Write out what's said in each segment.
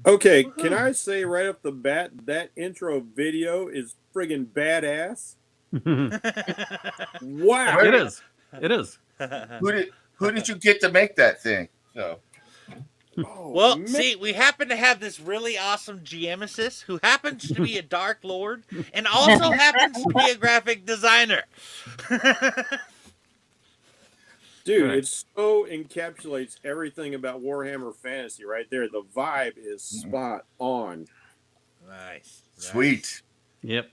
Okay, can Woohoo. I say right off the bat that intro video is friggin' badass? It Wow. Where, is. It is. who did you get to make that thing? So Oh Well, man. see, we happen to have this really awesome GMicist who happens to be a Dark Lord and also happens to be a graphic designer. Dude, Right. it so encapsulates everything about Warhammer Fantasy right there. The vibe is spot on. Nice. sweet. Yep.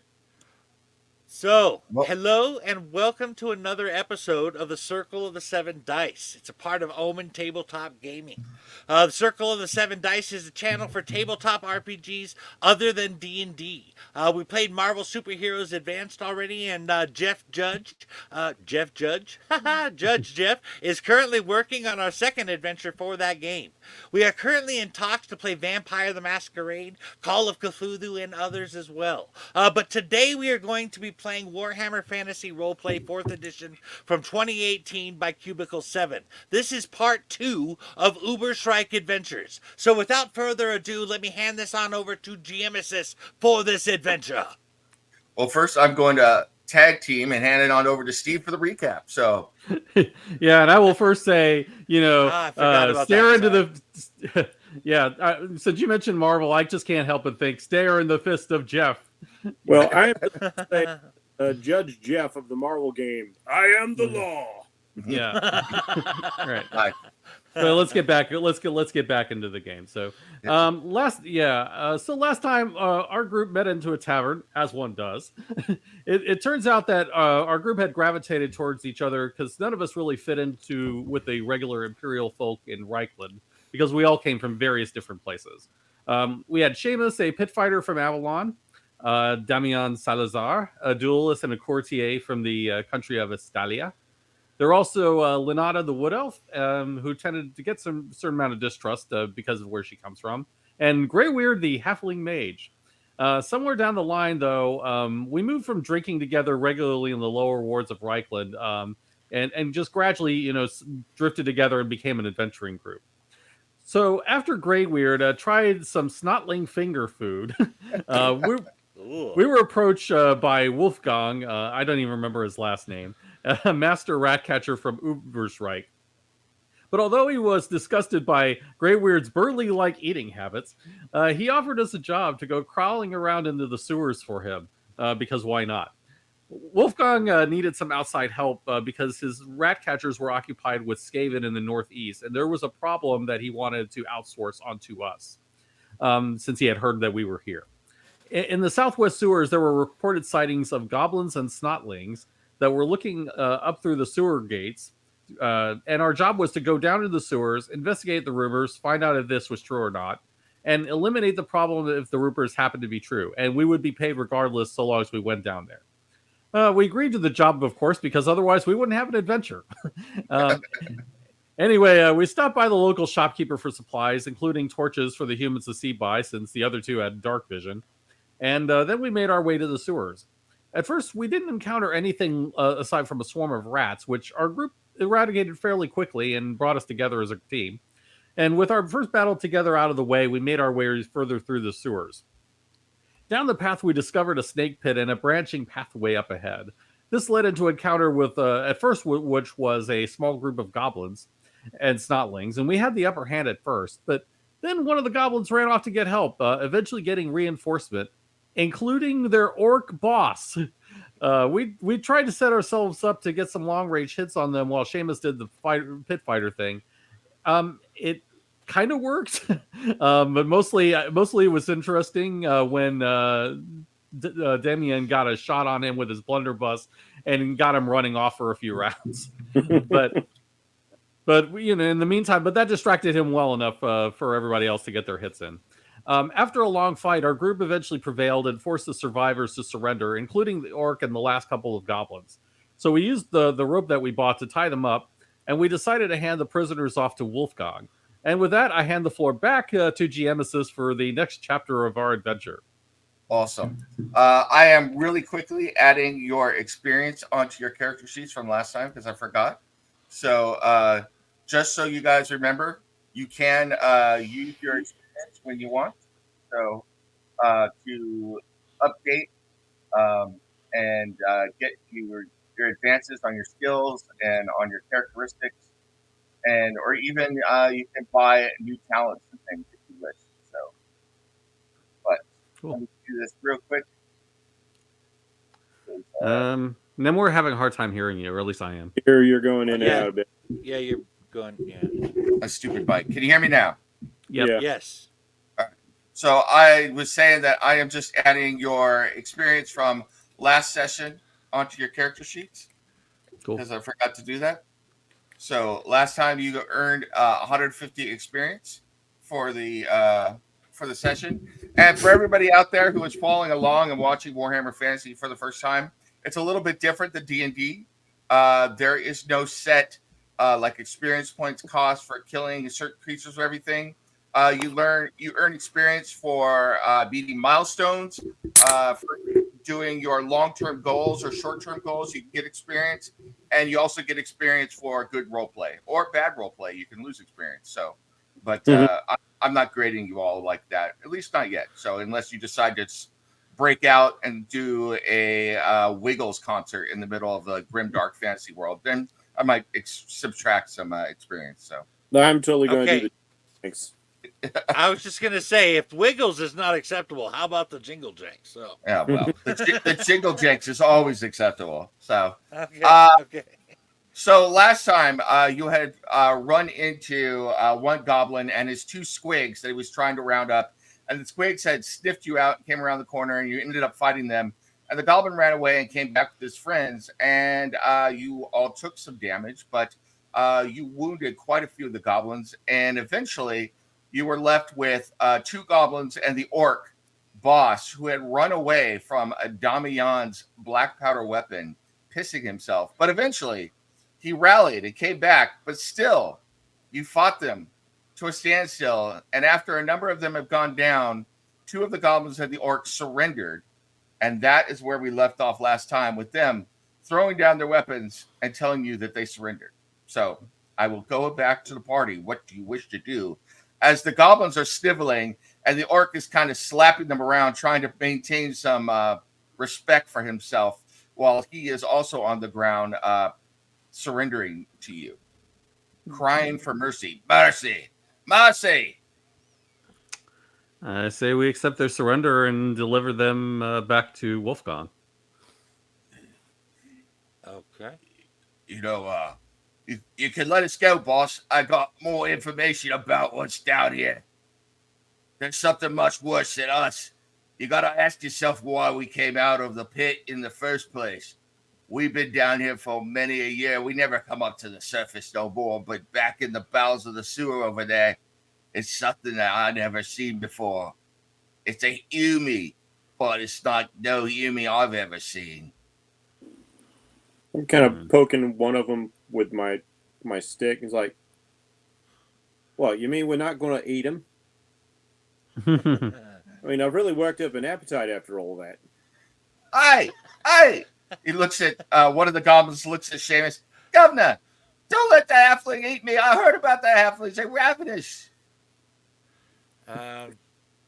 So, Well, hello and welcome to another episode of the Circle of the Seven Dice. It's a part of Omen Tabletop Gaming. The Circle of the Seven Dice is a channel for tabletop RPGs other than D&D. We played Marvel Superheroes Advanced already, and Jeff Judge, Judge Jeff, is currently working on our second adventure for that game. We are currently in talks to play Vampire the Masquerade, Call of Cthulhu, and others as well. But today we are going to be playing Warhammer Fantasy Roleplay 4th Edition from 2018 by Cubicle 7. This is part 2 of Ubersreik Adventures. So without further ado, let me hand this on over to GMSS for this adventure. first I'm going to tag team and hand it on over to Steve for the recap. So Yeah, and I will first say, I forgot about stare that. into the. Yeah, since you mentioned Marvel, I just can't help but think stare in the fist of Jeff. Well, I am going to say, Judge Jeff of the Marvel game, I am the law. Yeah. Right. Hi. Well, let's get back. Let's get back into the game. So, last time our group met into a tavern, as one does. It turns out that our group had gravitated towards each other because none of us really fit into with the regular Imperial folk in Reichland because we all came from various different places. We had Seamus, a pit fighter from Avalon, Damian Salazar, a duelist and a courtier from the country of Estalia. There are also Linnada the Wood Elf, who tended to get some certain amount of distrust because of where she comes from, and Grayweird the Halfling Mage. Somewhere down the line, though, we moved from drinking together regularly in the lower wards of Reichland, and just gradually, drifted together and became an adventuring group. So after Grayweird tried some snotling finger food, we Ooh. were approached by Wolfgang. I don't even remember his last name. A master rat catcher from Ubersreik. But although he was disgusted by Greyweird's burly-like eating habits, he offered us a job to go crawling around into the sewers for him, because why not? Wolfgang needed some outside help because his rat catchers were occupied with Skaven in the northeast, and there was a problem that he wanted to outsource onto us, since he had heard that we were here. In the southwest sewers, there were reported sightings of goblins and snotlings that were looking up through the sewer gates. And our job was to go down to the sewers, investigate the rumors, find out if this was true or not, and eliminate the problem if the rumors happened to be true. And we would be paid regardless so long as we went down there. We agreed to the job, of course, because otherwise we wouldn't have an adventure. Anyway, we stopped by the local shopkeeper for supplies, including torches for the humans to see by, since the other two had dark vision. And then we made our way to the sewers. At first, we didn't encounter anything aside from a swarm of rats, which our group eradicated fairly quickly and brought us together as a team. And with our first battle together out of the way, we made our way further through the sewers. Down the path, we discovered a snake pit and a branching pathway up ahead. This led into an encounter with, at first, which was a small group of goblins and snotlings, and we had the upper hand at first, but then one of the goblins ran off to get help, eventually getting reinforcement, including their orc boss. We tried to set ourselves up to get some long range hits on them while Seamus did the pit fighter thing. It kind of worked, but mostly it was interesting when Damian got a shot on him with his blunderbuss and got him running off for a few rounds. But in the meantime, that distracted him well enough for everybody else to get their hits in. After a long fight, our group eventually prevailed and forced the survivors to surrender, including the orc and the last couple of goblins. So we used the rope that we bought to tie them up, and we decided to hand the prisoners off to Wolfgang. And with that, I hand the floor back to GM Assist for the next chapter of our adventure. Awesome. I am really quickly adding your experience onto your character sheets from last time because I forgot. So just so you guys remember, you can use your experience when you want. So to update and get your advances on your skills and on your characteristics, and or even you can buy new talents and things if you wish. So, but Cool. let me do this real quick. Then we're having a hard time hearing you, or at least I am. Here you're going in and Yeah. out a bit. Yeah, you're going. Yeah. A stupid bike. Can you hear me now? Yep. Yeah. Yes. So I was saying that I am just adding your experience from last session onto your character sheets Cool. because I forgot to do that. So last time you earned 150 experience for the session, and for everybody out there who is following along and watching Warhammer Fantasy for the first time, it's a little bit different than D&D. There is no set like experience points cost for killing certain creatures or everything. You earn experience for beating milestones, for doing your long-term goals or short-term goals. You can get experience, and you also get experience for good role play or bad role play. You can lose experience. So, but I'm not grading you all like that, at least not yet. So unless you decide to break out and do a Wiggles concert in the middle of the grim dark fantasy world, then I might subtract some experience. So No, I'm totally going to Okay. do the thanks. I was just gonna say, if Wiggles is not acceptable, how about the Jingle Jank? So yeah, well, the jingle janks is always acceptable. So okay, okay. So last time you had run into one goblin and his two squigs that he was trying to round up, and the squigs had sniffed you out and came around the corner, and you ended up fighting them. And the goblin ran away and came back with his friends, and you all took some damage, but you wounded quite a few of the goblins, and eventually you were left with two goblins and the orc boss who had run away from a Damian's black powder weapon, pissing himself. But eventually he rallied and came back, but still you fought them to a standstill. And after a number of them have gone down, two of the goblins and the orcs surrendered. And that is where we left off last time, with them throwing down their weapons and telling you that they surrendered. So I will go back to the party. What do you wish to do? As the goblins are sniveling and the orc is kind of slapping them around, trying to maintain some respect for himself, while he is also on the ground surrendering to you, crying for mercy. Mercy! Mercy! I say we accept their surrender and deliver them back to Wolfgang. Okay. You know, you can let us go, boss. I got more information about what's down here. There's something much worse than us. You gotta ask yourself why we came out of the pit in the first place. We've been down here for many a year. We never come up to the surface no more, but back in the bowels of the sewer over there, it's something that I never seen before. It's a Yumi, but it's not no Yumi I've ever seen. I'm kind of poking one of them with my stick. He's like, "What? You mean we're not going to eat him? I mean, I've really worked up an appetite after all that." Hey! He looks at one of the goblins. Looks at Seamus. Governor, don't let the halfling eat me. I heard about the halflings. They're ravenous. I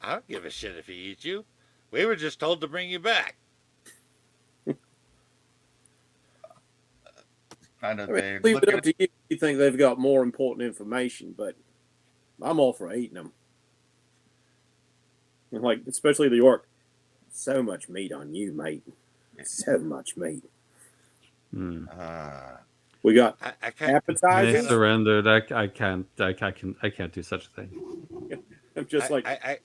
don't give a shit if he eats you. We were just told to bring you back. Kind of. I mean, leave it up to you. You think they've got more important information, but I'm all for eating them. And like, especially the orc. So much meat on you, mate. So much meat. We got I can't. appetizers. They surrendered. I can't do such a thing. I'm just like I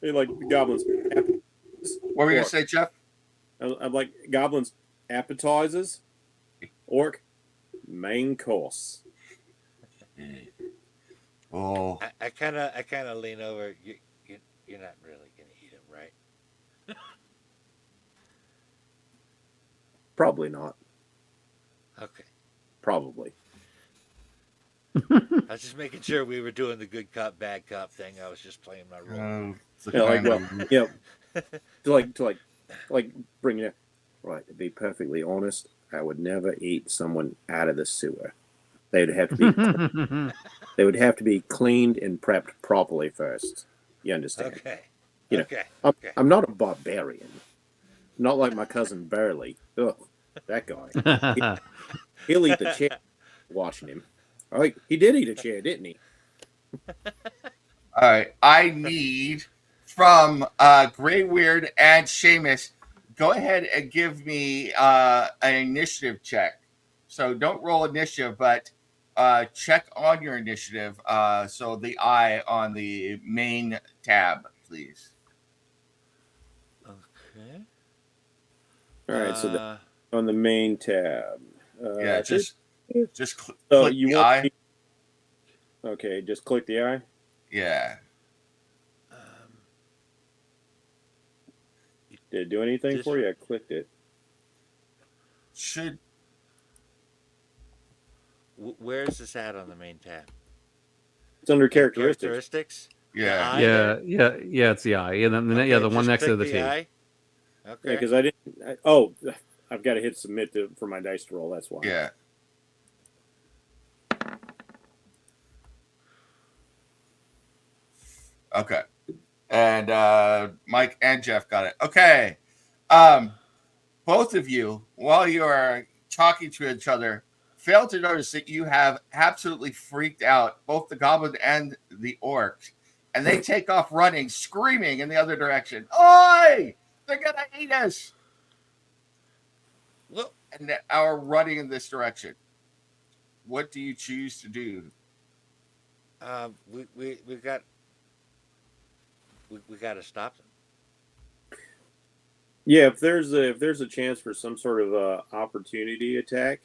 the goblins. What were you gonna say, Jeff? I'm like goblins appetizers, orc main course. Oh, I kind of lean over. You're not really gonna eat him, right? Probably not. Okay. Probably. I was just making sure we were doing the good cop, bad cop thing. I was just playing my role. Yeah, like to bring it up. Right, to be perfectly honest, I would never eat someone out of the sewer. They'd have to be they would have to be cleaned and prepped properly first. You understand? Okay. You know, Okay. I'm not a barbarian. Not like my cousin Burley. Ugh, that guy. He'll eat the chair watching him. Oh, he did eat a chair, didn't he? All right. I need from Grayweird and Seamus, go ahead and give me an initiative check. So don't roll initiative, but check on your initiative. So the eye on the main tab, please. Okay. All right, so on the main tab. Yeah, just click you the want eye. Okay, just click the eye. Yeah. Did it do anything for you? I clicked it. Should. Where is this at on the main tab? It's under characteristics. Characteristics? Yeah. Yeah. It's the eye, and then Okay, the one just next to click the T. eye. Okay. Because I didn't. I've got to hit submit for my dice to roll. That's why. Yeah. Okay. And Mike and Jeff got it. Okay. Both of you, while you are talking to each other, fail to notice that you have absolutely freaked out both the goblin and the orcs. And they take off running, screaming in the other direction. Oi! They're going to eat us! Well, And they are running in this direction. What do you choose to do? we got to stop them. Yeah, if there's a chance for some sort of opportunity attack,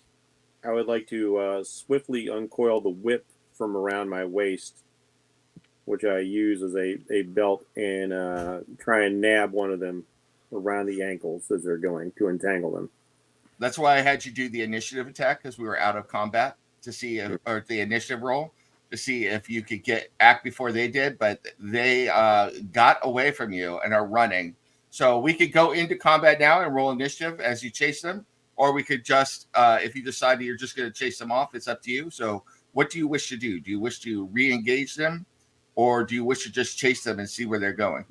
I would like to swiftly uncoil the whip from around my waist, which I use as a belt, and try and nab one of them around the ankles as they're going to entangle them. That's why I had you do the initiative attack, because we were out of combat, to see or the initiative roll to see if you could act before they did, but they got away from you and are running. So we could go into combat now and roll initiative as you chase them, or we could just, if you decide you're just going to chase them off, it's up to you. So what do you wish to do? Do you wish to re-engage them, or do you wish to just chase them and see where they're going?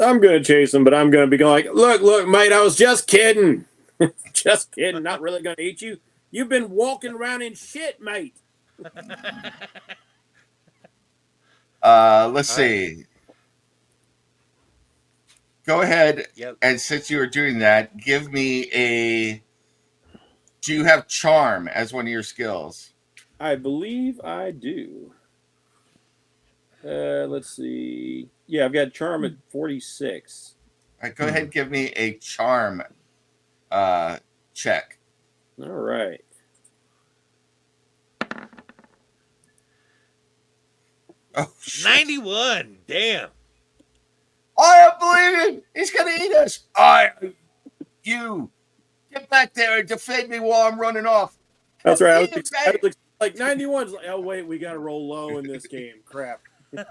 I'm going to chase them, but I'm going to be like, look, mate, I was just kidding. Just kidding. Not really going to eat you. You've been walking around in shit, mate. Let's see. Go ahead, Yep. and since you are doing that, give me a. Do you have charm as one of your skills? I believe I do. Let's see. Yeah, I've got charm at 46. All right, go ahead and give me a charm check. All right. Oh, shit. 91. Damn. I don't believe it. He's going to eat us. You get back there and defend me while I'm running off. That's right. I was like 91's like, oh, wait, we got to roll low in this game. Crap.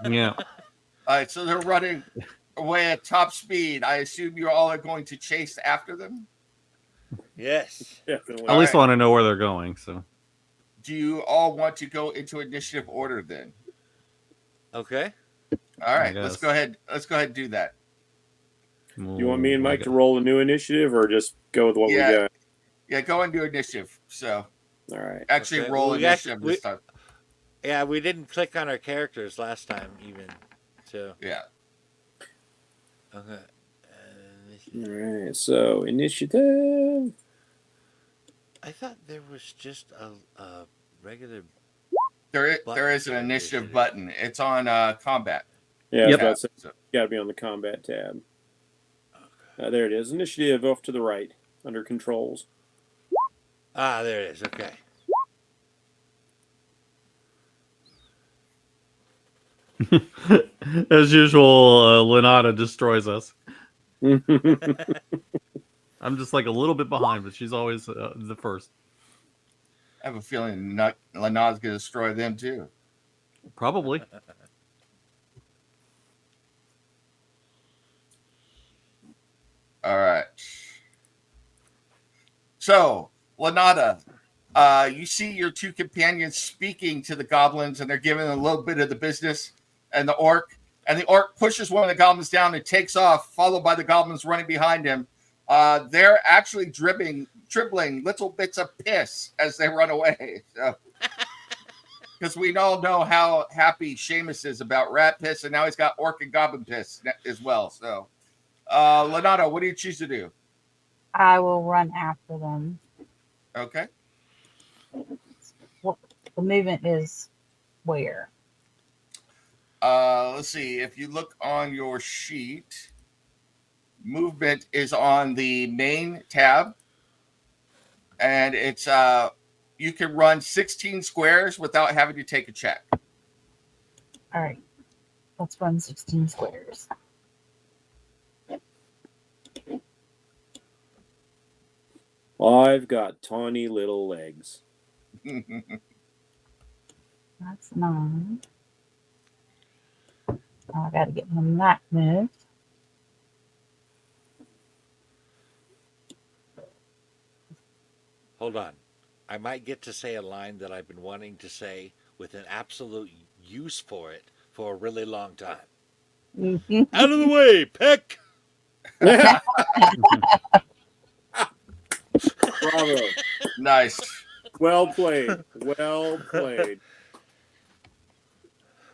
Yeah. All right, so they're running away at top speed. I assume you all are going to chase after them. Yes. Definitely. At least want to know where they're going. So. Do you all want to go into initiative order then? Okay. All right, I let's guess. go ahead. Let's go ahead and do that. Do you want me and Mike to roll a new initiative or just go with what we got? Yeah, go and do initiative. So All right. actually Okay, roll well, initiative this time. Yeah, we didn't click on our characters last time even. So, Yeah. okay. All right. So, initiative. I thought there was just a regular. There is an initiative button. It's on combat. Yeah, Yep. that's So, got to be on the combat tab. There it is. Initiative off to the right under controls. Ah, there it is. Okay. As usual, Linnada destroys us. I'm just like a little bit behind, but she's always the first. I have a feeling Linnada's going to destroy them too. Probably. All right. So, Linnada, You see your two companions speaking to the goblins, and they're giving a little bit of the business, and the orc pushes one of the goblins down and takes off, followed by the goblins running behind him. They're actually dribbling little bits of piss as they run away. So, because we all know how happy Seamus is about rat piss, and now he's got orc and goblin piss as well. So, Linnada, what do you choose to do? I will run after them. Okay. What the movement is where? Let's see. If you look on your sheet, movement is on the main tab, and it's you can run 16 squares without having to take a check. All right. Let's run 16 squares. I've got tawny little legs. That's 9. I got to get my map moved. Hold on. I might get to say a line that I've been wanting to say with an absolute use for it for a really long time. Out of the way, Peck! Bravo. Nice. Well played. Well played.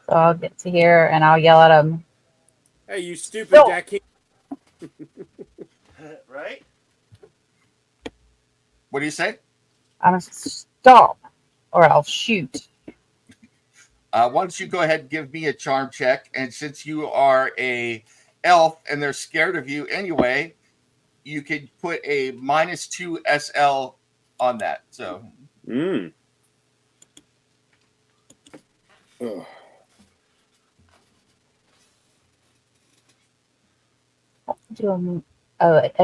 So I'll get to here and I'll yell at them. Hey, you stupid No. Jackie. Right? What do you say? I'm going to stop or I'll shoot. Why don't you go ahead and give me a charm check? And since you are a elf and they're scared of you anyway, you could put a -2 SL on that. So, Ugh. Do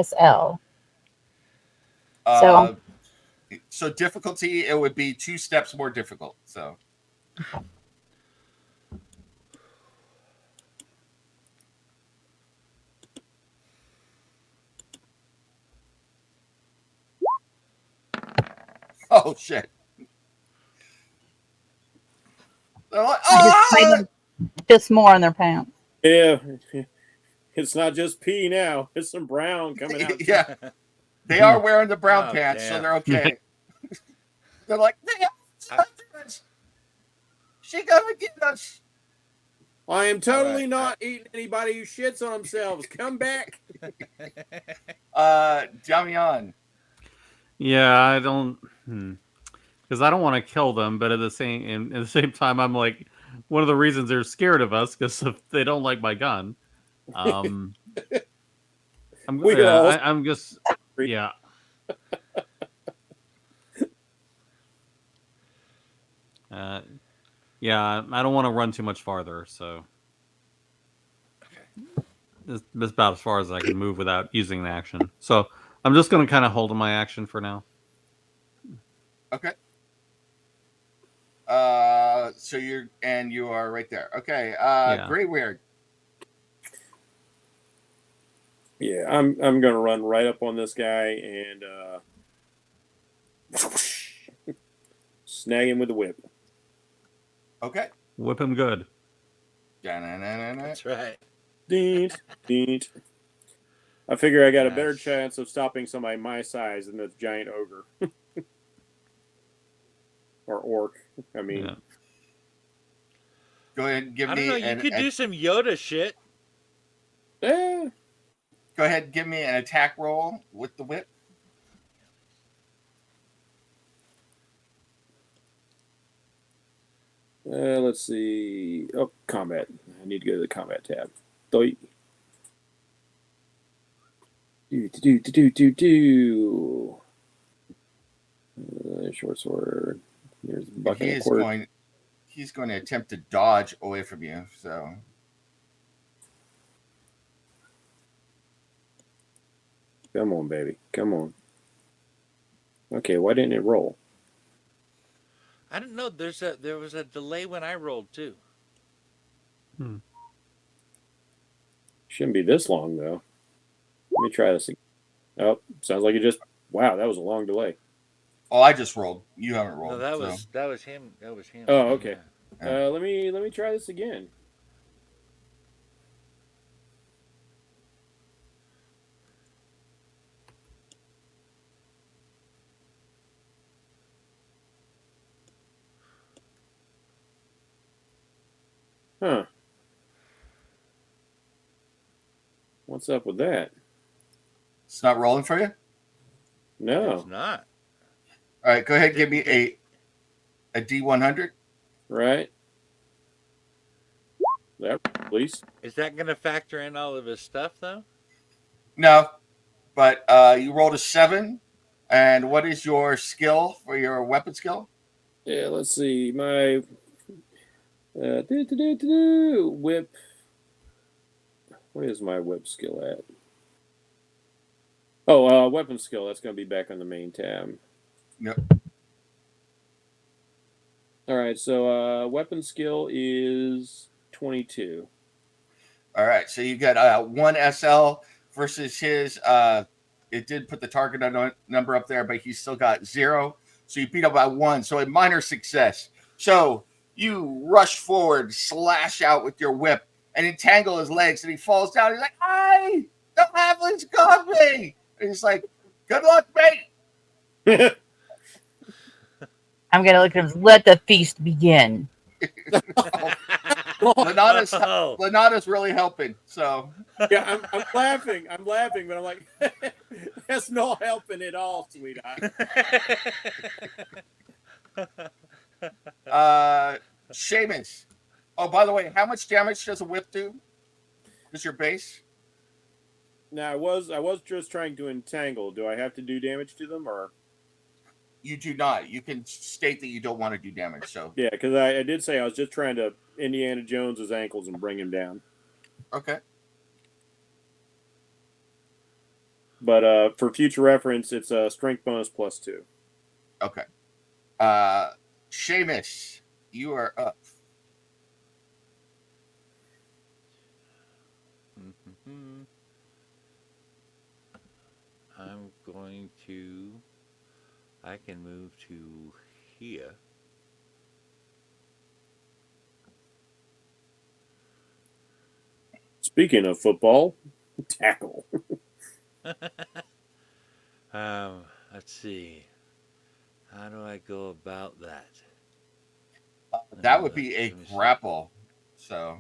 SL. So so difficulty, it would be 2 steps more difficult. So, oh shit! They're like, just more in their pants. Yeah. It's not just pee now. It's some brown coming out. Yeah, they are wearing the brown Oh, pants, so damn. they're okay. They're like, she gonna get us. I am totally All right. not eating anybody who shits on themselves. Come back. Damian. Yeah, I don't, because I don't want to kill them, but at the same time, I'm like, one of the reasons they're scared of us because they don't like my gun. I'm just, yeah. Yeah, I don't want to run too much farther, so this is about as far as I can move without using an action. So I'm just going to kind of hold my action for now. Okay. So you are right there. Okay. Yeah. Grayweird. Yeah, I'm gonna run right up on this guy and snag him with the whip. Okay. Whip him good. That's right. Deet, deet. I figure I got a better Yes. chance of stopping somebody my size than this giant ogre. Or orc. I mean, Yeah. Go ahead and give I me. don't know. You could do some Yoda shit. eh, Go ahead and give me an attack roll with the whip. let's see. Oh, combat. I need to go to the combat tab. Do. Short sword. Here's the bucket of quarters. He's going to attempt to dodge away from you. So. Come on, baby. Come on. Okay, why didn't it roll? I don't know. There was a delay when I rolled too. Shouldn't be this long, though. Let me try this again. Oh, sounds like it just... Wow, that was a long delay. Oh, I just rolled. You haven't rolled. No, that so. was him. That was him. Oh, okay. Yeah. Let me try this again. Huh. What's up with that? It's not rolling for you? No. It's not. All right, go ahead and give me a D100. Right? That please. Is that going to factor in all of his stuff, though? No, but you rolled a 7. And what is your skill for your weapon skill? Yeah, let's see. My whip. What is my whip skill at? Oh, weapon skill. That's going to be back on the main tab. Yep. All right, so weapon skill is 22. All right, so you got 1 SL versus his. It did put the target number up there, but he's still got 0. So you beat up by 1. So a minor success. So you rush forward, slash out with your whip, and entangle his legs, and he falls down. He's like, "Hey, the halflings got me!" And he's like, "Good luck, mate." I'm gonna look at him. Let the feast begin. Linnada's really helping. So Yeah, I'm laughing. I'm laughing, but I'm like, that's not helping at all, sweetheart. Seamus. Oh, by the way, how much damage does a whip do? Is your base? Now I was just trying to entangle. Do I have to do damage to them, or? You do not. You can state that you don't want to do damage. So Yeah, because I did say I was just trying to Indiana Jones his ankles and bring him down. okay. But for future reference, it's a strength bonus +2. Okay. Seamus, you are up. I'm going to. I can move to here. Speaking of football, tackle. Let's see. How do I go about that? That would be a grapple. So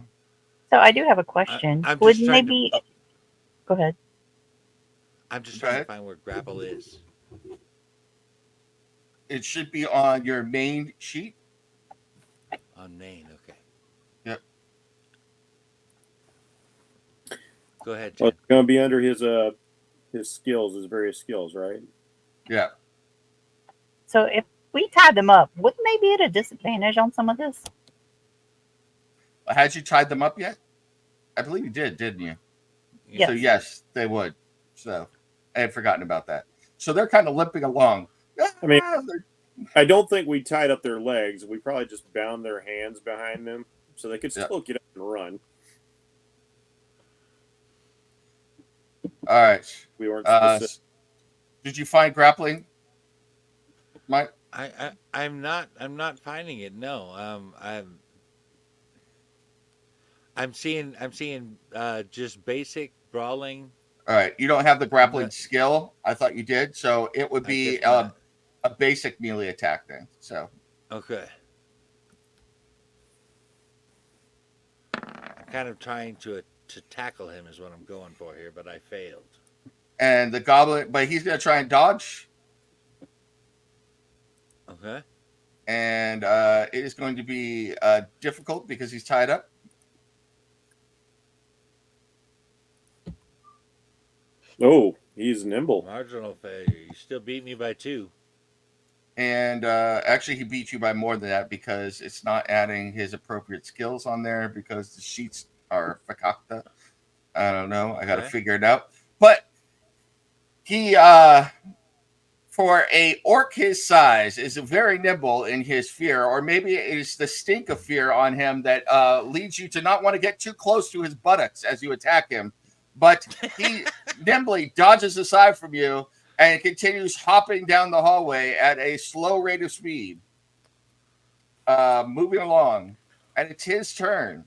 I do have a question. I'm just Wouldn't they trying to- be? Go ahead. I'm just Go trying ahead. to find where grapple is. it should be on your main sheet. On main, okay. Yep. Go ahead, Well, Jen. it's going to be under his skills, his various skills, right? Yeah. So if we tied them up, wouldn't they be at a disadvantage on some of this? Had you tied them up yet? I believe you did, didn't you? Yes. So yes, they would. So I had forgotten about that. So they're kind of limping along. I mean, I don't think we tied up their legs. We probably just bound their hands behind them so they could still get up and run. All right. We weren't specific. Did you find grappling, Mike? I'm not finding it. No. I'm seeing just basic brawling. All right. You don't have the grappling skill. I thought you did. So it would be a basic melee attack then. So Okay. I'm kind of trying to tackle him is what I'm going for here, but I failed. and the goblin, but he's gonna try and dodge, Okay. and it is going to be difficult because he's tied up. Oh, he's nimble. Marginal failure. You still beat me by 2. And actually, he beat you by more than that because it's not adding his appropriate skills on there because the sheets are fakakta. I don't know. I got to figure it out. But he, for a orc his size, is very nimble in his fear, or maybe it is the stink of fear on him that leads you to not want to get too close to his buttocks as you attack him. But he nimbly dodges aside from you and continues hopping down the hallway at a slow rate of speed, moving along. And it's his turn.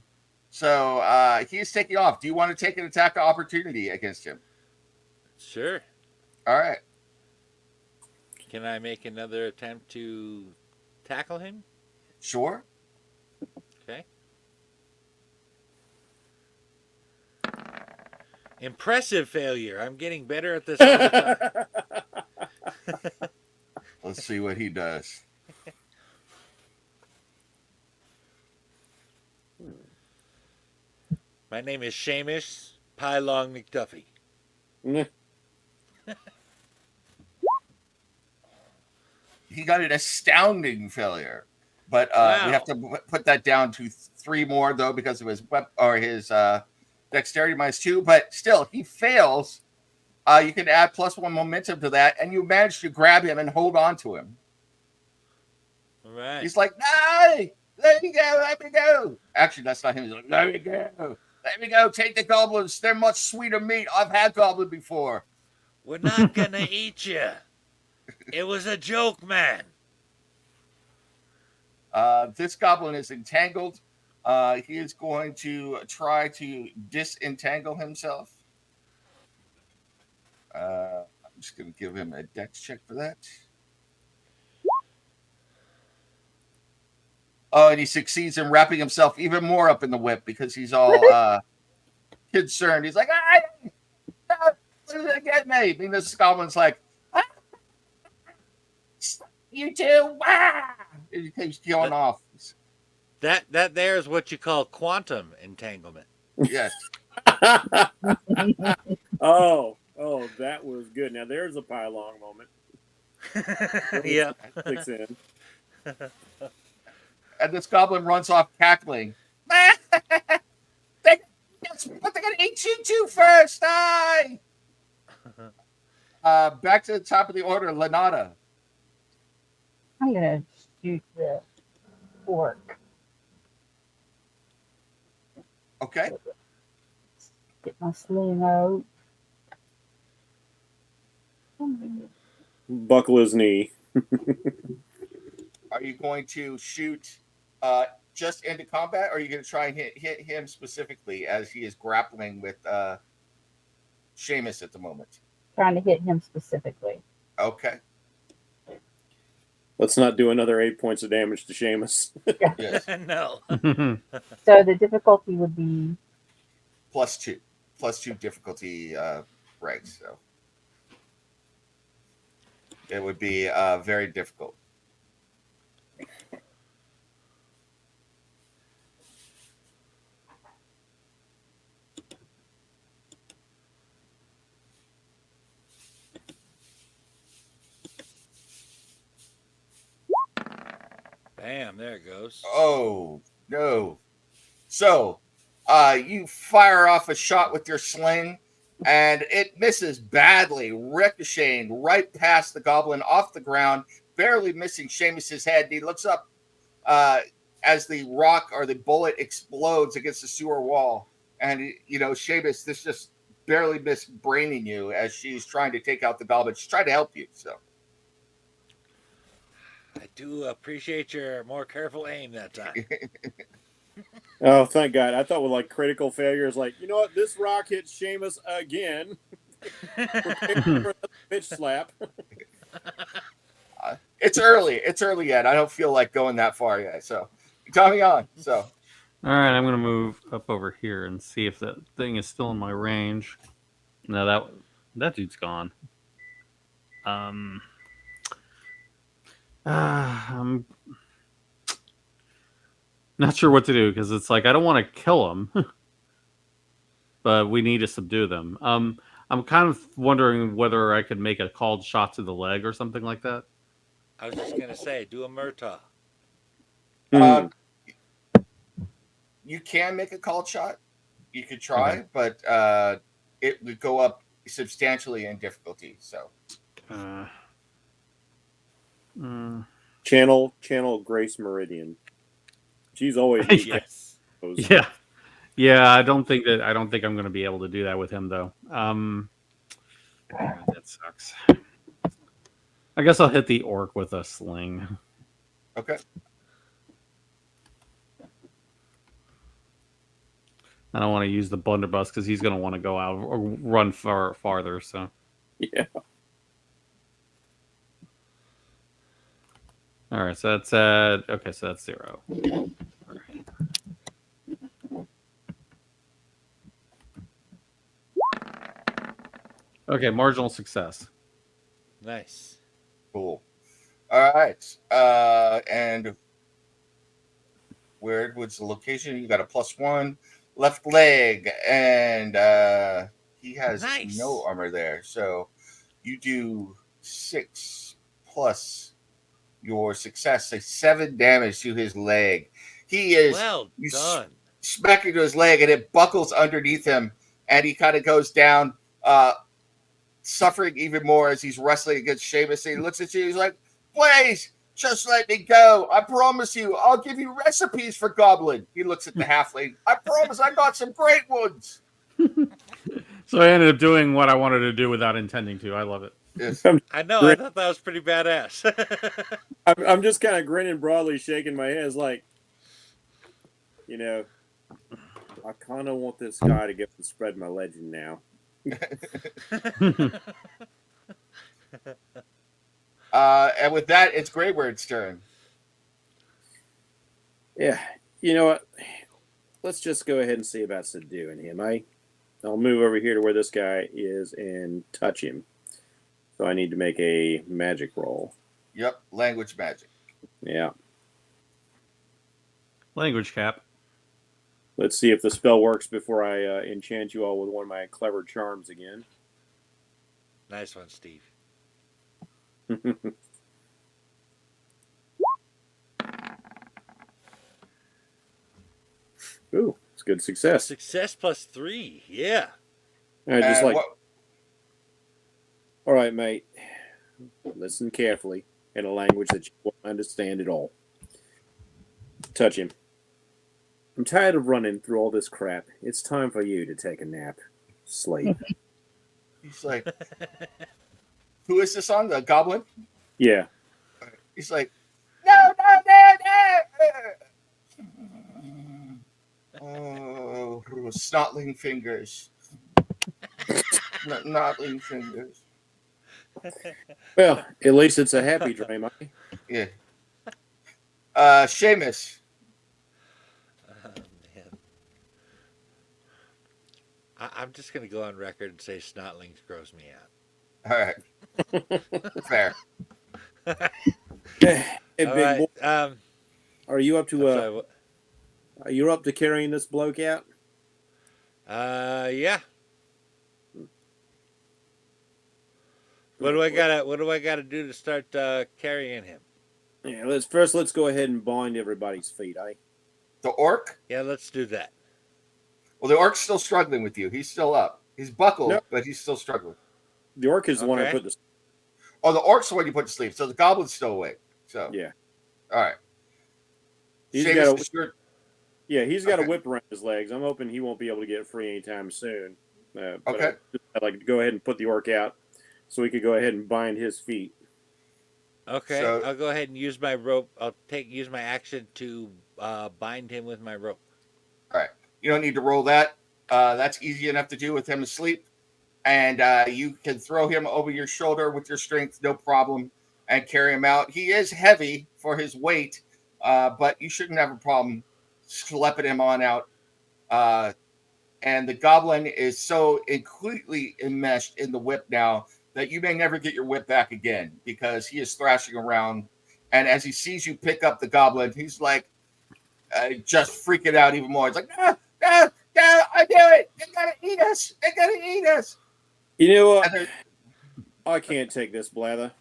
So he's taking off. Do you want to take an attack of opportunity against him? Sure. All right. Can I make another attempt to tackle him? Sure. Okay. Impressive failure. I'm getting better at this all the time. Let's see what he does. My name is Seamus Pylong McDuffie. He got an astounding failure, but Wow. we have to put that down to 3 more though because of his his dexterity -2. But still, he fails. You can add +1 momentum to that, and you manage to grab him and hold on to him. All right. He's like, "No, let me go, let me go." Actually, that's not him. He's like, "Let me go, let me go. Take the goblins. They're much sweeter meat. I've had goblin before." We're not gonna eat you. It was a joke, man. This goblin is entangled. He is going to try to disentangle himself. I'm just going to give him a dex check for that. Oh, and he succeeds in wrapping himself even more up in the whip because he's all concerned. He's like, get me. And this goblin's like, you too. And he keeps going off. That there is what you call quantum entanglement. Yes. Oh, that was good. Now there's a pylon moment. Yeah. Kicks in. And this goblin runs off cackling. But they're gonna eat you too first. Die. Back to the top of the order, Linnada. I'm gonna shoot the orc. Okay. Get my sling out. Buckle his knee. Are you going to shoot just into combat, or are you going to try and hit him specifically as he is grappling with Seamus at the moment? Trying to hit him specifically. Okay. Let's not do another 8 points of damage to Seamus. Yes. No. So the difficulty would be +2 difficulty ranks. So it would be very difficult. Bam, there it goes. Oh, no. So, you fire off a shot with your sling, and it misses badly, ricocheting right past the goblin off the ground, barely missing Seamus's head. He looks up as the rock or the bullet explodes against the sewer wall. And, Seamus, this just barely missed braining you as she's trying to take out the goblin. She's trying to help you, so. I do appreciate your more careful aim that time. Oh, thank God. I thought with like critical failures, like, you know what? This rock hits Seamus again. For a bitch slap. It's early. It's early yet. I don't feel like going that far yet. So, Tommy on. So, All right, I'm going to move up over here and see if that thing is still in my range. No, that dude's gone. I'm not sure what to do because it's like I don't want to kill them, but we need to subdue them. I'm kind of wondering whether I could make a called shot to the leg or something like that. I was just gonna say, do a Murtaugh. You can make a called shot. You could try, but it would go up substantially in difficulty. So, Channel Grace Meridian. She's always Yes. Yeah. I don't think I'm going to be able to do that with him though. That sucks. I guess I'll hit the orc with a sling. Okay. I don't want to use the blunderbuss because he's going to want to go out or run farther. So Yeah. all right, so that's okay, so that's 0. All right. Okay, marginal success. Nice. Cool. All right. And where was the location? You got a +1 left leg, and he has Nice. no armor there. So you do 6 plus your success, so 7 damage to his leg. He is Well done. Smack into his leg, and it buckles underneath him, and he kind of goes down, suffering even more as he's wrestling against Seamus. And he looks at you, he's like, please, just let me go. I promise you, I'll give you recipes for goblin. He looks at the halfling. I promise I got some great ones. So I ended up doing what I wanted to do without intending to. I love it. Yes. I know. I thought that was pretty badass. I'm just kind of grinning broadly, shaking my head. It's like, you know, I kind of want this guy to get and spread my legend now. And with that, it's Graywird's turn. Yeah, you know what? Let's just go ahead and see about subduing him. I'll move over here to where this guy is and touch him. So I need to make a magic roll. Yep, language magic. Yeah. Language cap. Let's see if the spell works before I enchant you all with one of my clever charms again. Nice one, Steve. Ooh, it's good success. Success +3. Yeah. Just And like, all right, mate. Listen carefully in a language that you won't understand at all. Touch him. I'm tired of running through all this crap. It's time for you to take a nap. Sleep. He's like, who is this on? The goblin? Yeah. He's like, no. Oh, snotling fingers. Snotling fingers. Well, at least it's a happy dream, eh? Yeah. Seamus. Oh, man. I'm just going to go on record and say snotlings grows me out. All right. Fair. Hey, All big right. boy, are you up I'm to sorry, are you up to carrying this bloke out? yeah. What do I gotta do to start carrying him? Yeah, let's go ahead and bind everybody's feet, eh? The orc? Yeah, let's do that. Well, the orc's still struggling with you. He's still up. He's buckled, Nope. but he's still struggling. The orc is the one I Okay. put the Oh, the orc's the one you put to sleep. So the goblin's still awake. So yeah. all right. He's Seamus, got it's your- he's got Okay. a whip around his legs. I'm hoping he won't be able to get free anytime soon. But Okay. I'd like to go ahead and put the orc out so we could go ahead and bind his feet. Okay, So- I'll go ahead and use my rope. I'll use my action to bind him with my rope. All right. You don't need to roll that. That's easy enough to do with him asleep. And you can throw him over your shoulder with your strength, no problem, and carry him out. He is heavy for his weight, but you shouldn't have a problem schlepping him on out. And the goblin is so completely enmeshed in the whip now that you may never get your whip back again because he is thrashing around. And as he sees you pick up the goblin, he's like just freaking out even more. He's like, no, I do it. They gotta eat us. They gotta eat us. You know what? And they're- I can't take this blather.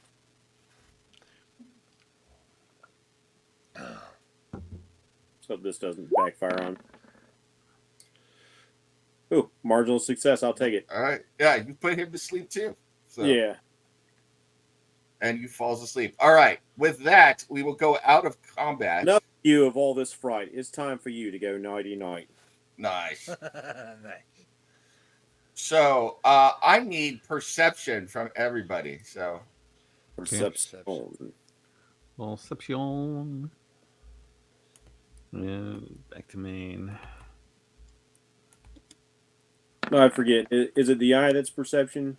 So this doesn't backfire on. Ooh, marginal success. I'll take it. All right. Yeah, you put him to sleep too. So, Yeah. And he falls asleep. All right. With that, we will go out of combat. Enough you of all this fright. It's time for you to go nighty night. Nice. Nice. So I need perception from everybody. So Perception. Perception. Back to main. No, I forget. Is it the eye that's perception?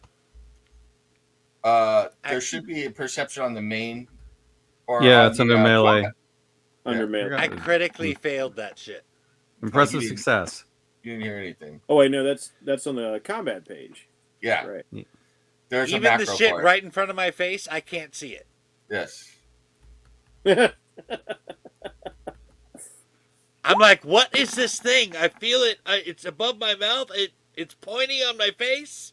There should be a perception on the main. Or Yeah, on it's the, under melee. combat. Under Yeah. melee. I critically failed that shit. Impressive didn't. success. You didn't hear anything. Oh wait, no, that's on the combat page. Yeah, Right. there's a Even macro the shit for it. right in front of my face, I can't see it. Yes. I'm like, what is this thing? I feel it. It's above my mouth. It's pointing on my face.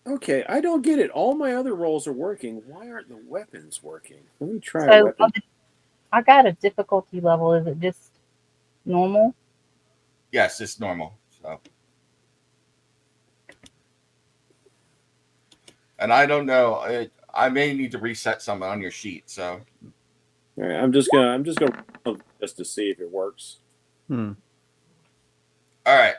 Okay, I don't get it. All my other rolls are working. Why aren't the weapons working? Let me try a So weapon. I got a difficulty level. Is it just normal? Yes, it's normal. So, and I don't know. I may need to reset something on your sheet. So, All right, I'm just gonna just to see if it works. all right.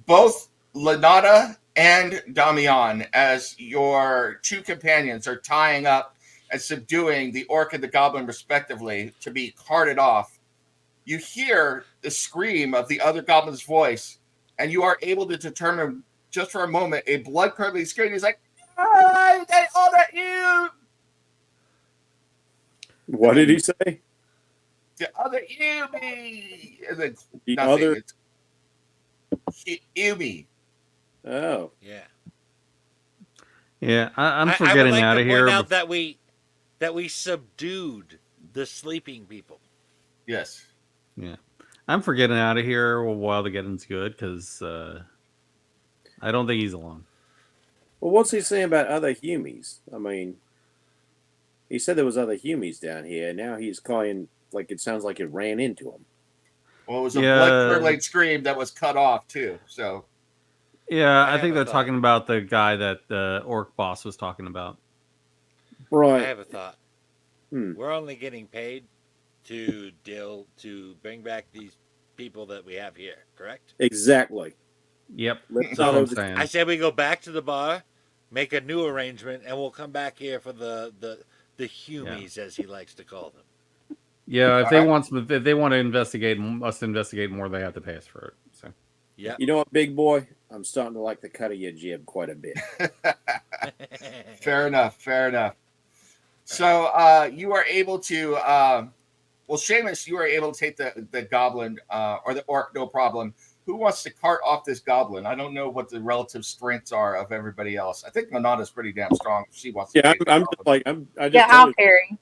Both Linnada and Damian, as your two companions, are tying up and subduing the orc and the goblin, respectively, to be carted off. You hear the scream of the other goblin's voice, and you are able to determine just for a moment a blood-curdling scream. He's like, "Ah, they order you!" What did he say? The other Umi! And then The nothing. other. It's Umi. Oh, Yeah. Yeah, I'm I for would getting like out to of point here. out that we subdued the sleeping people. Yes. Yeah, I'm for getting out of here while the getting's good because I don't think he's alone. well, what's he saying about other humies? I mean, he said there was other humies down here. Now he's calling like it sounds like it ran into him. Well, it was a Yeah. blood-curdling scream that was cut off, too. So, Yeah, I I think have a they're thought. talking about the guy that the orc boss was talking about. I Right. have a thought. Hmm. We're only getting paid to bring back these people that we have here, correct? Exactly. Yep, Let's that's not what I'm over- saying. I said we go back to the bar, make a new arrangement, and we'll come back here for the humies, as he likes to call them. Yeah, if Alright. they want to investigate us to investigate more, they have to pay us for it. So Yeah. You know what, big boy? I'm starting to like the cut of your jib quite a bit. fair enough. Fair enough. So, you are able to, well, Seamus, you are able to take the goblin or the orc, no problem. Who wants to cart off this goblin? I don't know what the relative strengths are of everybody else. I think Linnada's pretty damn strong. If she wants to Yeah, take the I'm goblin. just like I just Yeah, I'll told carry.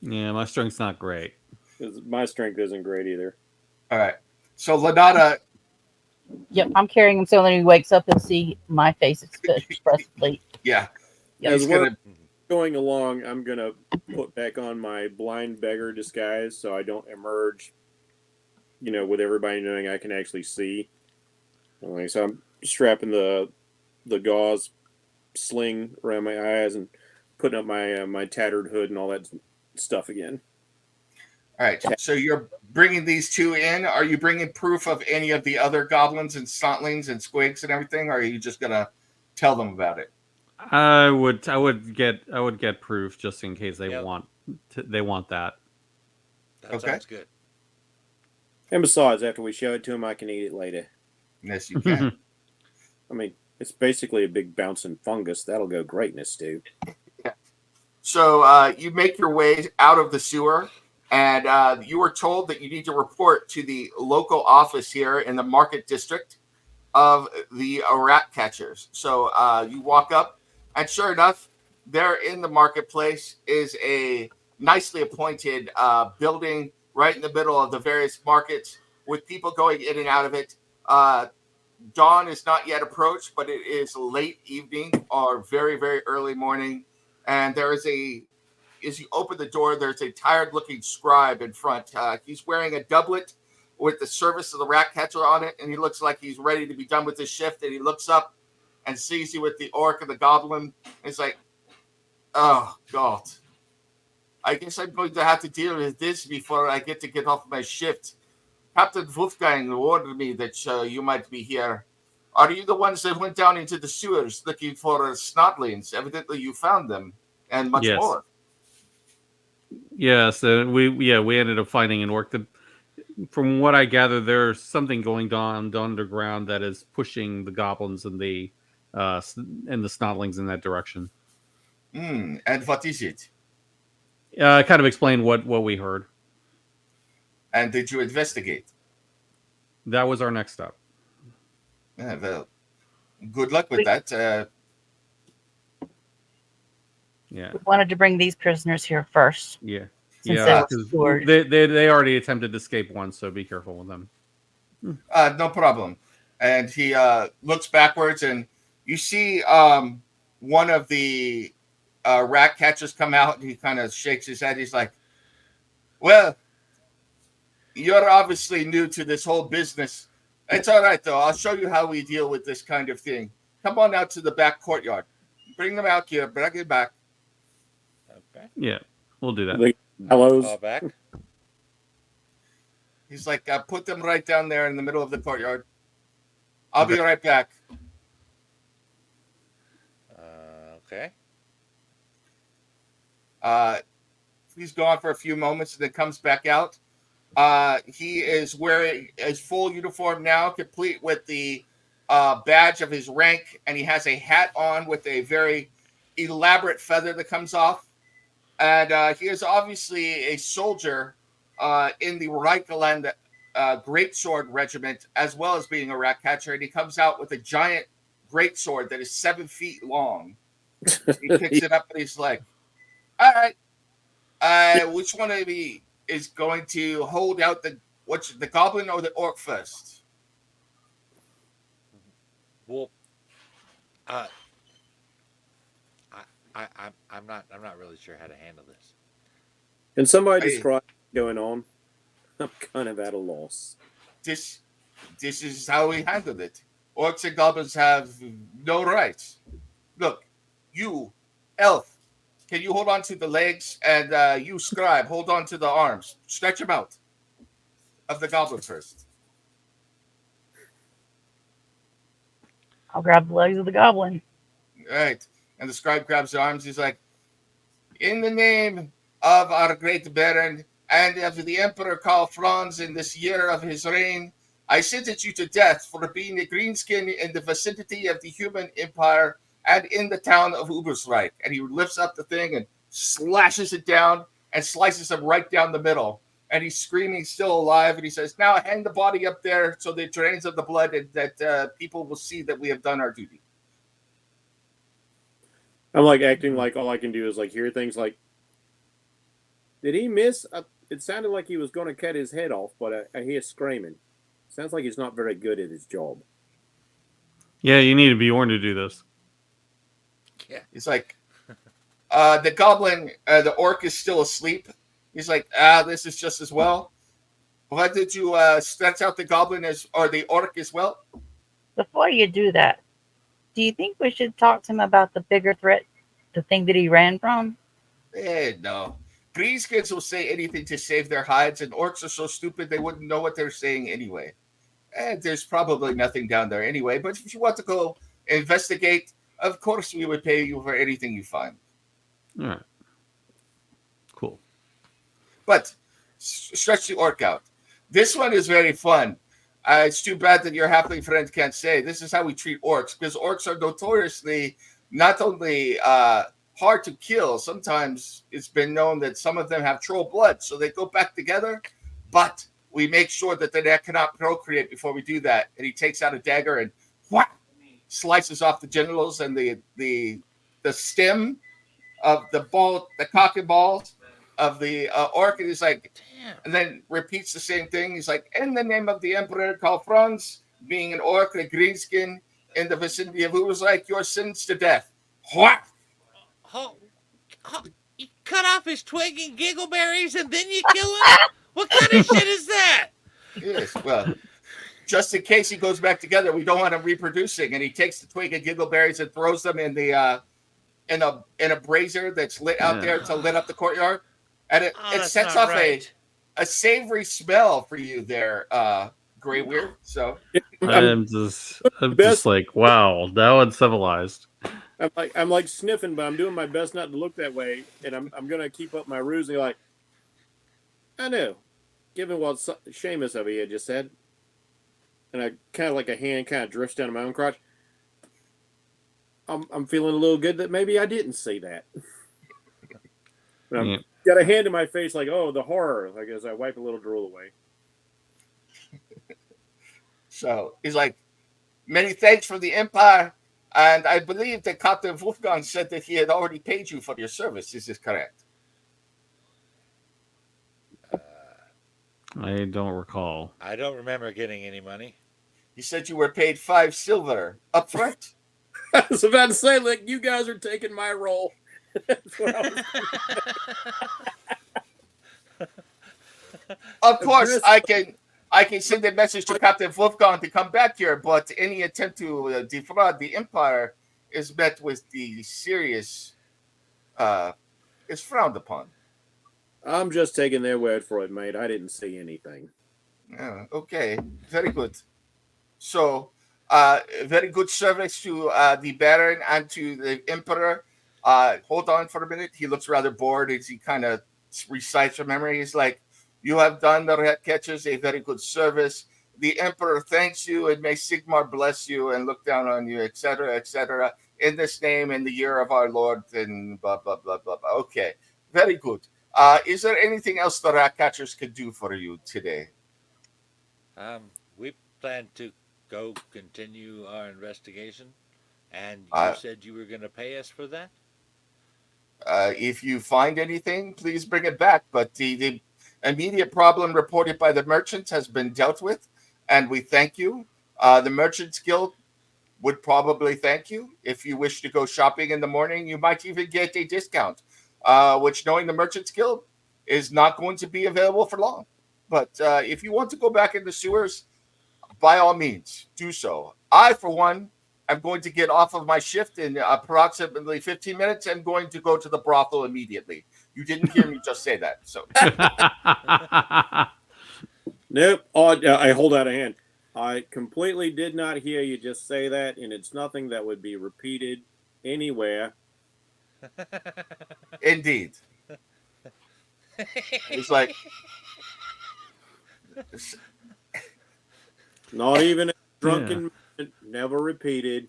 yeah, my strength's not great. you, 'cause my strength isn't great either. All right. So, Linnada, Yep, I'm carrying him so when he wakes up, he'll see my face expressively. yeah. Yep. He's As we're going to, going along, I'm gonna put back on my blind beggar disguise so I don't emerge. With everybody knowing I can actually see. Anyway, so I'm strapping the gauze sling around my eyes and putting up my tattered hood and all that stuff again. all right. So, you're bringing these two in. Are you bringing proof of any of the other goblins and snotlings and squigs and everything? Or are you just going to tell them about it? I would get proof just in case they Yep. want that. That Okay. sounds good. And besides, after we show it to him, I can eat it later. Yes, you can. I mean, it's basically a big bouncing fungus. That'll go great in a stew. So you make your way out of the sewer, and you were told that you need to report to the local office here in the market district of the rat catchers. So you walk up, and sure enough, there in the marketplace is a nicely appointed building right in the middle of the various markets with people going in and out of it. Dawn is not yet approached, but it is late evening or very, very early morning. And there is as you open the door, there's a tired looking scribe in front. He's wearing a doublet with the service of the rat catcher on it. And he looks like he's ready to be done with his shift. And he looks up and sees you with the orc and the goblin. And he's like, oh, God. I guess I'm going to have to deal with this before I get off my shift. Captain Wolfgang warned me that you might be here. Are you the ones that went down into the sewers looking for snotlings? Evidently you found them. and much Yes. more. Yeah, so we ended up finding an orc that, from what I gather, there's something going on underground that is pushing the goblins and the snotlings in that direction. And what is it? Kind of explain what we heard. And did you investigate? That was our next step. Yeah, well, good luck with that. Yeah, We wanted to bring these prisoners here first. yeah, Since yeah. they were 'Cause steward. they already attempted to escape once, so be careful with them. No problem. And he looks backwards, and you see one of the rat catchers come out, and he kind of shakes his head. He's like, well, you're obviously new to this whole business. It's all right, though. I'll show you how we deal with this kind of thing. Come on out to the back courtyard. Bring them out here. Bring it back. Okay. Yeah, we'll do that. The gallows. Call back. He's like, put them right down there in the middle of the courtyard. I'll be right back. Okay. He's gone for a few moments and then comes back out. He is wearing his full uniform now, complete with the badge of his rank, and he has a hat on with a very elaborate feather that comes off. And he is obviously a soldier in the Reikland Greatsword Regiment, as well as being a rat catcher. And he comes out with a giant greatsword that is 7 feet long. He picks it up and he's like, all right, which one of you is going to hold out the goblin or the orc first? Well, I'm not really sure how to handle this. Can somebody Hey. describe what's going on? I'm kind of at a loss. This is how we handled it. Orcs and goblins have no rights. Look, you, elf, can you hold on to the legs? And you, scribe, hold on to the arms. Stretch them out of the goblin first. I'll grab the legs of the goblin. All right. And the scribe grabs the arms. He's like, in the name of our great Baron and of the Emperor Karl Franz in this year of his reign, I sentence you to death for being a greenskin in the vicinity of the human empire and in the town of Ubersreik. And he lifts up the thing and slashes it down and slices him right down the middle. And he's screaming, still alive. And he says, now hang the body up there so that it drains of the blood and that people will see that we have done our duty. I'm like acting like all I can do is like hear things like, did he miss? It sounded like he was going to cut his head off, but I hear screaming. Sounds like he's not very good at his job. Yeah, you need to be Bjorn to do this. Yeah. He's like, the goblin, the orc is still asleep. He's like, this is just as well. Why did you stretch out the goblin or the orc as well? Before you do that, do you think we should talk to him about the bigger threat, the thing that he ran from? No. Greenskins will say anything to save their hides, and orcs are so stupid they wouldn't know what they're saying anyway. And there's probably nothing down there anyway. But if you want to go investigate, of course we would pay you for anything you find. All right. Cool. But stretch the orc out. This one is very fun. It's too bad that your halfling friend can't say this is how we treat orcs, because orcs are notoriously not only hard to kill. Sometimes it's been known that some of them have troll blood, so they go back together. But we make sure that they cannot procreate before we do that. And he takes out a dagger and whack, slices off the genitals and the stem of the ball, the cock and balls of the orc. And he's like, Damn. and then repeats the same thing. He's like, in the name of the Emperor Karl Franz, being an orc, a greenskin in the vicinity of Ubersreik, you're sentenced to death. What? You cut off his twig and giggleberries and then you kill him? What kind of shit is that? Yes, well, just in case he goes back together, we don't want him reproducing. And he takes the twig and giggleberries and throws them in the in a brazier that's lit out there to lit up the courtyard, and it sets off a savory smell for you there, Grayweird. So I'm just like, wow, now uncivilized. I'm like sniffing, but I'm doing my best not to look that way, and I'm gonna keep up my ruse. And you're like, I know, given what Seamus over here just said, and I kind of like a hand kind of drifts down to my own crotch. I'm feeling a little good that maybe I didn't see that. I'm got a hand in my face, like, oh, the horror. Like as I wipe a little drool away. So he's like, many thanks for the Empire. And I believe that Captain Wolfgang said that he had already paid you for your service. Is this correct? I don't recall. I don't remember getting any money. He said you were paid 5 silver up front. I was about to say, like, you guys are taking my role. That's what I was. Of course, I can send a message to Captain Wolfgang to come back here, but any attempt to defraud the Empire is met with the serious, is frowned upon. I'm just taking their word for it, mate. I didn't see anything. Okay, very good. So, very good service to the Baron and to the Emperor. Hold on for a minute. He looks rather bored as he kind of recites from memory. He's like, you have done the rat catchers a very good service. The Emperor thanks you, and may Sigmar bless you and look down on you, etc., in this name, in the year of our Lord, and blah, blah, blah, blah, blah. Okay, very good. Is there anything else the rat catchers could do for you today? We plan to go continue our investigation, and you said you were going to pay us for that? If you find anything, please bring it back. But the immediate problem reported by the merchants has been dealt with, and we thank you. The Merchants Guild would probably thank you. If you wish to go shopping in the morning, you might even get a discount, which, knowing the Merchants Guild, is not going to be available for long. But if you want to go back in the sewers, by all means, do so. I, for one, am going to get off of my shift in approximately 15 minutes and going to go to the brothel immediately. You didn't hear me just say that. So, Nope. Oh, I hold out a hand. I completely did not hear you just say that, and it's nothing that would be repeated anywhere. indeed. It's like, Not even a drunken man, never repeated.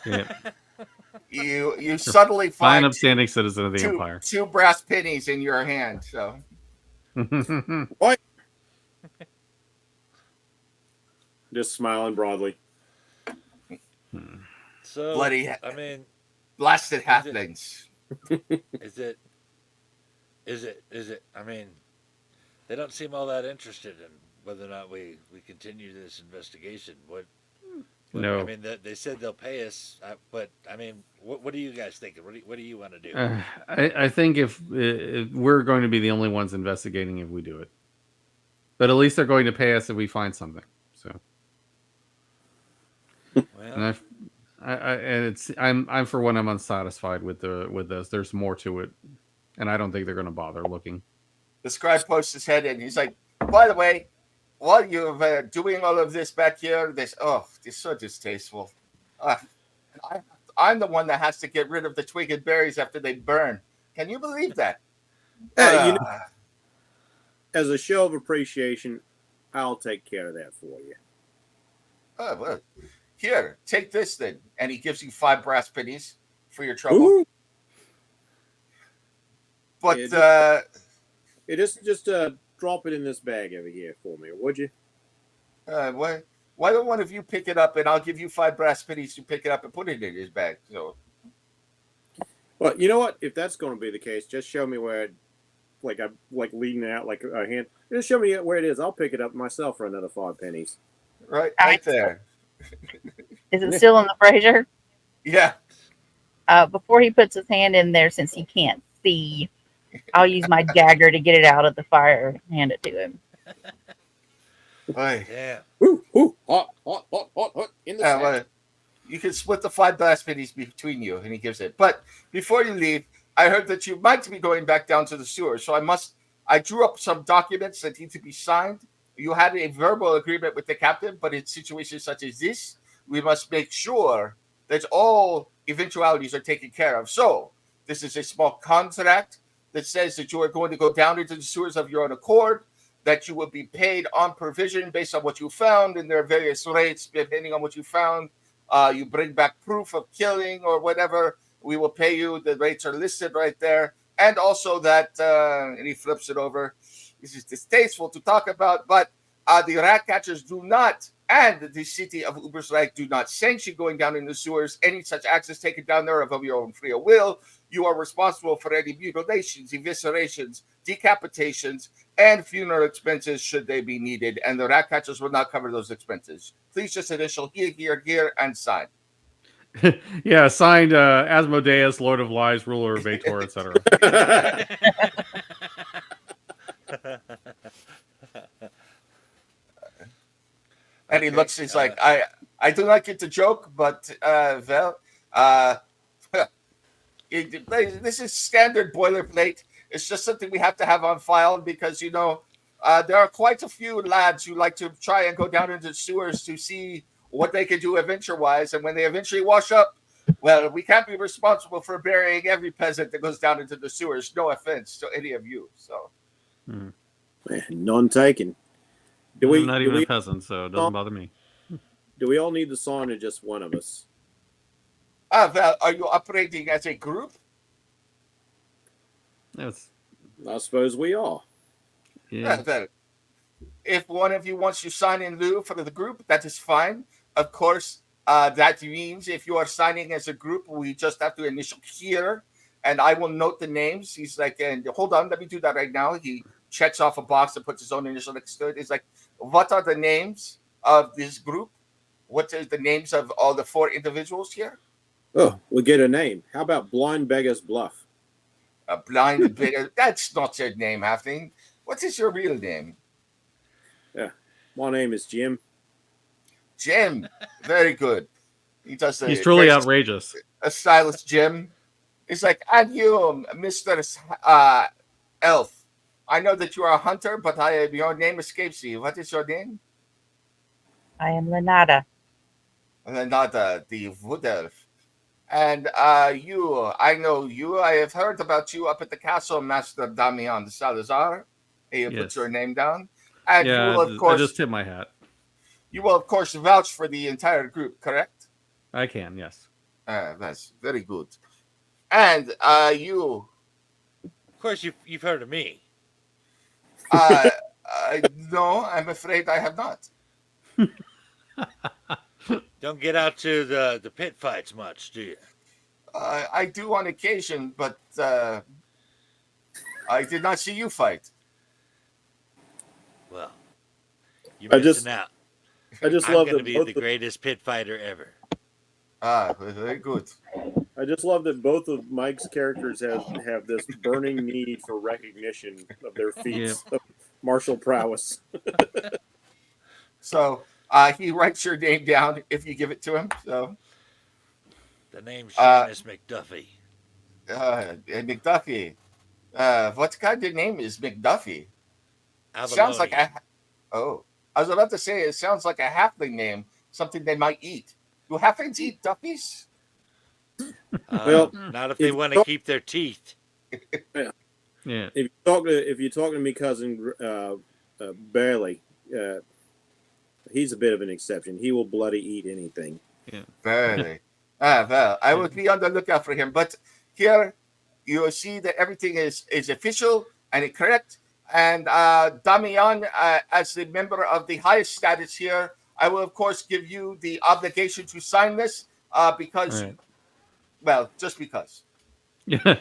Yeah. you suddenly Fine, find upstanding citizen of the Empire. two brass pennies in your hand. So, What? Just smiling broadly. So, bloody, I mean, blasted halflings. is it? I mean, they don't seem all that interested in whether or not we continue this investigation. No. I mean, they said they'll pay us, but I mean, what are you guys thinking? What do you want to do? I think if we're going to be the only ones investigating if we do it, but at least they're going to pay us if we find something. So, Well, and I'm for one, I'm unsatisfied with this. There's more to it, and I don't think they're going to bother looking. The scribe posts his head in. He's like, by the way, while you're doing all of this back here, this is so distasteful. I'm the one that has to get rid of the twig and berries after they burn. Can you believe that? Hey, as a show of appreciation, I'll take care of that for you. Well, here, take this then. And he gives you 5 brass pennies for your trouble. Ooh. But just drop it in this bag over here for me, would you? why don't one of you pick it up, and I'll give you 5 brass pennies to pick it up and put it in his bag. So, Well, you know what? If that's going to be the case, just show me where, I'm leading it out like a hand. Just show me where it is. I'll pick it up myself for another 5 pennies. right there. Is it still in the brazier? Yeah. Before he puts his hand in there, since he can't see, I'll use my dagger to get it out of the fire and hand it to him. Boy. yeah. Ooh, hot, in the sack. Well, you can split the 5 brass pennies between you, and he gives it. But before you leave, I heard that you might be going back down to the sewer, so I drew up some documents that need to be signed. You had a verbal agreement with the captain, but in situations such as this, we must make sure that all eventualities are taken care of. So this is a small contract that says that you are going to go down into the sewers of your own accord, that you will be paid on provision based on what you found, and there are various rates depending on what you found. You bring back proof of killing or whatever, we will pay you. The rates are listed right there. And also that, and he flips it over. This is distasteful to talk about, but the rat catchers do not, and the city of Ubersreik do not sanction going down in the sewers. Any such acts is taken down there of your own free will. You are responsible for any mutilations, eviscerations, decapitations, and funeral expenses should they be needed. And the rat catchers will not cover those expenses. Please just initial here, and sign. Yeah, signed Asmodeus, Lord of Lies, ruler of Ator, etc. And he looks, he's like, I do not get the joke, but, this is standard boilerplate. It's just something we have to have on file because, you know, there are quite a few lads who like to try and go down into the sewers to see what they can do adventure-wise. And when they eventually wash up, well, we can't be responsible for burying every peasant that goes down into the sewers. No offense to any of you. So, None taken. I'm not even a peasant, so it doesn't bother me. Do we all need the song or just one of us? Val, are you operating as a group? Yes. I suppose we are. Yeah. Val, if one of you wants to sign in lieu for the group, that is fine. Of course, that means if you are signing as a group, we just have to initial here, and I will note the names. He's like, and hold on, let me do that right now. He checks off a box and puts his own initial next to it. He's like, what are the names of this group? What is the names of all the 4 individuals here? Oh, we'll get a name. How about Blind Beggar's Bluff? A blind beggar. That's not your name, Halfling. What is your real name? Yeah, my name is Jim. Jim. Very good. He does. He's truly outrageous. A stylist, Jim. He's like, and you, Mr. Elf. I know that you are a hunter, but your name escapes me. What is your name? I am Linnada. Linnada, the wood elf. And you, I know you. I have heard about you up at the castle, Master Damian de Salazar. He puts your name down. And yeah, you will, of course, I just tip my hat. You will, of course, vouch for the entire group, correct? I can, yes. That's very good. And you... Of course, you've heard of me. No, I'm afraid I have not. Don't get out to the pit fights much, do you? I do on occasion, but I did not see you fight. Well, you're missing out. I just I'm love going to be the greatest pit fighter ever. Very good. I just love that both of Mike's characters have this burning need for recognition of their feats of martial prowess. So he writes your name down if you give it to him. So the name's Seamus McDuffie. McDuffie. What kind of name is McDuffie? Abalone. Sounds like I was about to say it sounds like a halfling name, something they might eat. Do halflings eat Duffies? Well, not if they want to keep their teeth. Yeah. If you talk to me cousin Bailey, he's a bit of an exception. He will bloody eat anything. Yeah. Bailey. Well, I will be on the lookout for him. But here you will see that everything is official and correct. And Damian, as the member of the highest status here, I will, of course, give you the obligation to sign this because, well, just because. Yeah,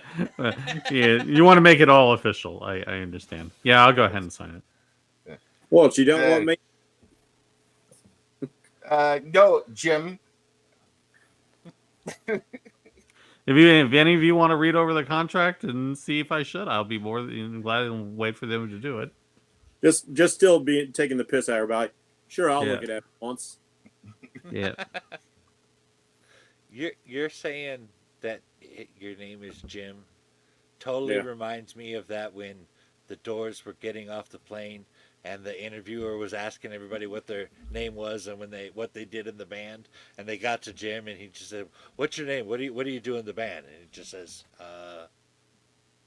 you want to make it all official. I understand. Yeah, I'll go ahead and sign it. What, you don't want me? No, Jim. If any of you want to read over the contract and see if I should, I'll be more than glad to wait for them to do it. Just still be taking the piss out of everybody. Sure, I'll look at it once. Yeah. You're saying that your name is Jim. Totally reminds me of that when the Doors were getting off the plane and the interviewer was asking everybody what their name was and what they did in the band, and they got to Jim, and he just said, "What's your name? What do you do in the band?" And he just says,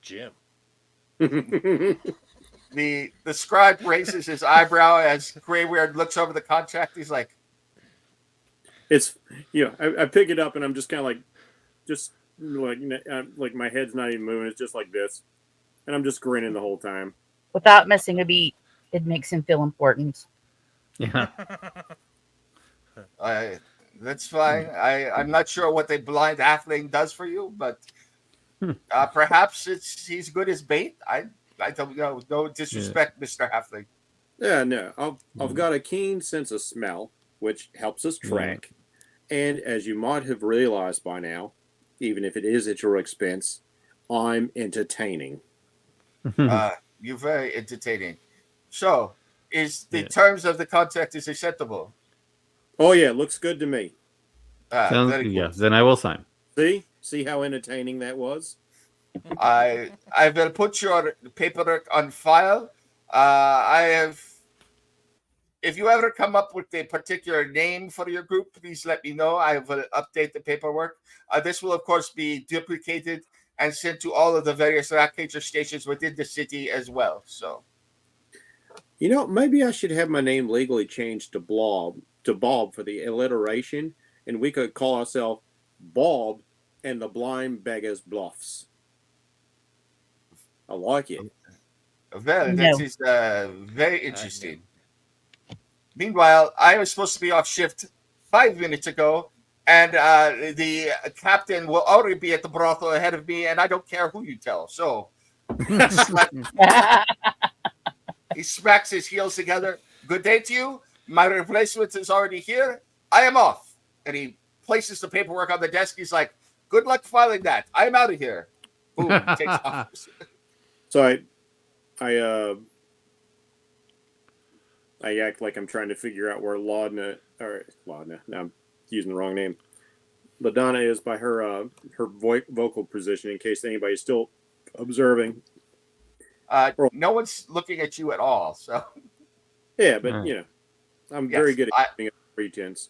"Jim." The scribe raises his eyebrow as Grayweird looks over the contract. He's like, It's I pick it up and I'm just kind of like my head's not even moving. It's just like this, and I'm just grinning the whole time. Without missing a beat, it makes him feel important. Yeah. that's fine. I'm not sure what the blind halfling does for you, but perhaps he's good as bait. I don't know. No disrespect, Mr. Halfling. Yeah, no, I've got a keen sense of smell, which helps us track. And as you might have realized by now, even if it is at your expense, I'm entertaining. You're very entertaining. So, is the terms of the contract is acceptable? Oh yeah, looks good to me. Sounds Very good. good. Yeah, then I will sign. See how entertaining that was. I will put your paperwork on file. If you ever come up with a particular name for your group, please let me know. I will update the paperwork. This will, of course, be duplicated and sent to all of the various Ratcatcher stations within the city as well. So, Maybe I should have my name legally changed to Bob for the alliteration, and we could call ourselves Bob and the Blind Beggars Bluffs. I like it. well, that is very interesting. Meanwhile, I was supposed to be off shift 5 minutes ago, and the captain will already be at the brothel ahead of me, and I don't care who you tell. So he smacks his heels together. Good day to you. My replacement is already here. I am off. And he places the paperwork on the desk. He's like, good luck filing that. I am out of here. Boom. Takes off. So I act like I'm trying to figure out where Laudna, now I'm using the wrong name. LaDonna is by her vocal position in case anybody's still observing. No one's looking at you at all. So yeah, but I'm very good at keeping a pretense.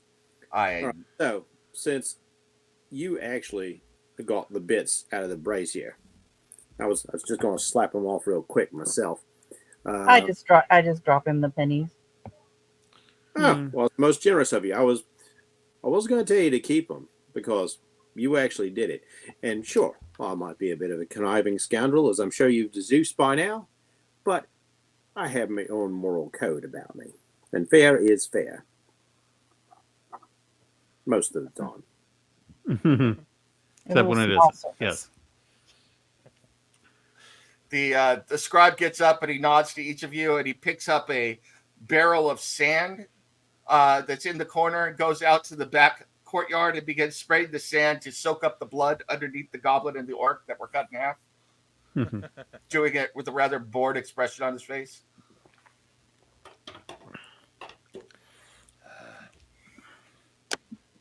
Right, so since you actually got the bits out of the brazier, I was just going to slap them off real quick myself. I just drop him the pennies. Well, it's most generous of you. I was going to tell you to keep them because you actually did it. And sure, I might be a bit of a conniving scoundrel, as I'm sure you've deduced by now, but I have my own moral code about me, and fair is fair. Most of the time. Except when it Small is. surface. Yes. the scribe gets up and he nods to each of you, and he picks up a barrel of sand that's in the corner and goes out to the back courtyard and begins spraying the sand to soak up the blood underneath the goblin and the orc that were cut in half. Doing it with a rather bored expression on his face.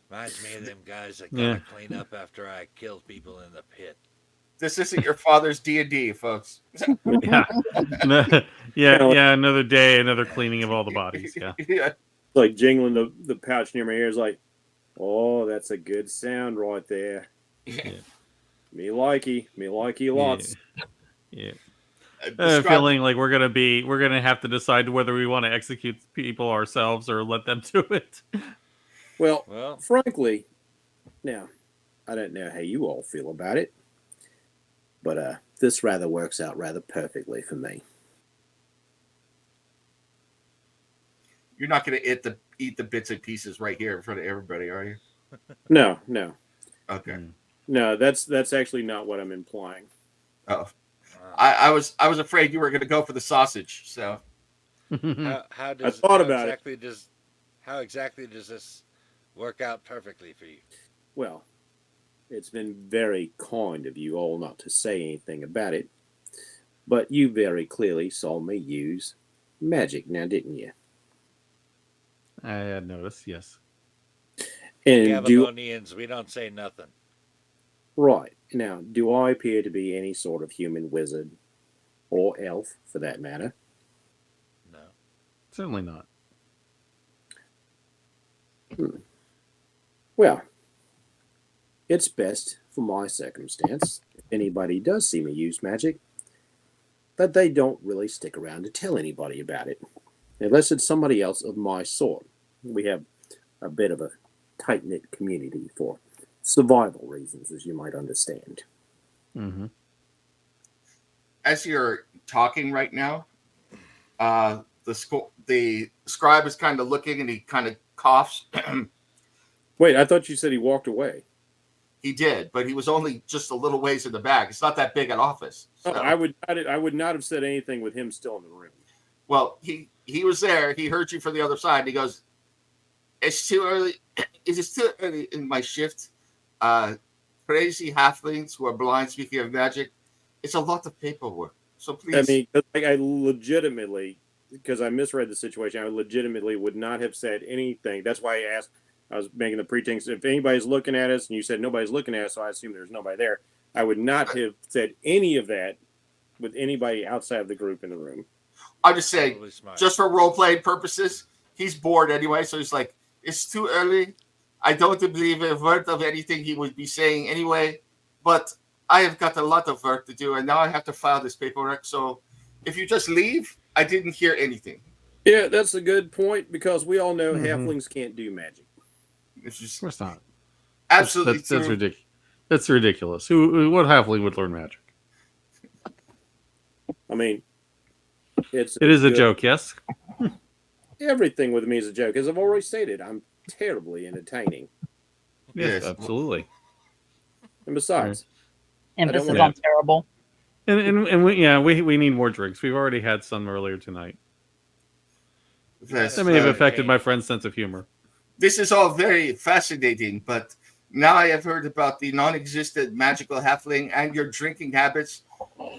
Reminds me of them guys that gotta clean up after I killed people in the pit. This isn't your father's D&D, folks. Yeah. Another day, another cleaning of all the bodies. Yeah. Yeah. Like jingling the pouch near my ears, like, oh, that's a good sound right there. Yeah. Me likey lots. Yeah. Feeling like we're gonna have to decide whether we want to execute people ourselves or let them do it. Well, frankly, now I don't know how you all feel about it, but this rather works out rather perfectly for me. You're not going to eat the bits and pieces right here in front of everybody, are you? No. Okay. No, that's actually not what I'm implying. Oh, I was afraid you were going to go for the sausage. So How exactly does this work out perfectly for you? Well, it's been very kind of you all not to say anything about it, but you very clearly saw me use magic now, didn't you? I had noticed, yes. And we Avalonians, we don't say nothing. Right. Now, do I appear to be any sort of human wizard? Or elf, for that matter? No. Certainly not. Well, it's best for my circumstance, if anybody does see me use magic, that they don't really stick around to tell anybody about it. Unless it's somebody else of my sort. We have a bit of a tight-knit community for survival reasons, as you might understand. Mm-hmm. As you're talking right now, the scribe is kind of looking and he kind of coughs. Wait, I thought you said he walked away. He did, but he was only just a little ways in the back. It's not that big an office. So. Oh, I would not have said anything with him still in the room. Well, he was there. He heard you from the other side. He goes, "It's too early. It is too early in my shift. Crazy halflings who are blind. Speaking of magic, it's a lot of paperwork. So please." I mean, I legitimately, because I misread the situation, I legitimately would not have said anything. That's why I asked. I was making the pretense. If anybody's looking at us, and you said nobody's looking at us, so I assume there's nobody there. I would not have said any of that with anybody outside of the group in the room. I'm just saying, Totally smart. just for role-playing purposes, he's bored anyway, so he's like, it's too early. I don't believe a word of anything he would be saying anyway, but I have got a lot of work to do, and now I have to file this paperwork, so if you just leave, I didn't hear anything. Yeah, that's a good point, because we all know halflings can't do magic. It's just Of course not. absolutely That's true. ridiculous. That's ridiculous. What halfling would learn magic? I mean, it is a joke, yes. Everything with me is a joke. As I've already stated, I'm terribly entertaining. Yes, Yes. absolutely. And besides, Emphasis wanna- on terrible. And we need more drinks. We've already had some earlier tonight. Yes, That may have uh, affected my friend's sense of humor. this is all very fascinating, but now I have heard about the non-existent magical halfling and your drinking habits.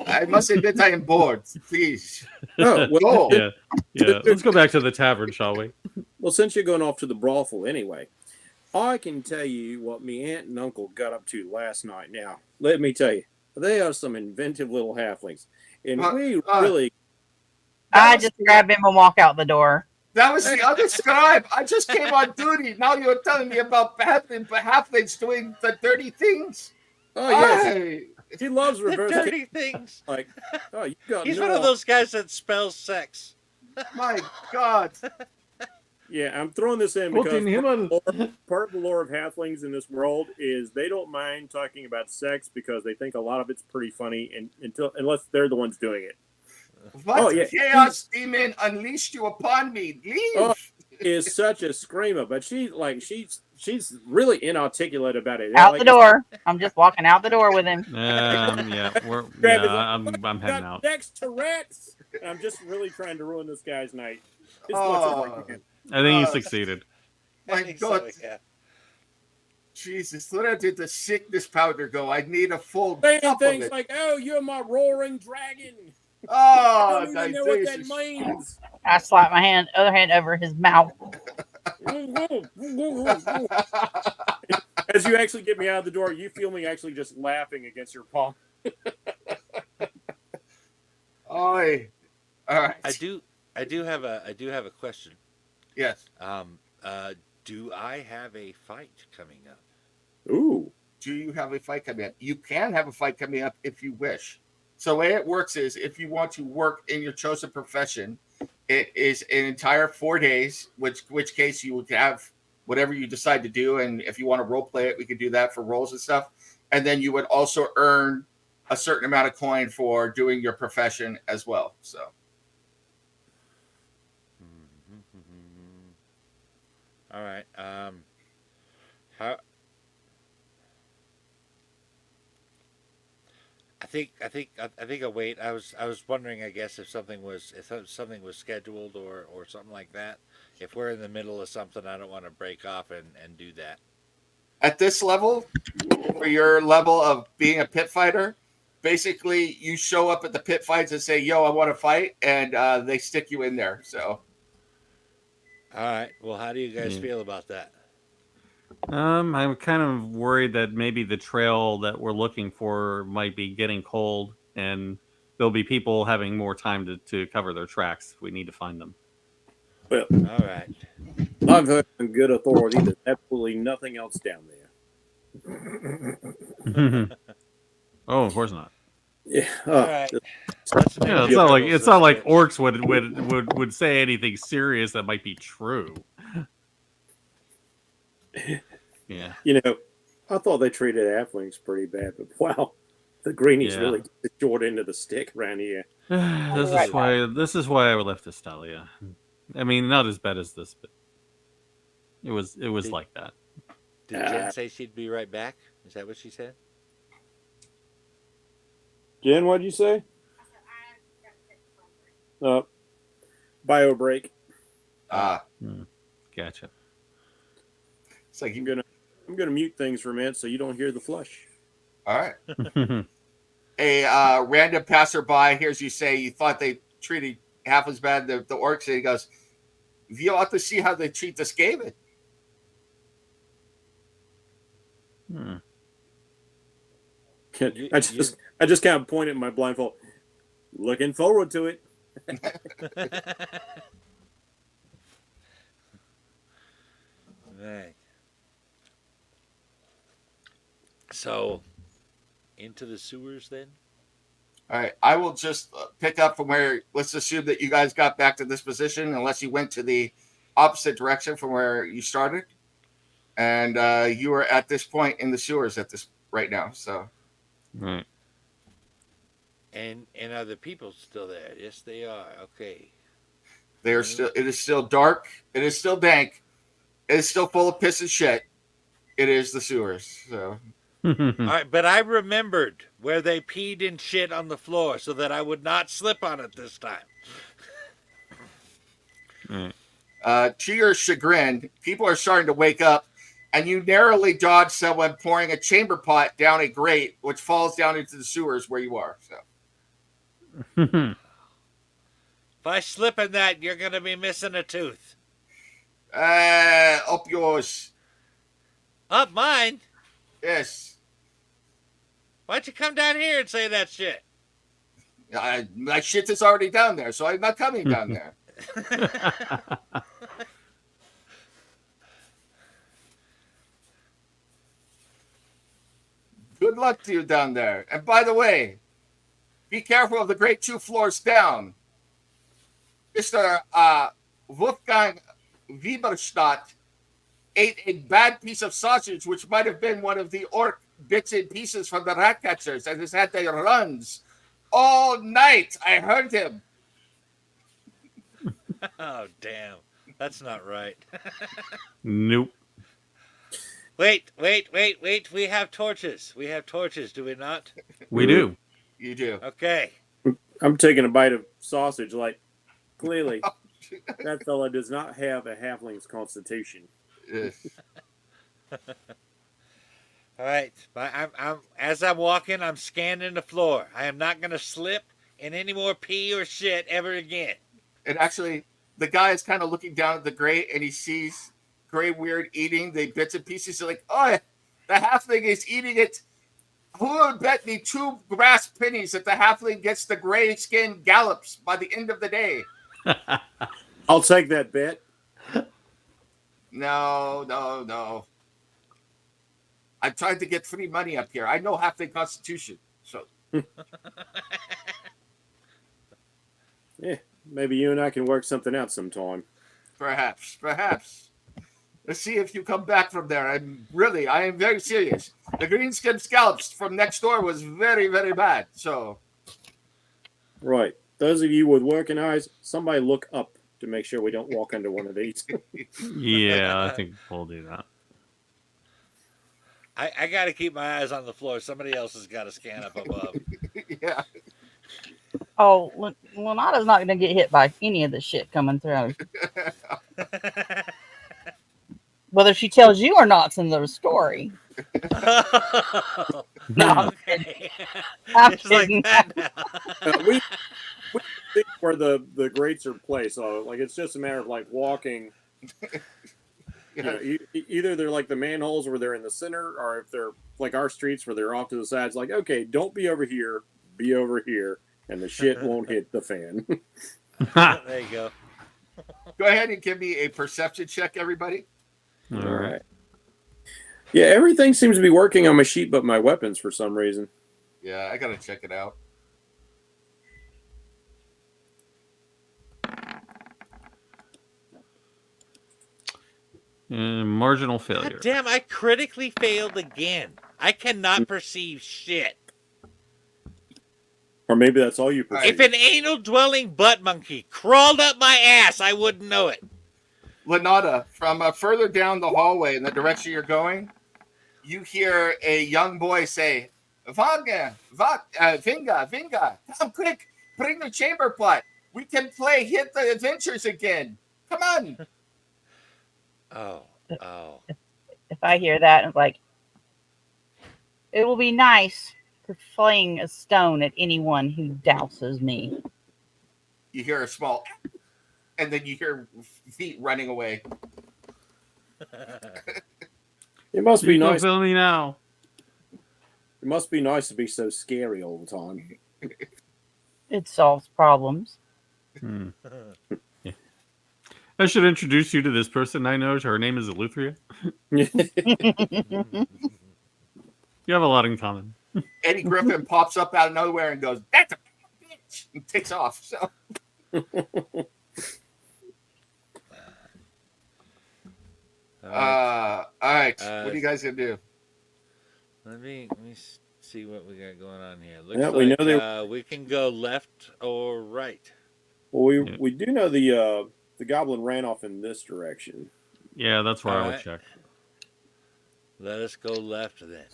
I must admit I am bored. Please. oh, well, Go. Yeah. Let's go back to the tavern, shall we? well, since you're going off to the brothel anyway, I can tell you what me aunt and uncle got up to last night. Now, let me tell you, they are some inventive little halflings, and we really. I just grab him and walk out the door. That was the other scribe. I just came on duty. Now you're telling me about halflings doing the dirty things. Oh yes, Hey. he loves The reverse. dirty things. Like, oh, you got. He's no one of those guys that spells sex. My God. Yeah, I'm throwing this in because part of the lore of halflings in this world is they don't mind talking about sex because they think a lot of it's pretty funny, and unless they're the ones doing it. What yeah. chaos demon unleashed you upon me? Leave. Oh, is such a screamer, but she's really inarticulate about it. Out Like, the door. I'm just walking out the door with him. I'm heading out. Next to Rex. I'm just really trying to ruin this guy's night as much Oh. as I can. I think you succeeded. I My think God. so, yeah. Jesus, where did the sickness powder go? I need a full Saying cup of things it. like, "Oh, you're my roaring dragon." Oh, I don't even know what that Jesus. means. I slap my other hand over his mouth. As you actually get me out of the door, you feel me actually just laughing against your palm. Oi. All right. I do have a question. Yes. Do I have a fight coming up? Ooh. Do you have a fight coming up? You can have a fight coming up if you wish. So the way it works is if you want to work in your chosen profession, it is an entire 4 days, which case you would have whatever you decide to do. And if you want to role play it, we could do that for roles and stuff. And then you would also earn a certain amount of coin for doing your profession as well. So All right. How? I think I'll wait. I was wondering, I guess, if something was scheduled or something like that. If we're in the middle of something, I don't want to break off and do that. at this level, for your level of being a pit fighter, basically you show up at the pit fights and say, "Yo, I want to fight," and they stick you in there. So All right. Well, how do you guys feel about that? I'm kind of worried that maybe the trail that we're looking for might be getting cold, and there'll be people having more time to cover their tracks if we need to find them. Well, All right. I've heard on good authority there's absolutely nothing else down there. Oh, of course not. Yeah. All right. Let's make Yeah, these riddles it's not like this orcs would say anything serious that might be true. Yeah. You know, I thought they treated halflings pretty bad, but wow, the greenies Yeah. really get the short end of the stick around here. This is why I left Estalia. I mean, not as bad as this, but it was like that. Did Jen say she'd be right back? Is that what she said? Jen, what'd you say? Bio break. Gotcha. It's like I'm gonna mute things for a minute so you don't hear the flush. all right. A random passerby hears you say you thought they treated half as bad the orcs, and he goes, "You ought to see how they treat the Skaven." I just kind of pointed my blindfold. Looking forward to it. Right. So, into the sewers then? All right, I will just pick up from where. Let's assume that you guys got back to this position, unless you went to the opposite direction from where you started, and you are at this point in the sewers at this right now. So, Right. And are the people still there? Yes, they are. Okay. they are still. It is still dark. It is still dank. It is still full of piss and shit. It is the sewers. So, All right, but I remembered where they peed and shit on the floor so that I would not slip on it this time. to your chagrin, people are starting to wake up, and you narrowly dodge someone pouring a chamber pot down a grate, which falls down into the sewers where you are. So, If I slip in that, you're going to be missing a tooth. up yours. Up mine? Yes. Why'd you come down here and say that shit? My shit is already down there, so I'm not coming down there. Good luck to you down there. And by the way, be careful of the great 2 floors down. Mr. Wolfgang Wieberstadt ate a bad piece of sausage, which might have been one of the orc bits and pieces from the rat catchers, and has had their runs all night. I heard him. Oh, damn. That's not right. Nope. Wait. We have torches. Do we not? We do. You do. Okay. I'm taking a bite of sausage. Like, clearly, that fella does not have a halfling's constitution. Yes. All right. As I'm walking, I'm scanning the floor. I am not going to slip in any more pee or shit ever again. And actually, the guy is kind of looking down at the grate, and he sees Grayweird eating the bits and pieces. He's like, "Oh, the halfling is eating it. Who would bet me 2 brass pennies that the halfling gets the gray skin gallops by the end of the day?" I'll take that bet. No. I'm trying to get free money up here. I know halfling constitution, so Yeah, maybe you and I can work something out sometime. perhaps. Let's see if you come back from there. I am very serious. The green skin scallops from next door was very, very bad. So, Right. Those of you with working eyes, somebody look up to make sure we don't walk under one of these. Yeah, I think we'll do that. I got to keep my eyes on the floor. Somebody else has got to scan up above. yeah. Oh, Linnada's not going to get hit by any of the shit coming through. Whether she tells you or not's another story. No, I'm kidding. I'm It's like kidding. that now. we think where the grates are placed. So, like, it's just a matter of, like, walking. You know, either they're like the manholes where they're in the center, or if they're like our streets where they're off to the sides, like, okay, don't be over here, be over here, and the shit won't hit the fan. There you go. Go ahead and give me a perception check, everybody. All right. Yeah, everything seems to be working on my sheet but my weapons for some reason. Yeah, I gotta check it out. Marginal failure. God damn, I critically failed again. I cannot perceive shit. Or maybe that's all you All perceive. If an anal-dwelling butt monkey crawled up my ass, I wouldn't know it. Linnada, from further down the hallway in the direction you're going, you hear a young boy say, Vinga, Vinga, come quick, bring the chamber plot. We can play Hit the Adventures again. Come on. Oh. If I hear that, I'm like, it will be nice for fling a stone at anyone who douses me. You hear a small, and then you hear feet running away. It must be You nice. feel me now. It must be nice to be so scary all the time. It solves problems. Yeah. I should introduce you to this person I know. Her name is Eleuthria. You have a lot in common. Eddie Griffin pops up out of nowhere and goes, "That's a bitch," and takes off. So all right. What are you guys gonna do? Let me see what we got going on here. Looks Yeah, like we know we can go left or right. Well, we do know the goblin ran off in this direction. Yeah, that's where I would Alright. check. Let us go left then.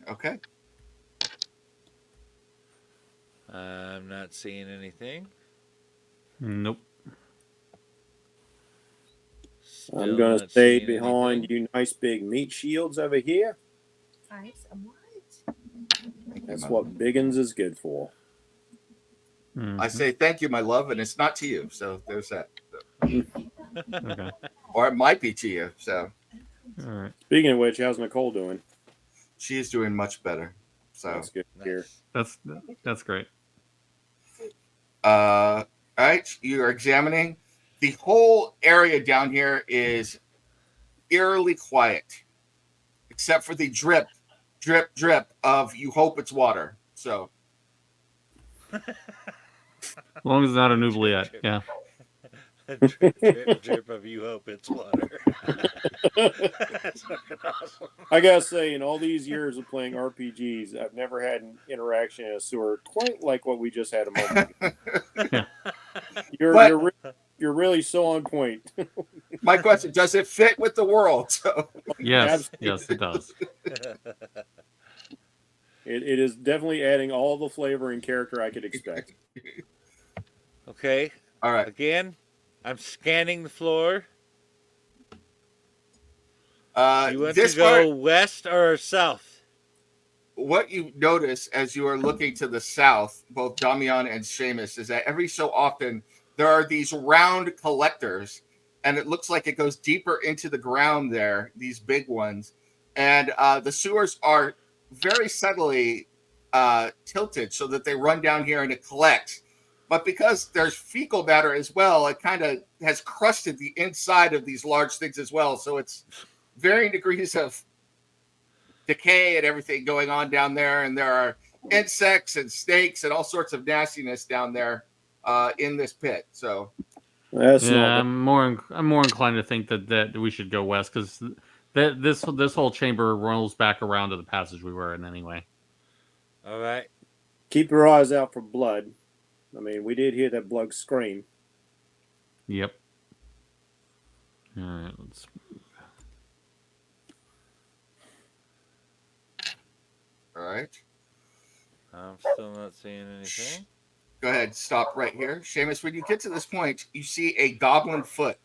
Okay. I'm not seeing anything. Nope. Still I'm going to not stay seeing behind anything. you nice big meat shields over here. Nice. What? That's what Biggins is good for. Mhm. I say thank you, my love, and it's not to you. So there's that. Okay. Or it might be to you. So All right. Speaking of which, how's Nicole doing? she is doing much better. So That's good to hear. Nice. That's great. all right, you are examining. The whole area down here is eerily quiet, except for the drip, drip, drip of you hope it's water. So As long as it's not an oubliette. Yeah. drip, drip, drip of you hope it's water. That's fucking awesome. I gotta say, in all these years of playing RPGs, I've never had an interaction in a sewer quite like what we just had a moment ago. You're really so on point. my question, does it fit with the world? So Yes. Yes, it does. It is definitely adding all the flavor and character I could expect. Okay. all right. Again, I'm scanning the floor. You want This to go part, west or south? what you notice as you are looking to the south, both Damian and Seamus, is that every so often there are these round collectors, and it looks like it goes deeper into the ground there, these big ones. And the sewers are very subtly tilted so that they run down here and it collects. But because there's fecal matter as well, it kind of has crusted the inside of these large things as well. So it's varying degrees of decay and everything going on down there. And there are insects and snakes and all sorts of nastiness down there in this pit. So That's Yeah, not I'm more inclined to think that we should go west because this whole chamber rolls back around to the passage we were in anyway. All right. keep your eyes out for blood. I mean, we did hear that blood scream. Yep. All right, let's. all right. I'm still not seeing anything. Go ahead. Stop right here. Seamus, when you get to this point, you see a goblin foot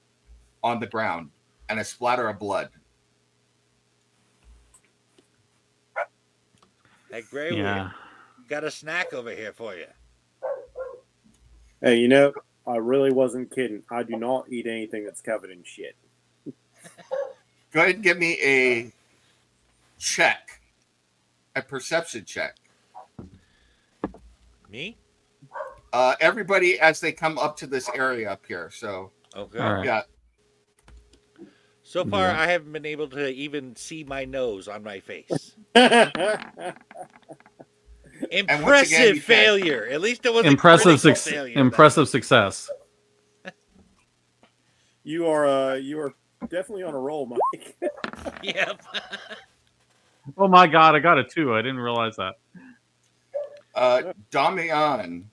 on the ground and a splatter of blood. Hey, Grayweird, Yeah. got a snack over here for you. Hey, I really wasn't kidding. I do not eat anything that's covered in shit. Go ahead and give me a check, a perception check. Me? Everybody as they come up to this area up here. So Okay. All right. Yeah. So far, Yeah. I haven't been able to even see my nose on my face. Impressive you can't- failure. At least it was Impressive, a critical failure. impressive success. you are definitely on a roll, Mike. Yep. Oh my god, I got a 2. I didn't realize that. Damian,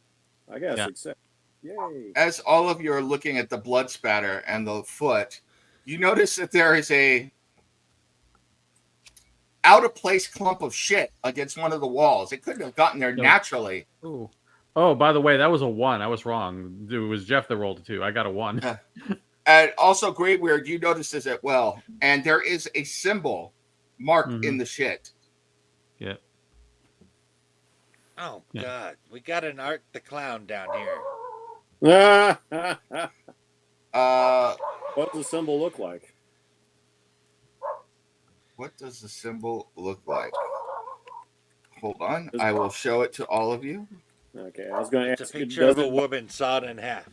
I got Yeah. success. Yay. as all of you are looking at the blood spatter and the foot, you notice that there is a out of place clump of shit against one of the walls. It couldn't have gotten there No. naturally. Ooh. Oh, by the way, that was a 1. I was wrong. It was Jeff that rolled a 2. I got a 1. And also, Grayweird, you noticed this as well. And there is a symbol marked in the shit. Yeah. Oh, Yeah. God. We got an Art the Clown down here. What does the symbol look like? What does the symbol look like? Hold on. I will show it to all of you. Okay, I was going to It's a ask. picture of a woman sawed in half.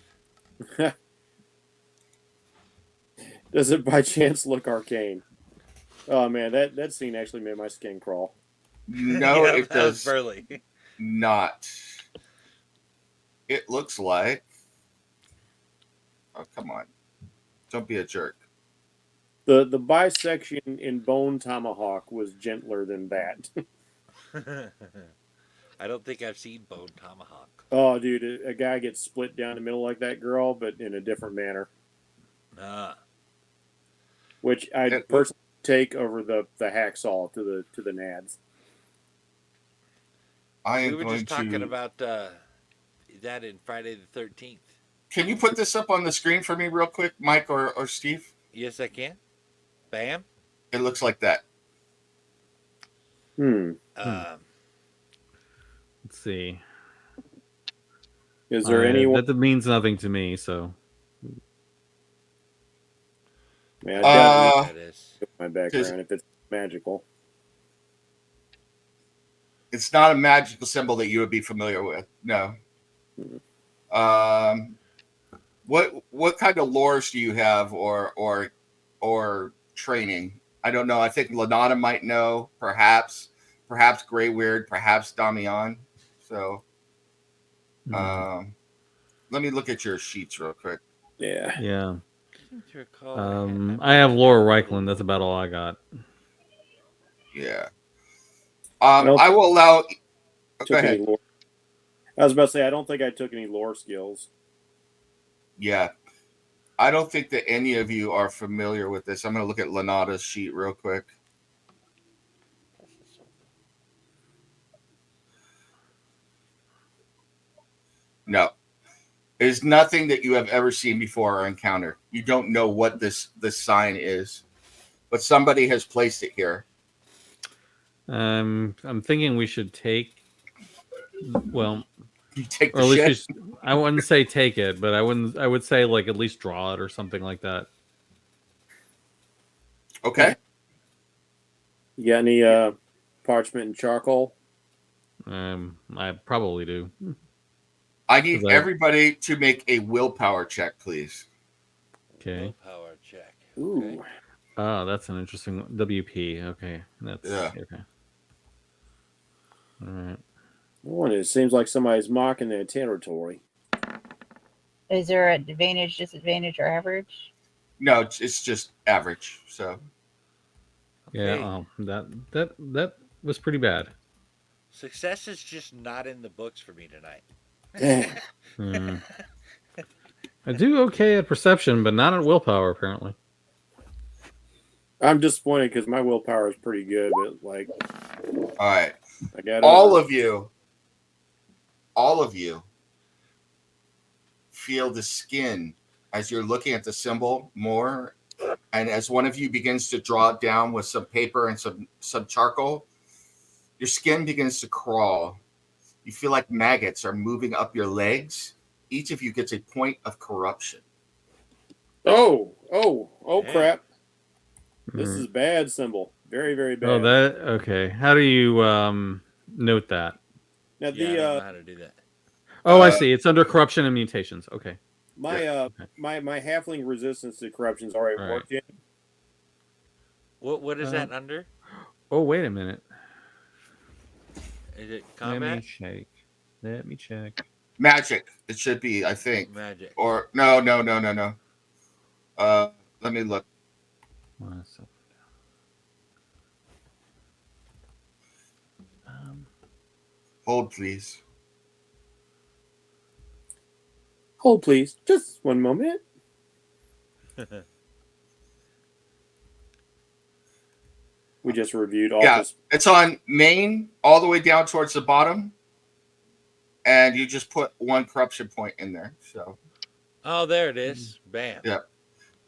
Does it by chance look arcane? Oh man, that scene actually made my skin crawl. No, Yeah, it that was does burly. not. It looks like. Oh, come on. Don't be a jerk. The bisection in Bone Tomahawk was gentler than that. I don't think I've seen Bone Tomahawk. Oh, dude, a guy gets split down the middle like that girl, but in a different manner, which I personally take over the hacksaw to the nads. I am We were going just talking to. about that in Friday the 13th. Can you put this up on the screen for me real quick, Mike or Steve? Yes, I can. Bam. It looks like that. Let's see. Is there anyone? That means nothing to me, so. Man, I definitely That is. put my background if it's magical. It's not a magical symbol that you would be familiar with. No. What kind of lores do you have or training? I don't know. I think Linnada might know. Perhaps Grayweird. Perhaps Damian. So, let me look at your sheets real quick. Yeah. Yeah. To recall, I have Laura Reichland. That's about all I got. Yeah. don't I will allow. Go Took any ahead. lore. I was about to say I don't think I took any lore skills. Yeah. I don't think that any of you are familiar with this. I'm going to look at Linnada's sheet real quick. No. There's nothing that you have ever seen before or encountered. You don't know what this sign is, but somebody has placed it here. I'm thinking we should take. Well, You take or the at least we shit. I wouldn't say take it, but I would say like at least draw it or something like that. Okay. You got any parchment and charcoal? I probably do. I need 'Cause I- everybody to make a willpower check, please. Okay. Willpower check. Ooh. Okay. Oh, that's an interesting one. WP. Okay. That's Yeah. okay. All right. One, it seems like somebody's mocking their territory. Is there an advantage, disadvantage, or average? No, it's just average. So Yeah. That was pretty bad. Success is just not in the books for me tonight. Hmm. I do okay at perception, but not at willpower, apparently. I'm disappointed because my willpower is pretty good, but like, all right. I got All of you feel the skin as you're looking at the symbol more, and as one of you begins to draw it down with some paper and some charcoal, your skin begins to crawl. You feel like maggots are moving up your legs. Each of you gets a point of corruption. Oh Hey. crap! This is bad symbol. Very, very bad. Oh, that okay. How do you note that? Now Yeah, I don't know how to do that. Oh, I see. It's under corruption and mutations. Okay. My my halfling resistance to corruption's already Right. worked in. What is that under? Oh, wait a minute. Is it Let combat? me check. Let me check. Magic. It should be, I think. Magic. Or no. Let me look. Myself. Hold, please. Hold, please. Just one moment. We just reviewed all Yeah, this. it's on main all the way down towards the bottom, and you just put 1 corruption point in there. So, Oh, there it is. Bam. yeah,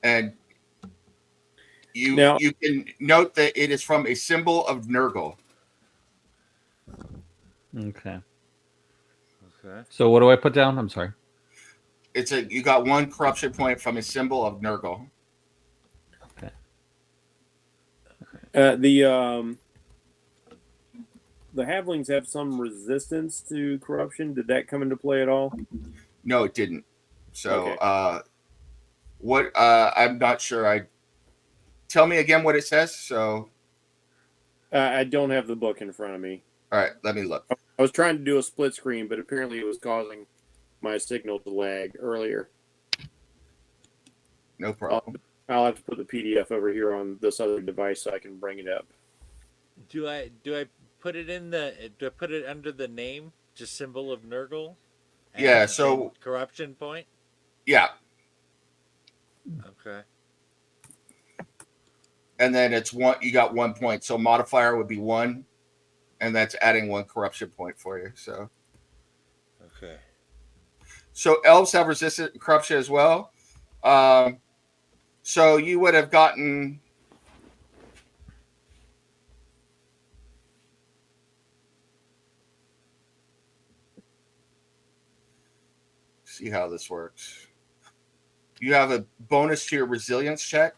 and you Now- you can note that it is from a symbol of Nurgle. Okay. Okay. So what do I put down? I'm sorry. You got 1 corruption point from a symbol of Nurgle. The halflings have some resistance to corruption. Did that come into play at all? No, it didn't. So, Okay. what? I'm not sure. Tell me again what it says. So, I don't have the book in front of me. all right, let me look. I was trying to do a split screen, but apparently it was causing my signal to lag earlier. No problem. I'll have to put the PDF over here on this other device so I can bring it up. Do I put it in do I put it under the name, just symbol of Nurgle? Yeah, And so- corruption point. Yeah, Okay. and then it's 1. You got 1 point. So modifier would be 1, and that's adding 1 corruption point for you. Okay. So elves have resistant corruption as well. So you would have gotten. See how this works. You have a bonus to your resilience check.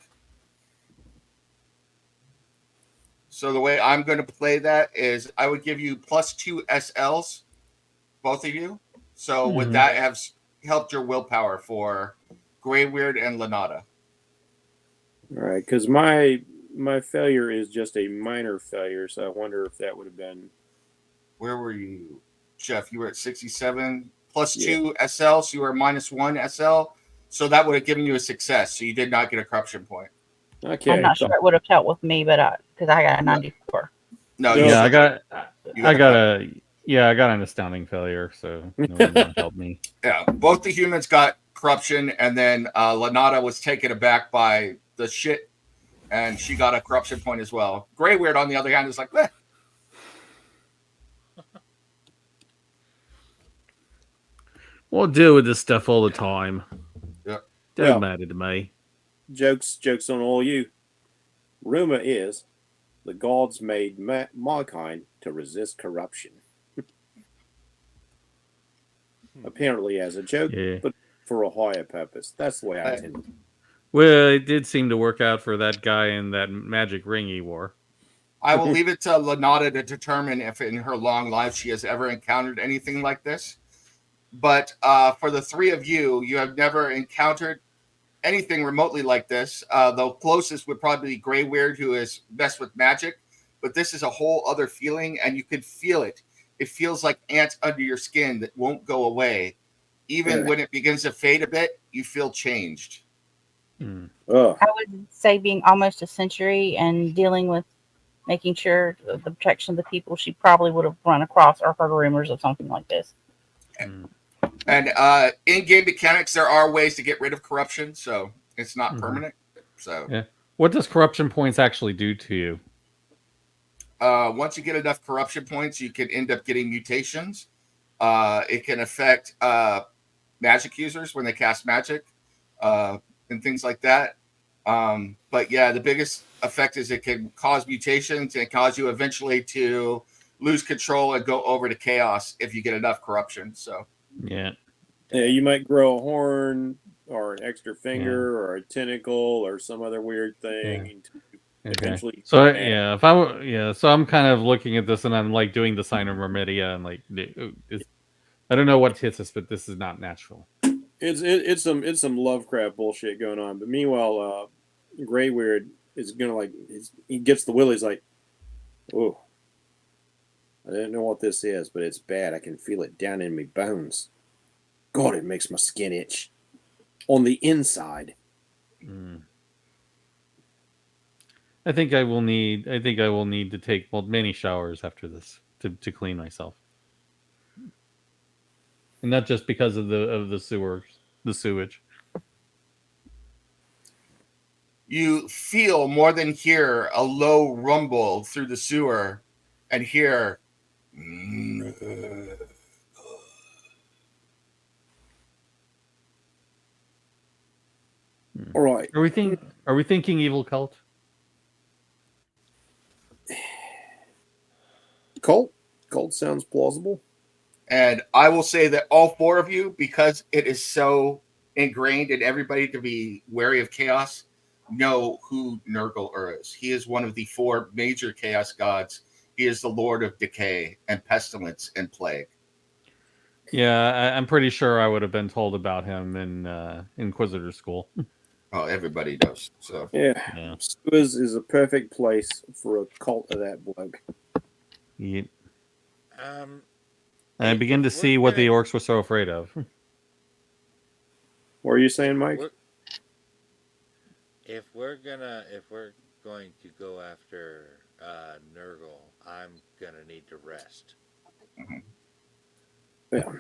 So the way I'm going to play that is I would give you +2 SLs, both of you. So would Mhm. that have helped your willpower for Grayweird and Linnada? All right, because my failure is just a minor failure, so I wonder if that would have been. Where were you, Jeff? You were at 67 +2 SL, so you were -1 SL. So that would have given you a success. So you did not get a corruption point. Okay. I'm not sure it would have helped with me, but because I got a 94. No, Yeah, you Yeah, still I got an astounding failure, so no one will help me. Yeah, both the humans got corruption, and then Linnada was taken aback by the shit, and she got a corruption point as well. Grayweird, on the other hand, is like, eh. We'll deal with this stuff all the time. Yeah. Doesn't Well- matter to me. Jokes on all you. Rumor is the gods made my kind to resist corruption. Apparently as a joke, Yeah. but for a higher purpose. That's the way I Right. intended it. Well, it did seem to work out for that guy in that magic ring he wore. I will leave it to Linnada to determine if in her long life she has ever encountered anything like this. But for the 3 of you, you have never encountered anything remotely like this. The closest would probably be Grayweird, who is best with magic. But this is a whole other feeling, and you can feel it. It feels like ants under your skin that won't go away. Even Yeah. when it begins to fade a bit, you feel changed. Hmm. Oh, I would say being almost a century and dealing with making sure the protection of the people, she probably would have run across or heard rumors of something like this. Hmm. And in-game mechanics, there are ways to get rid of corruption, so it's not Mhm. permanent. So Yeah. What does corruption points actually do to you? once you get enough corruption points, you can end up getting mutations. It can affect magic users when they cast magic and things like that. But yeah, the biggest effect is it can cause mutations and cause you eventually to lose control and go over to chaos if you get enough corruption. So Yeah. yeah, you might grow a horn or an extra finger or a tentacle or some other weird thing. Okay. Eventually, So so I'm kind of looking at this and I'm like doing the sign of Remedia and like I don't know what hits us, but this is not natural. It's some Lovecraft bullshit going on. But meanwhile, Grayweird is gonna he gets the willies like, oh, I didn't know what this is, but it's bad. I can feel it down in my bones. God, it makes my skin itch on the inside. Mm. I think I will need to take many showers after this to clean myself, and not just because of the sewage. You feel more than hear a low rumble through the sewer, and hear. All right. Are we thinking evil cult? Cult sounds plausible. And I will say that all four of you, because it is so ingrained in everybody to be wary of chaos, know who Nurgle is. He is one of the four major chaos gods. He is the lord of decay and pestilence and plague. Yeah, I'm pretty sure I would have been told about him in Inquisitor school. Oh, everybody knows. So yeah. Sewers is a perfect place for a cult of that bloke. Yeah. I begin to see what the orcs were so afraid of. What are you saying, Mike? If we're going to go after Nurgle, I'm gonna need to rest. Yeah.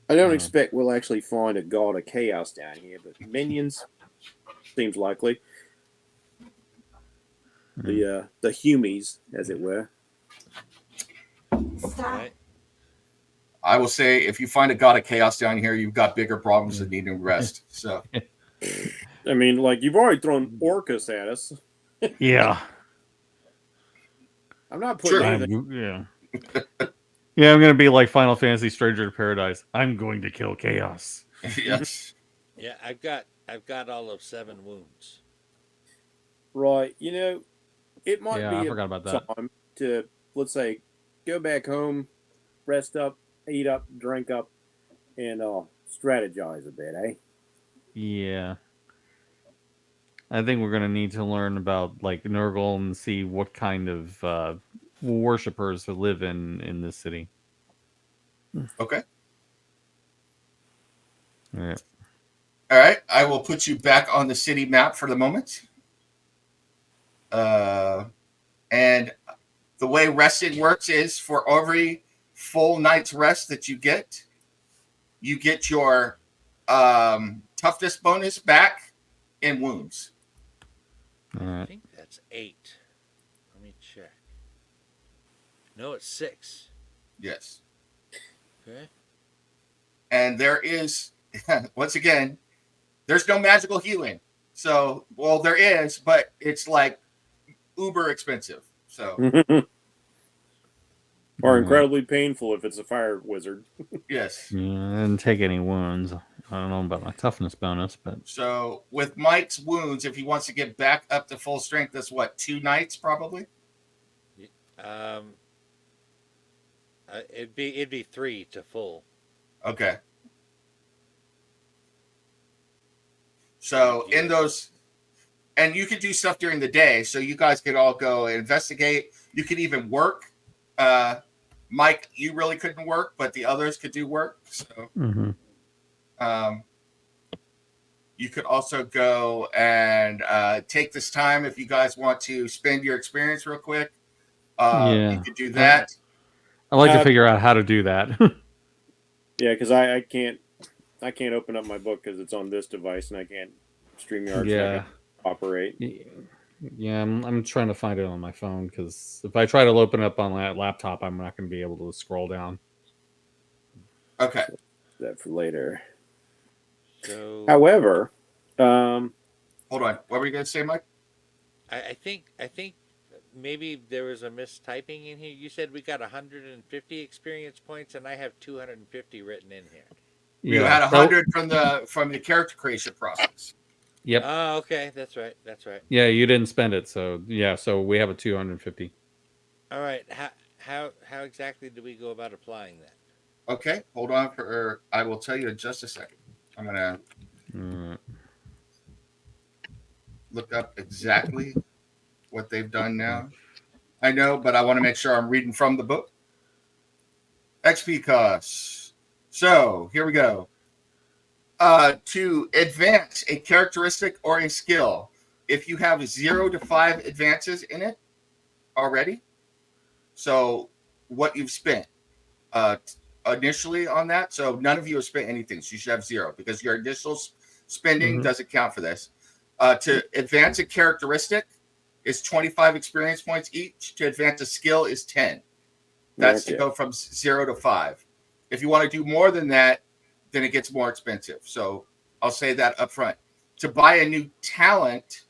I don't expect we'll actually find a god of chaos down here, but minions seems likely. The humies, as it were. Right? I will say, if you find a god of chaos down here, you've got bigger problems than needing rest. So, I mean, you've already thrown Orcus at us. Yeah. I'm not putting anything. Yeah, I'm gonna be like Final Fantasy Stranger to Paradise. I'm going to kill chaos. Yes. Yeah, I've got all of 7 wounds. Right. It might be I forgot about that. time to, let's say, go back home, rest up, eat up, drink up, and strategize a bit, eh? Yeah. I think we're gonna need to learn about Nurgle and see what kind of worshippers live in this city. Okay. All right. All right. I will put you back on the city map for the moment. And the way resting works is for every full night's rest that you get your toughness bonus back in wounds. All right. I think that's 8. Let me check. No, it's 6. Yes. Okay. And there is, once again, there's no magical healing. So, well, there is, but it's uber expensive. So, or incredibly painful if it's a fire wizard. Yes. Yeah, I didn't take any wounds. I don't know about my toughness bonus, but so with Mike's wounds, if he wants to get back up to full strength, that's what, 2 nights probably? It'd be 3 to full. Okay. So in those, and you could do stuff during the day, so you guys could all go investigate. You could even work. Mike, you really couldn't work, but the others could do work. So, you could also go and take this time if you guys want to spend your experience real quick. You could do that. I like to figure out how to do that. Yeah, because I can't open up my book because it's on this device and I can't StreamYard. Yeah. Operate. Yeah, I'm trying to find it on my phone because if I try to open it up on that laptop, I'm not going to be able to scroll down. Okay. That for later. So, however, hold on. What were you going to say, Mike? I think maybe there was a mistyping in here. You said we got 150 experience points, and I have 250 written in here. You had 100 from the character creation process. Yep. Oh, okay. That's right. Yeah, you didn't spend it, so so we have a 250. All right. How exactly do we go about applying that? Okay, hold on I will tell you in just a second. I'm gonna Mm. look up exactly what they've done now. I know, but I want to make sure I'm reading from the book. XP costs. So here we go. To advance a characteristic or a skill, if you have 0 to 5 advances in it already, so what you've spent initially on that, so none of you have spent anything, so you should have 0 because your initial spending doesn't count for this. To advance a characteristic is 25 experience points each. To advance a skill is 10. That's to go from 0 to 5. If you want to do more than that, then it gets more expensive. So I'll say that up front. To buy a new talent,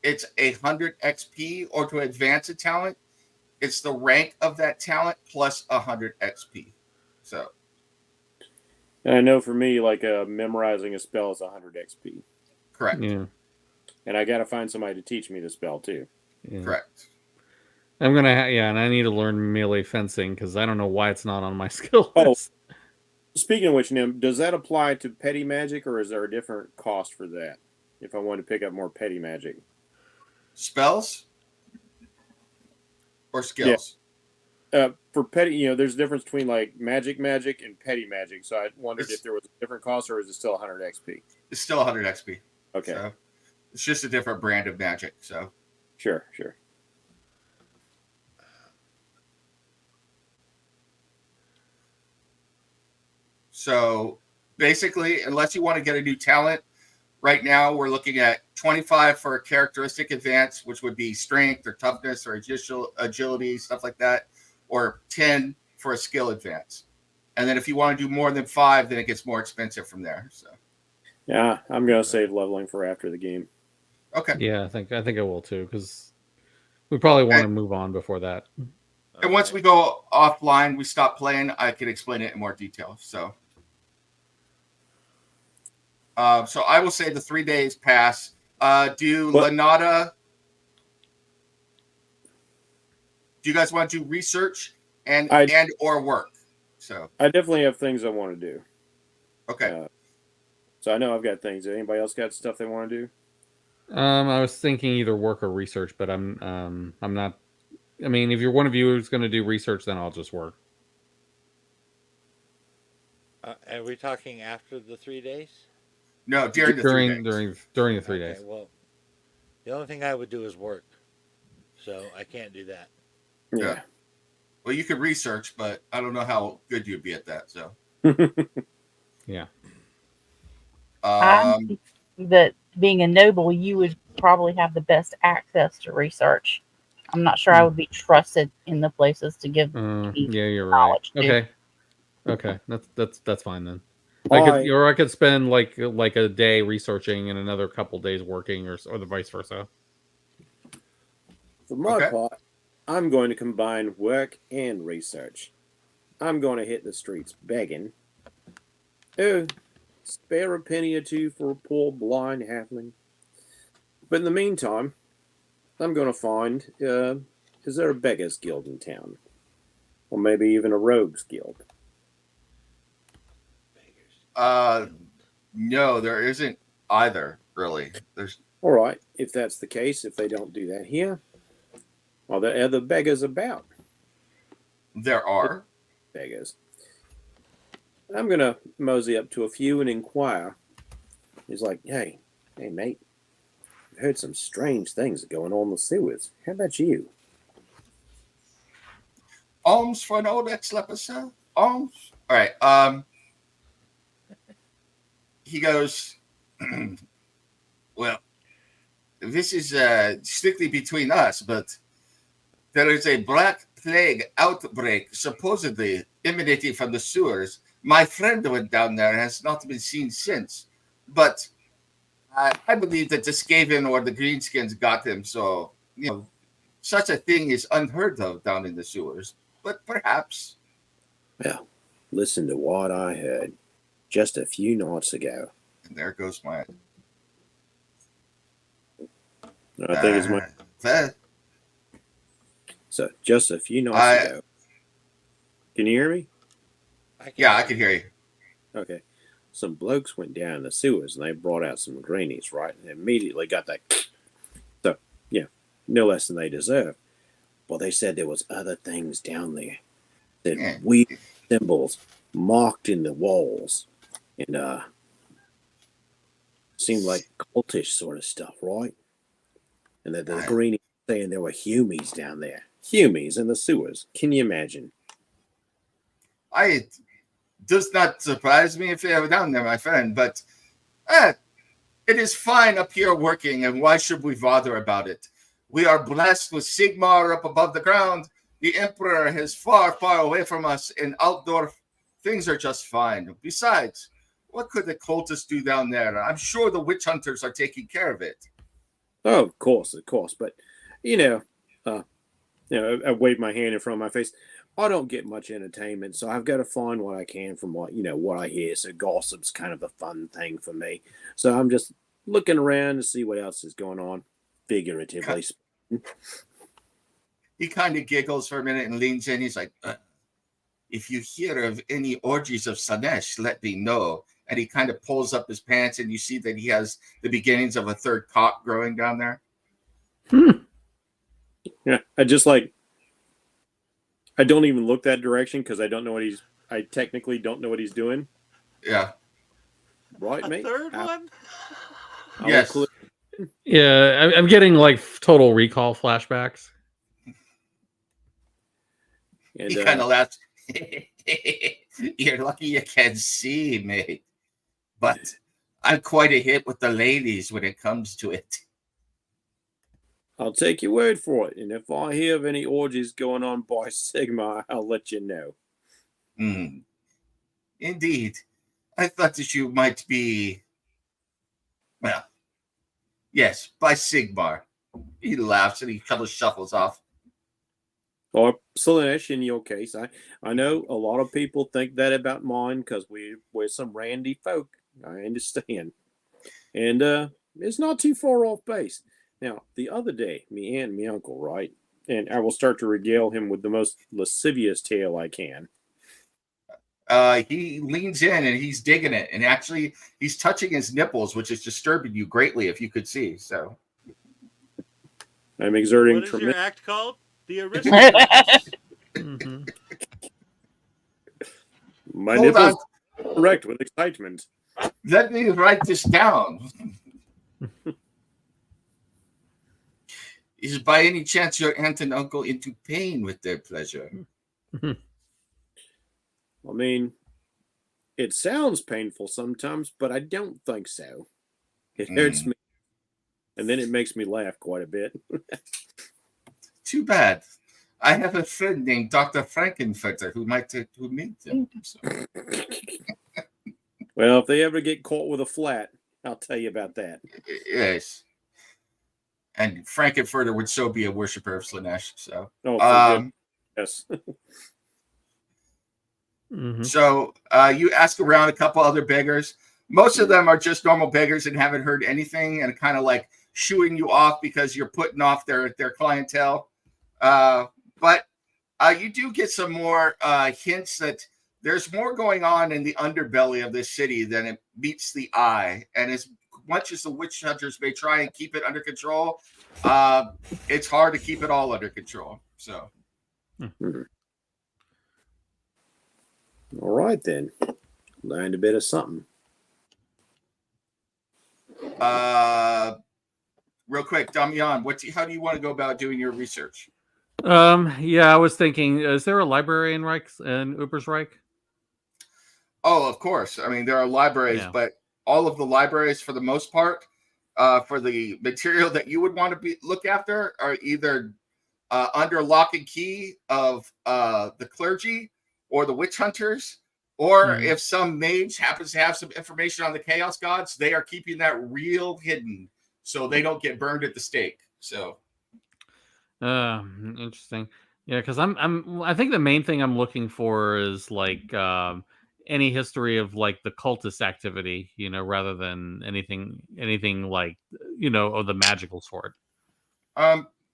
it's 100 XP, or to advance a talent, it's the rank of that talent plus 100 XP. So. And I know for me, like memorizing a spell is 100 XP. Correct. Yeah. And I got to find somebody to teach me the spell too. Yeah. Correct. I'm gonna, and I need to learn melee fencing because I don't know why it's not on my skill Oh. list. Speaking of which, Nim, does that apply to petty magic, or is there a different cost for that? If I want to pick up more petty magic, Spells or skills? for petty, there's a difference between like magic and petty magic. So I wondered if there was a different cost, or is it still 100 XP? It's still 100 XP. Okay, So it's just a different brand of magic. So sure. So basically, unless you want to get a new talent, right now we're looking at 25 for a characteristic advance, which would be strength or toughness or agility, stuff like that, or 10 for a skill advance. And then if you want to do more than 5, then it gets more expensive from there. So Yeah, I'm gonna save leveling for after the game. okay. Yeah, I think I will too because we probably want to move on before that. And once we go offline, we stop playing, I can explain it in more detail. So I will say the 3 days pass. Linnada, do you guys want to do research and or work? So I definitely have things I want to do. okay. So I know I've got things. Anybody else got stuff they want to do? I was thinking either work or research, but I'm not. I mean, if you're one of you who's going to do research, then I'll just work. Are we talking after the 3 days? No, during the 3 days. During the 3 days. Well, the only thing I would do is work, so I can't do that. Yeah. Well, you could research, but I don't know how good you'd be at that. So Yeah. I think that being a noble, you would probably have the best access to research. I'm not sure I would be trusted in the places to give me Yeah, you're knowledge. right. Okay, that's fine then. I could spend like a day researching and another couple days working, or the vice versa. For my part, I'm going to combine work and research. I'm going to hit the streets begging. Oh, spare a penny or two for a poor blind halfling. But in the meantime, I'm going to find, is there a beggars guild in town? Or maybe even a rogues guild? No, there isn't either, really. There's all right. If that's the case, if they don't do that here, well, there are the beggars about. There are beggars. I'm gonna mosey up to a few and inquire. He's like, hey, mate, I've heard some strange things going on in the sewers. How about you? Alms for an old ex-leper, sir? Alms? All right. He goes, well, this is strictly between us, but there is a black plague outbreak supposedly emanating from the sewers. My friend went down there and has not been seen since. But I believe that the Skaven or the Greenskins got him. So, such a thing is unheard of down in the sewers. But perhaps. Well, listen to what I heard just a few nights ago. And there goes my... I think it's my... So, just a few nights ago. Can you hear me? I can hear you. Okay. some blokes went down in the sewers and they brought out some greenies, right? And immediately got that, so, yeah, no less than they deserve. Well, they said there was other things down there. That weird symbols marked in the walls. And, seemed like cultish sort of stuff, right? And that the greenies saying there were humies down there. Humies in the sewers. Can you imagine? It does not surprise me if you were down there, my friend, but it is fine up here working, and why should we bother about it? We are blessed with Sigmar up above the ground. The Emperor is far, far away from us, and outdoor things are just fine. Besides, what could the cultists do down there? I'm sure the witch hunters are taking care of it. Oh, of course. But, I wave my hand in front of my face. I don't get much entertainment, so I've got to find what I can from what I hear. So gossip's kind of the fun thing for me. So I'm just looking around to see what else is going on, figuratively. He kind of giggles for a minute and leans in. He's like, if you hear of any orgies of Sanesh, let me know. And he kind of pulls up his pants, and you see that he has the beginnings of a third cock growing down there. Yeah, I don't even look that direction because I technically don't know what he's doing. Yeah. Right, mate? Third one? Yes. Yeah, I'm getting like Total Recall flashbacks. And, he kind of laughs. You're lucky you can see, mate. But I'm quite a hit with the ladies when it comes to it. I'll take your word for it. And if I hear of any orgies going on by Sigma, I'll let you know. Indeed. I thought that you might be, well, yes, by Sigmar. He laughs and he kind of shuffles off. Or Slanesh, in your case. I know a lot of people think that about mine because we're some randy folk. I understand. And it's not too far off base. Now, the other day, me and me uncle, right? And I will start to regale him with the most lascivious tale I can. He leans in and he's digging it. And actually, he's touching his nipples, which is disturbing you greatly, if you could see. So I'm exerting What is your tremendous... act called? The aristocrats. My Hold nipples are erect with excitement. let me write this down. Is by any chance your aunt and uncle into pain with their pleasure? I mean, it sounds painful sometimes, but I don't think so. It hurts me, and then it makes me laugh quite a bit. Too bad. I have a friend named Dr. Frankenfurter who meet them. So. Well, if they ever get caught with a flat, I'll tell you about that. Yes. And Frankenfurter would so be a worshiper of Slanesh. So, Yes. So you ask around a couple other beggars. Most of them are just normal beggars and haven't heard anything and kind of like shooing you off because you're putting off their clientele. But you do get some more hints that there's more going on in the underbelly of this city than it meets the eye. And as much as the witch hunters may try and keep it under control, it's hard to keep it all under control. So. All right, then. Learned a bit of something. Real quick, Damian, how do you want to go about doing your research? Yeah, I was thinking, is there a library in Ubersreik? Oh, of course. I mean, there are libraries, but all of the libraries, for the most part, for the material that you would want to look after, are either under lock and key of the clergy or the witch hunters, or if some mage happens to have some information on the chaos gods, they are keeping that real hidden so they don't get burned at the stake. So, interesting. Yeah, because I think the main thing I'm looking for is like any history of like the cultist activity, rather than anything like of the magical sort.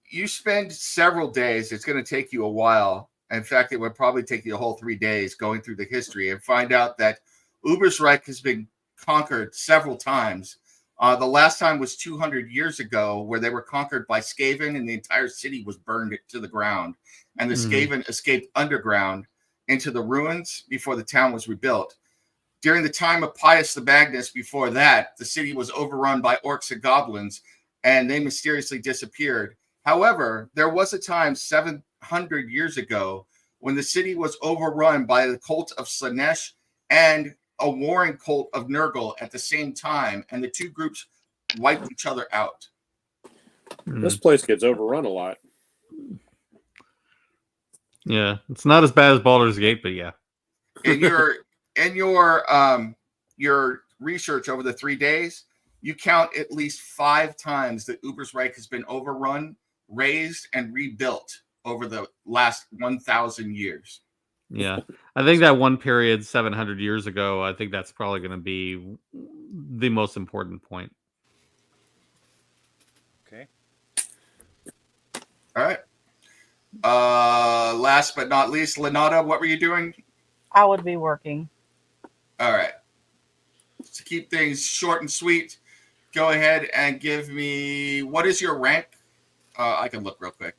You spend several days. It's going to take you a while. In fact, it would probably take you a whole 3 days going through the history and find out that Ubersreik has been conquered several times. The last time was 200 years ago, where they were conquered by Skaven, and the entire city was burned to the ground. And the Skaven escaped underground into the ruins before the town was rebuilt. During the time of Pius the Magnus, before that, the city was overrun by orcs and goblins, and they mysteriously disappeared. However, there was a time 700 years ago when the city was overrun by the cult of Slanesh and a warring cult of Nurgle at the same time, and the two groups wiped each other out. This place gets overrun a lot. Yeah, it's not as bad as Baldur's Gate, but yeah. In your research over the 3 days, you count at least 5 times that Ubersreik has been overrun, raised, and rebuilt over the last 1,000 years. Yeah, I think that one period 700 years ago, I think that's probably going to be the most important point. Okay. All right. Last but not least, Linnada, what were you doing? I would be working. All right. To keep things short and sweet, go ahead and give me, what is your rank? I can look real quick.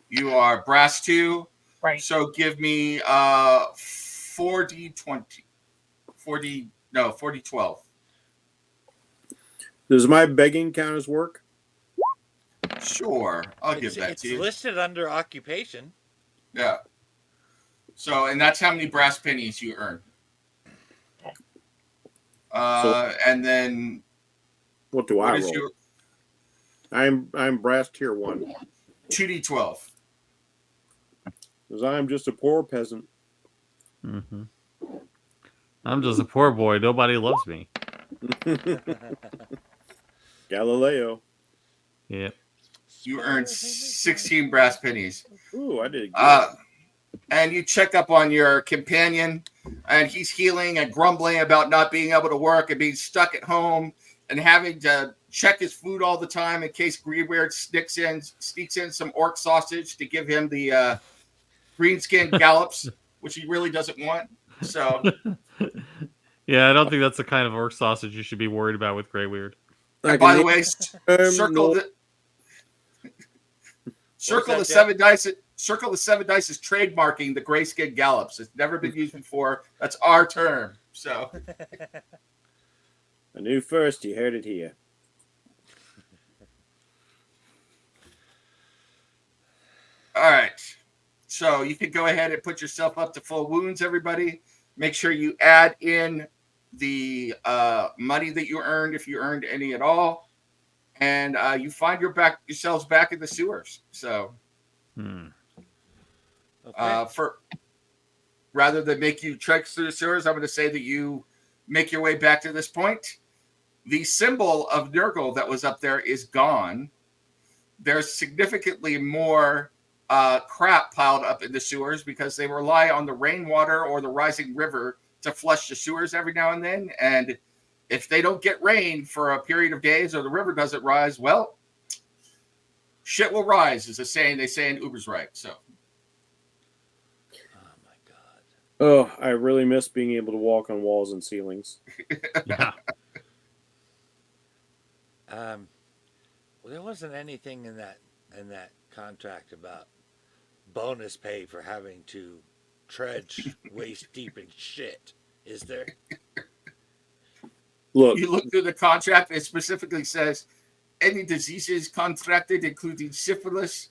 You are brass 2. Right. So give me 4d20. 4d12. Does my begging count as work? Sure. I'll give that It's to you. listed under occupation. Yeah. So, and that's how many brass pennies you earn. And then What do what I is roll? your I'm brass tier 1. 2d12? Because I'm just a poor peasant. Mm-hmm. I'm just a poor boy. Nobody loves me. Galileo. Yeah. You earn 16 brass pennies. Ooh, I did good. And you check up on your companion, and he's healing and grumbling about not being able to work and being stuck at home and having to check his food all the time in case Grayweird sneaks in some orc sausage to give him the greenskin gallops, which he really doesn't want. So, Yeah, I don't think that's the kind of orc sausage you should be worried about with Grayweird. and by the way, circle the 7 dice. Circle the 7 dice is trademarking the grayskin gallops. It's never been used before. That's our term. So, I knew first. You heard it here. all right. So you can go ahead and put yourself up to full wounds, everybody. Make sure you add in the money that you earned, if you earned any at all. And you find yourselves back in the sewers. So Okay. Rather than make you trek through the sewers, I'm going to say that you make your way back to this point. The symbol of Nurgle that was up there is gone. There's significantly more crap piled up in the sewers because they rely on the rainwater or the rising river to flush the sewers every now and then. And if they don't get rain for a period of days or the river doesn't rise, well, shit will rise, is a saying they say in Ubersreik. So, Oh my god. Oh, I really miss being able to walk on walls and ceilings. Yeah. Well, there wasn't anything in that contract about bonus pay for having to trudge waist deep in shit, is there? Look, you look through the contract, it specifically says any diseases contracted, including syphilis,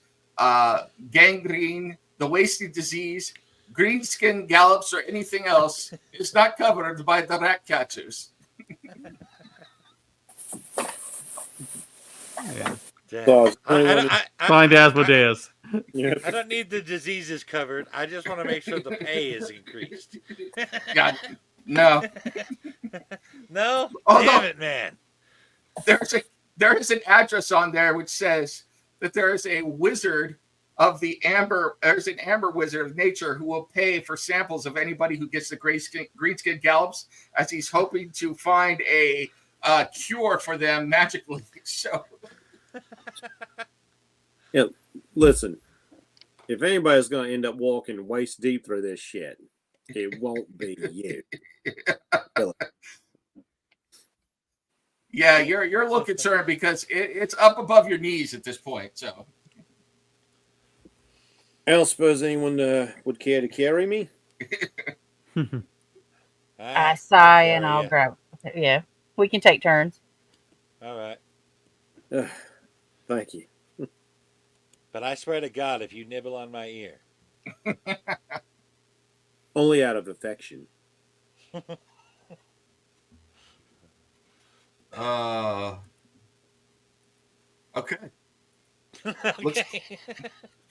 gangrene, the wasting disease, greenskin gallops, or anything else, is not covered by the rat catchers. Yeah. Damn. So Find Asmodeus. yeah. I don't need the diseases covered. I just want to make sure the pay is increased. God, no. No? Oh, Damn no. it, man. There is an address on there which says that there is a wizard of the amber. There's an amber wizard of nature who will pay for samples of anybody who gets the greenskin gallops, as he's hoping to find a cure for them magically. So, Yeah, listen, if anybody's going to end up walking waist deep through this shit, it won't be you. kill it. Yeah, you're a little concerned because it's up above your knees at this point. So I don't suppose anyone would care to carry me. I sigh and I'll grab. Yeah, we can take turns. All right. Thank you. But I swear to God, if you nibble on my ear. Only out of affection. Okay. Okay.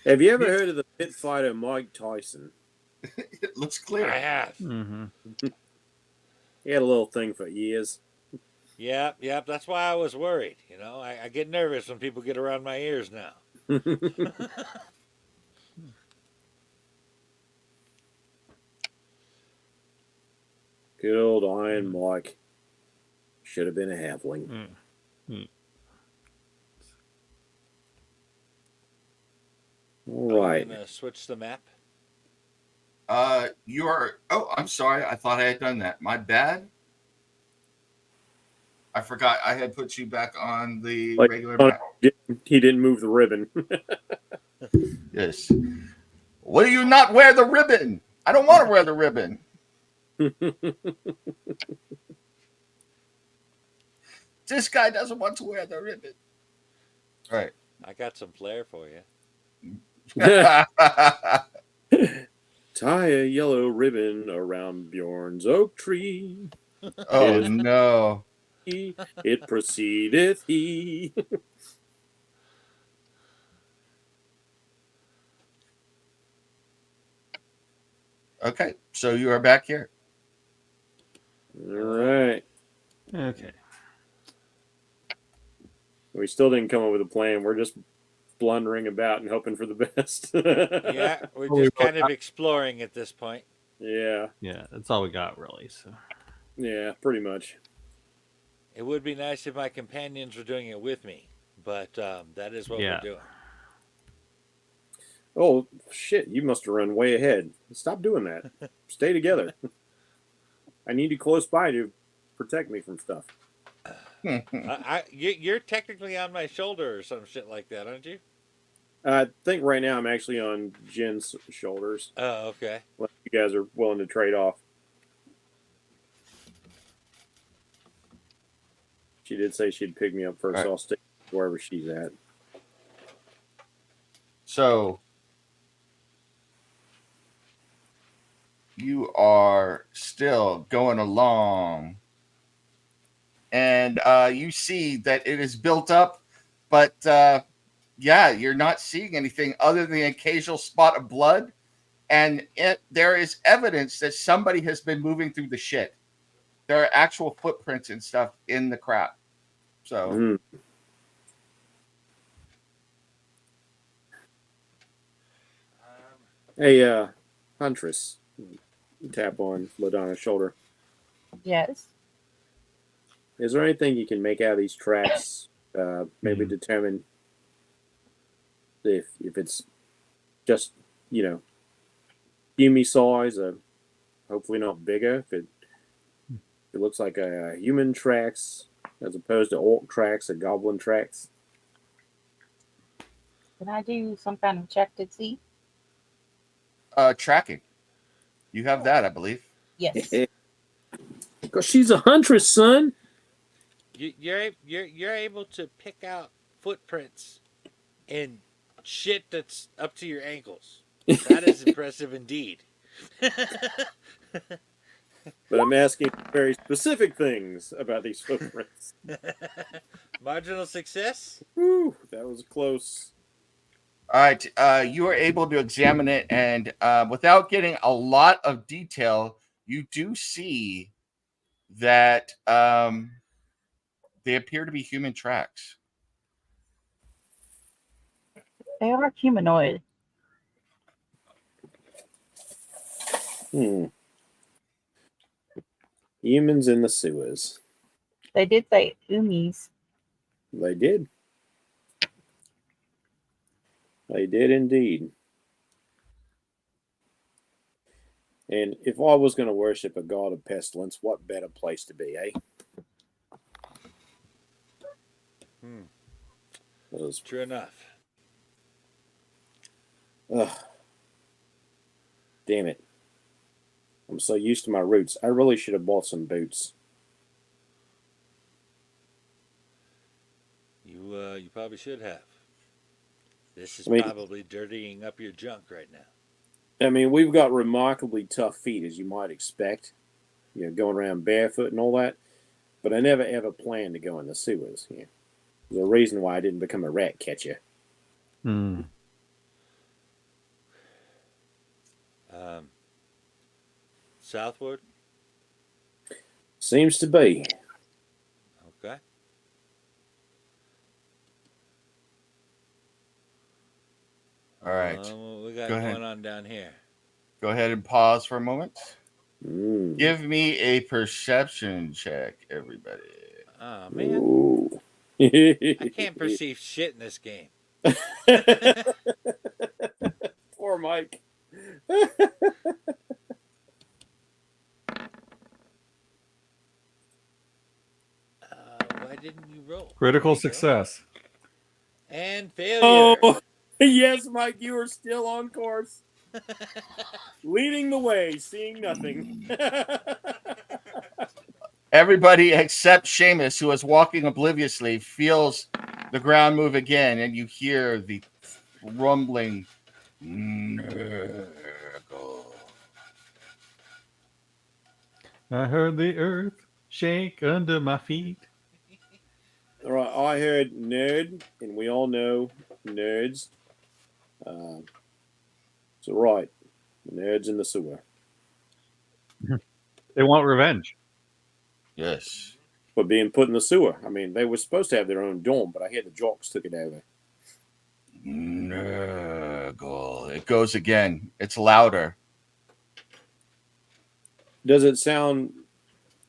Have you ever heard of the pit fighter Mike Tyson? It looks I clear. have. Mm-hmm. He had a little thing for ears. Yep. That's why I was worried. You know, I get nervous when people get around my ears now. Good old Iron Mike. Should have been a halfling. All right. I'm gonna switch the map. You're. Oh, I'm sorry. I thought I had done that. My bad. I forgot. I had put you back on the Like, regular map. He didn't move the ribbon. Yes. Will you not wear the ribbon? I don't want to wear the ribbon. This guy doesn't want to wear the ribbon. All right. I got some flair for you. Tie a yellow ribbon around Bjorn's oak tree. Oh no. It proceedeth he. Okay, so you are back here. All right. Okay. We still didn't come up with a plan. We're just blundering about and hoping for the best. Yeah, we're just kind of exploring at this point. Yeah. Yeah, that's all we got, really. So. Yeah, pretty much. It would be nice if my companions were doing it with me, but that is what we're doing. Oh, shit. You must have run way ahead. Stop doing that. Stay together. I need you close by to protect me from stuff. You're technically on my shoulder or some shit like that, aren't you? I think right now I'm actually on Jen's shoulders. Oh, okay. Unless you guys are willing to trade off. She did say she'd pick me up first, Right. so I'll stay wherever she's at. So you are still going along, and you see that it is built up, but yeah, you're not seeing anything other than the occasional spot of blood, and there is evidence that somebody has been moving through the shit. There are actual footprints and stuff in the crap. So Hey, Huntress. Tap on LaDonna's shoulder. Yes. Is there anything you can make out of these tracks? Maybe determine if it's just, human size, hopefully not bigger. If it looks like a human tracks as opposed to orc tracks or goblin tracks. Can I do some kind of check to see? tracking. You have that, I believe. Yes. Because she's a huntress, son. You're able to pick out footprints and shit that's up to your ankles. That is impressive indeed. But I'm asking very specific things about these footprints. Marginal success? Whew, that was close. All right. You are able to examine it, and without getting a lot of detail, you do see that they appear to be human tracks. They are humanoid. Humans in the sewers. They did say umis. They did. They did indeed. And if I was going to worship a god of pestilence, what better place to be, eh? Because, True enough. damn it. I'm so used to my roots. I really should have bought some boots. You probably should have. This is I mean- probably dirtying up your junk right now. I mean, we've got remarkably tough feet, as you might expect. You know, going around barefoot and all that. But I never ever planned to go in the sewers. Yeah. There's a reason why I didn't become a rat catcher. Hmm. Southward? Seems to be. Okay. All right. What we got Go ahead. going on down here? Go ahead and pause for a moment. Mm. Give me a perception check, everybody. Oh, man. Ooh. I can't perceive shit in this game. Poor Mike. Why didn't you roll? Critical There you go. success. And failure. Oh, yes, Mike, you are still on course. Leading the way, seeing nothing. Everybody except Seamus, who is walking obliviously, feels the ground move again, and you hear the rumbling. I heard the earth shake under my feet. All right, I heard nerd, and we all know nerds. So, right, the nerds in the sewer. They want revenge. Yes. But being put in the sewer. I mean, they were supposed to have their own dorm, but I hear the jocks took it over. Nurgle. It goes again. It's louder. Does it sound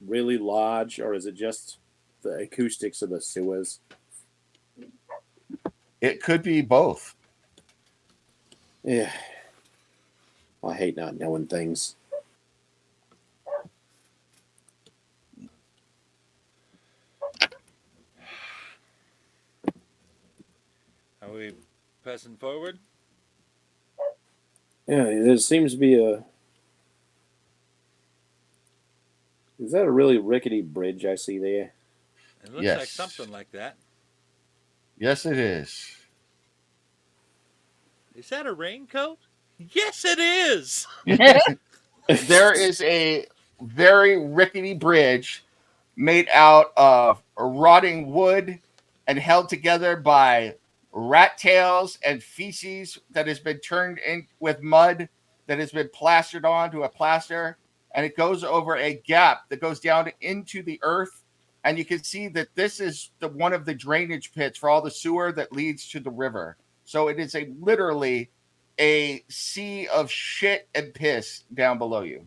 really large, or is it just the acoustics of the sewers? It could be both. Yeah. I hate not knowing things. Are we pressing forward? Yeah, there seems to be a... Is that a really rickety bridge I see there? It looks Yes. like something like that. Yes, it is. Is that a raincoat? Yes, it is. There is a very rickety bridge made out of rotting wood and held together by rat tails and feces that has been turned in with mud that has been plastered onto a plaster, and it goes over a gap that goes down into the earth, and you can see that this is one of the drainage pits for all the sewer that leads to the river. So it is literally a sea of shit and piss down below you.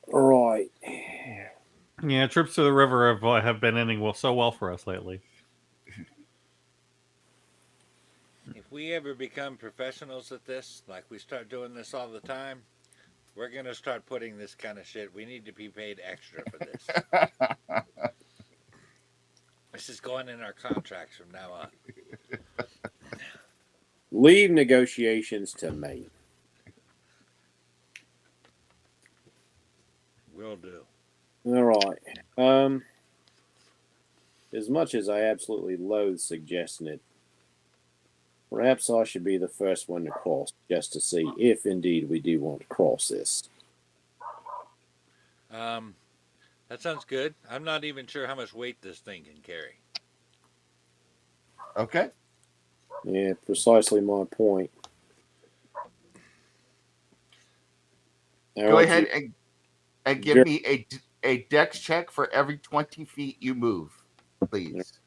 Right. Yeah, trips to the river have been ending so well for us lately. If we ever become professionals at this, like we start doing this all the time, we're going to start putting this kind of shit. We need to be paid extra for this. This is going in our contracts from now on. Leave negotiations to me. Will do. All right. As much as I absolutely loathe suggesting it, perhaps I should be the first one to cross, just to see if indeed we do want to cross this. That sounds good. I'm not even sure how much weight this thing can carry. Okay. Yeah, precisely my point. Go ahead and give me a dex check for every 20 feet you move, please.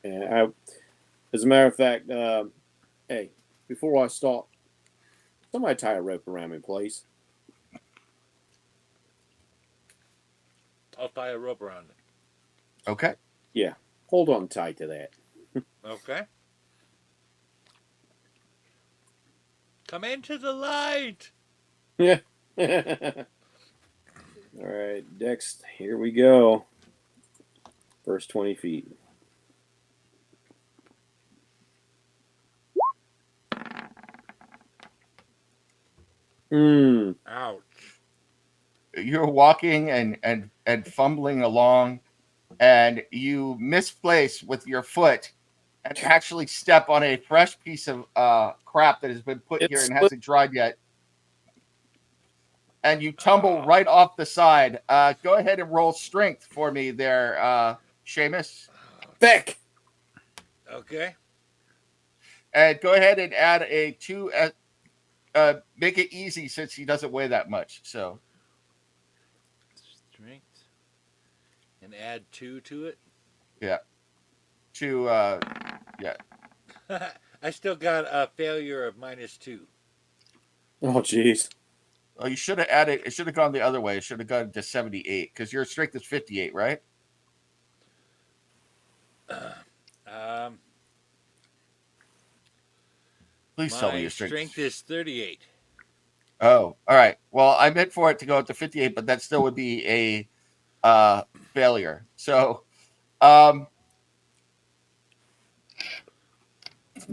Yeah, as a matter of fact, hey, before I start, somebody tie a rope around me, please. I'll tie a rope around it. Okay. Yeah, hold on tight to that. Okay. Come into the light. Yeah. All right, Dex, here we go. First 20 feet. Ouch. You're walking and fumbling along, and you misplace with your foot and actually step on a fresh piece of crap that has been put here and hasn't dried yet. And you tumble right off the side. Go ahead and roll strength for me there, Seamus. Beck. Okay. And go ahead and add a 2. Make it easy since he doesn't weigh that much. So Strength. And add 2 to it. yeah, 2. Yeah. I still got a failure of -2. Oh, jeez. Oh, you should have added. It should have gone the other way. It should have gone to 78 because your strength is 58, right? Please tell me My your strength is 38. Oh, all right. Well, I meant for it to go up to 58, but that still would be a failure. So, Do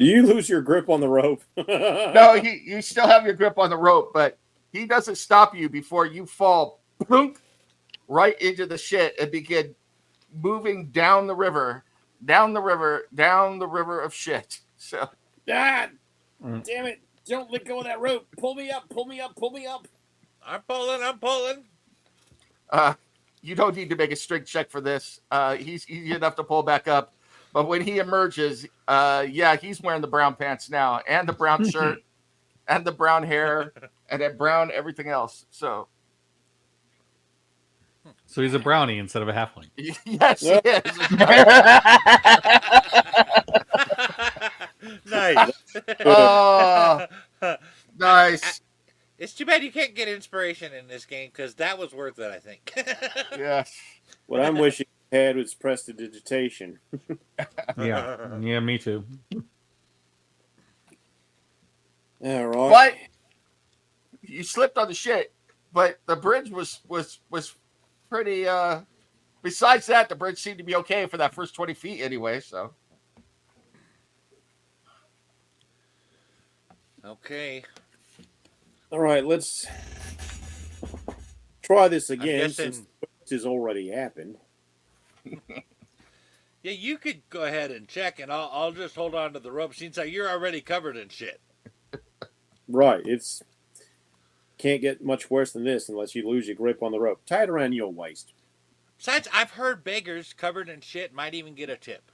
you lose your grip on the rope? no, you still have your grip on the rope, but he doesn't stop you before you fall plunk, right into the shit and begin moving down the river of shit. So, God damn it. Don't let go of that rope. Pull me up. I'm pulling. you don't need to make a strength check for this. He's easy enough to pull back up. But when he emerges, he's wearing the brown pants now, and the brown shirt, and the brown hair, and that brown everything else. So he's a brownie instead of a halfling. yes, he is. Nice. Oh, nice. It's too bad you can't get inspiration in this game because that was worth it, I think. Yes. What I'm wishing I had was prestidigitation. Yeah, me too. All right. But you slipped on the shit. But the bridge was pretty. Besides that, the bridge seemed to be okay for that first 20 feet anyway. So. Okay. All right, let's try this again guessing- since this has already happened. Yeah, you could go ahead and check, and I'll just hold on to the rope since you're already covered in shit. Right, it's can't get much worse than this unless you lose your grip on the rope. Tie it around your waist. Besides, I've heard beggars covered in shit might even get a tip.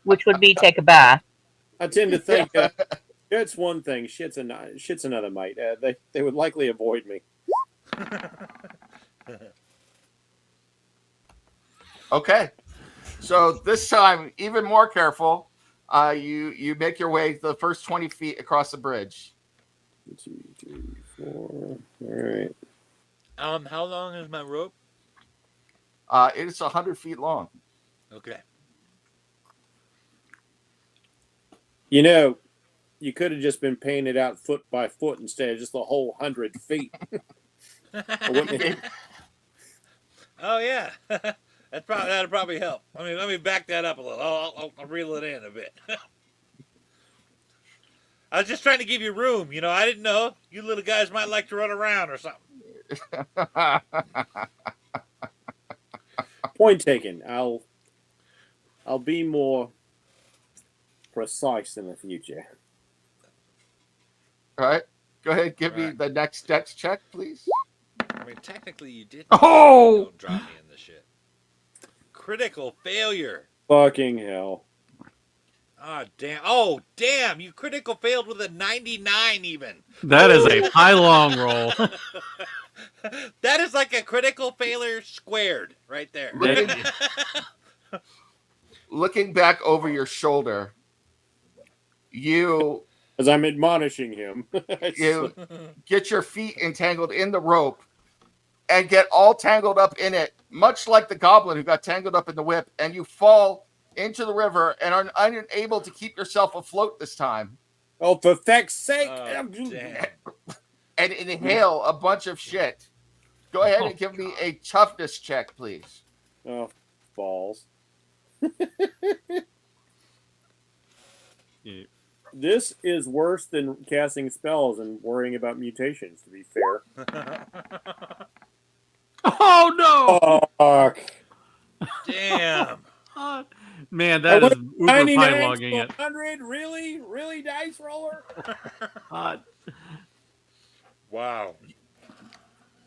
Which would be take a bath. I tend to think shit's one thing, shit's another, mate. They would likely avoid me. Okay, so this time, even more careful. You make your way the first 20 feet across the bridge. 1, 2, 3, 4. All right. How long is my rope? It is 100 feet long. Okay. You know, you could have just been painted out foot by foot instead of just the whole 100 feet. Oh yeah, that'd probably help. I mean, let me back that up a little. I'll reel it in a bit. I was just trying to give you room. You know, I didn't know you little guys might like to run around or something. Point taken. I'll be more precise in the future. All right, go ahead. Give me Right. the next dex check, please. I mean, technically, you did. Oh! Don't drop me in the shit. Critical failure. Fucking hell. Oh damn! Oh damn! You critical failed with a 99 even. That is a high long roll. That is like a critical failure squared right there. Looking back over your shoulder, you As I'm admonishing him. you get your feet entangled in the rope and get all tangled up in it, much like the goblin who got tangled up in the whip, and you fall into the river and are unable to keep yourself afloat this time. Oh, for feck's sake! Oh, damn. And inhale a bunch of shit. Go ahead and give me a toughness check, please. Oh, balls. Yeah. This is worse than casting spells and worrying about mutations, to be fair. Oh no! Fuck. Damn. Man, that is uber 99 logging it. 100? Really? Really, dice roller? Wow.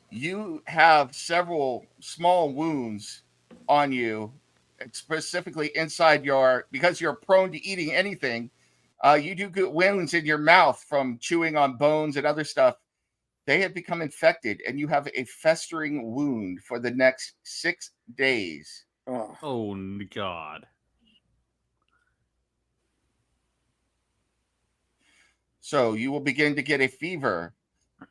You have several small wounds on you, specifically inside because you're prone to eating anything. You do get wounds in your mouth from chewing on bones and other stuff. They have become infected, and you have a festering wound for the next 6 days. Oh God. So you will begin to get a fever.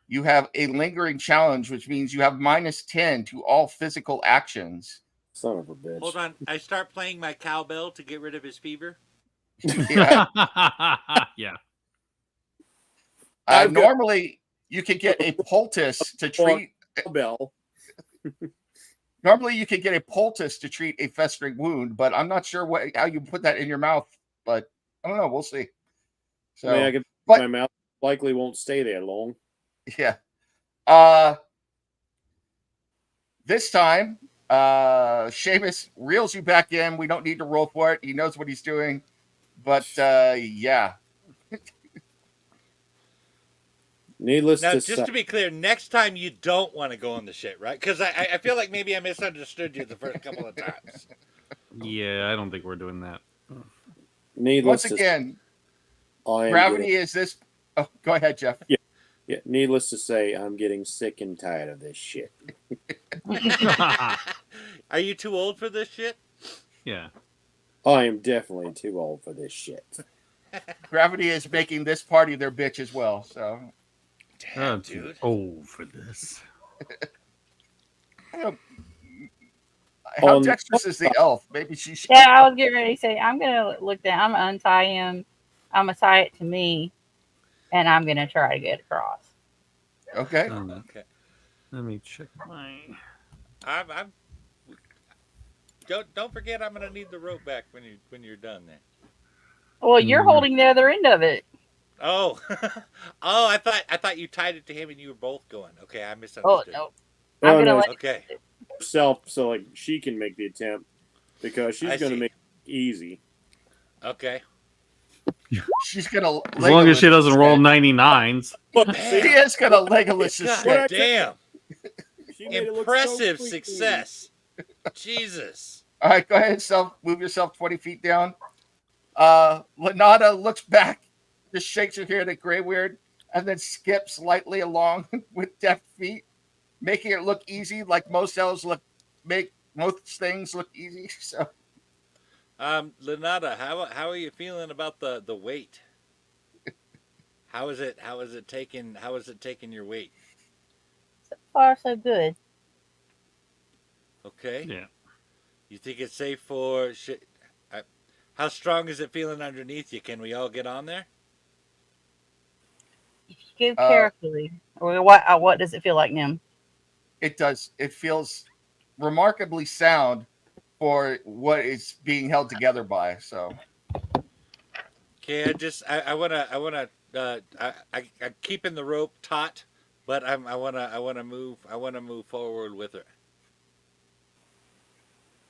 You have a lingering challenge, which means you have -10 to all physical actions. Son of a bitch. Hold on. I start playing my cowbell to get rid of his fever. Yeah. Yeah. Normally, you can get a poultice to treat. Bell. Normally, you can get a poultice to treat a festering wound, but I'm not sure how you put that in your mouth. But I don't know. We'll see. So, I mean, I could, but- my mouth likely won't stay there long. yeah. This time, Seamus reels you back in. We don't need to roll for it. He knows what he's doing. But yeah. Needless Now, to just say, to be clear, next time you don't want to go on the shit, right? Because I feel like maybe I misunderstood you the first couple of times. Yeah, I don't think we're doing that. needless Once again, I am gravity getting- is this. Oh, go ahead, Jeff. yeah, needless to say, I'm getting sick and tired of this shit. Are you too old for this shit? Yeah. I am definitely too old for this shit. Gravity is making this party their bitch as well. So, Damn, I'm dude. too old for this. how On- dexterous is the elf? Maybe she should. Yeah, I was getting ready to say, I'm going to look down. I'm going to untie him. I'm going to tie it to me. And I'm going to try to get across. Okay. Okay. Let me check my. I'm. Don't forget, I'm gonna need the rope back when you're done there. Well, you're holding the other end of it. Oh, oh! I thought you tied it to him and you were both going. Okay, I Oh, misunderstood. no. Oh, I'm going to no, let Okay. herself, so like she can make the attempt because she's I going to see. make it easy. Okay. She's gonna. As long as she doesn't roll Legolas 99s. She is gonna Legolas his God shit. damn! She made it look so Impressive freaking success. Jesus. All right, go ahead, move yourself 20 feet down. Linnada looks back, just shakes her head at Grayweird, and then skips lightly along with deft feet, making it look easy, like most elves make most things look easy. So Linnada, how are you feeling about the weight? How is it taking your weight? So far, so good. Okay. Yeah. You think it's safe for shit? How strong is it feeling underneath you? Can we all get on there? If you go carefully. Or what does it feel like, Nim? it does. It feels remarkably sound for what it's being held together by. So Okay, I'm keeping the rope taut, but I wanna move forward with her.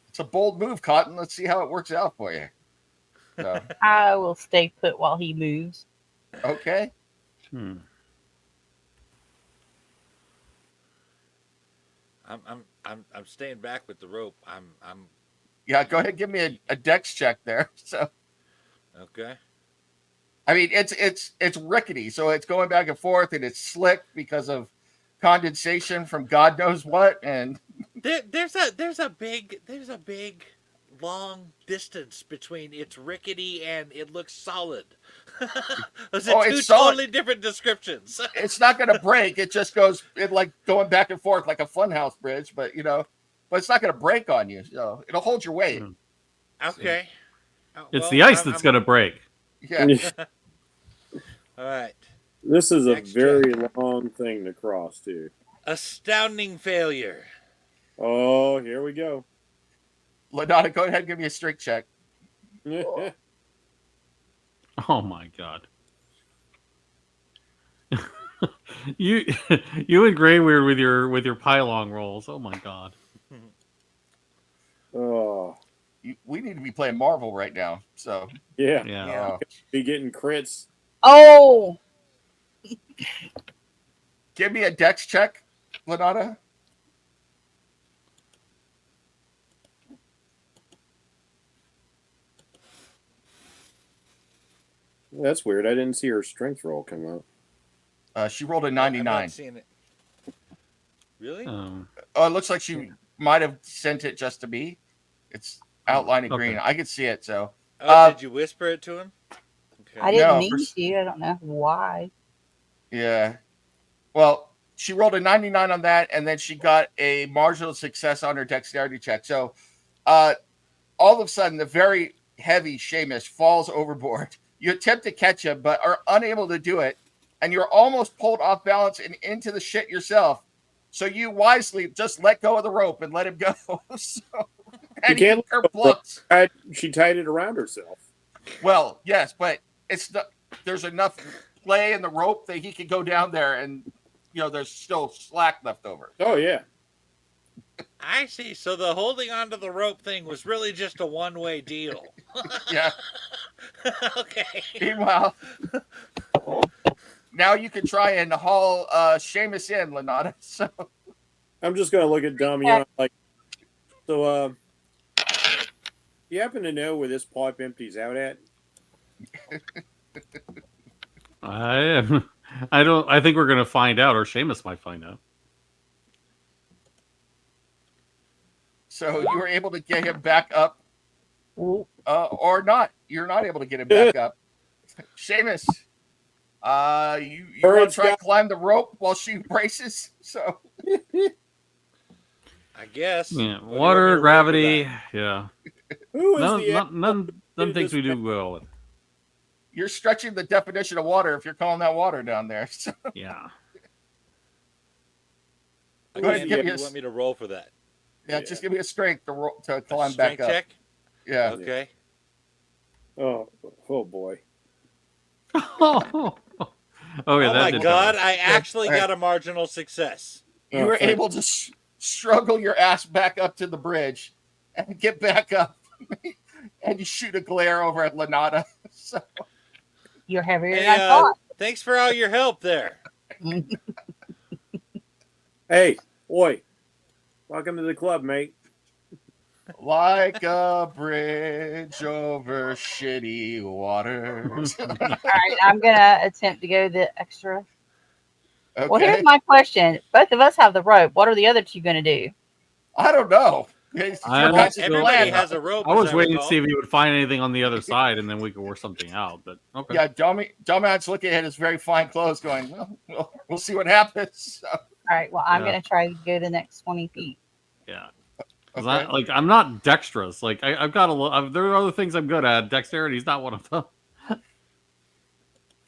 it's a bold move, Cotton. Let's see how it works out for you. So, I will stay put while he moves. okay. Hmm. I'm staying back with the rope. I'm Yeah, go ahead and give me a dex check there. So okay. I mean it's rickety, so it's going back and forth and it's slick because of condensation from God knows what. And There's a big long distance between it's rickety and it looks solid. Those are two it's solid. totally different descriptions. it's not going to break. It just goes like going back and forth like a funhouse bridge, but it's not going to break on you. So it'll hold your weight. Okay. It's the ice that's going to break. Yeah. All right. This is a Next very long thing to cross, too. Astounding failure. Oh, here we go. Linnada, go ahead and give me a strength check. Oh my god. you and Grayweird with your pylon rolls. Oh my god. Oh, We need to be playing Marvel right now. So yeah. Yeah. Be getting crits. Oh, give me a dex check, Linnada. That's weird. I didn't see her strength roll come up. She rolled a I'm 99. not seeing it. Really? Um, Oh, it looks like she might have sent it just to me. It's outlined in Okay. green. I could see it. So Oh, did you whisper it to him? Okay. I didn't No, mean for- to. I don't know why. yeah. Well, she rolled a 99 on that, and then she got a marginal success on her dexterity check. So all of a sudden, the very heavy Seamus falls overboard. You attempt to catch him, but are unable to do it, and you're almost pulled off balance and into the shit yourself. So you wisely just let go of the rope and let him go. So, and You can't her plucks. She tied it around herself. Well, yes, but it's not, there's enough play in the rope that he could go down there, and there's still slack left over. Oh, yeah. I see. So the holding onto the rope thing was really just a one-way deal. Yeah. Okay. Meanwhile, now you can try and haul Seamus in, Linnada. So I'm just going to look at Damian like, so, you happen to know where this pipe empties out at? I think we're gonna find out, or Seamus might find out. So you were able to get him back up, Ooh. or not? You're not able to get him back up. Seamus, you want to try and climb the rope while she braces? So I guess. Yeah, What do you want me water, to roll gravity. for Yeah, Who is none things we do well with. you're stretching the definition of water if you're calling that water down there. So, Yeah. that? Go ahead, Again, give what me do a- you want me to roll for that? yeah, just give me a strength to climb Strength back up. check? Yeah. Okay. Oh boy. Oh yeah. Oh that my did god, happen. I actually All right. got a marginal success. You were able to struggle your ass back up to the bridge and get back up. And you shoot a glare over at Linnada. So, You're heavier Hey, than I thought. thanks for all your help there. Hey, boy. Welcome to the club, mate. like a bridge over shitty waters. All right, I'm gonna attempt to go the extra. Okay. Well, here's my question: both of us have the rope. What are the other two gonna do? I don't know. It's your I'm guys' still- Everybody plan. has a rope. I was as waiting to recall. see if he would find anything on the other side, and then we could work something out. But okay. Yeah, Damian's looking at his very fine clothes going, well, we'll see what happens. So, All right, well, I'm Yeah. gonna try to go the next 20 feet. Yeah. 'Cause okay. I'm not dexterous. Like I've got there are other things I'm good at. Dexterity is not one of them.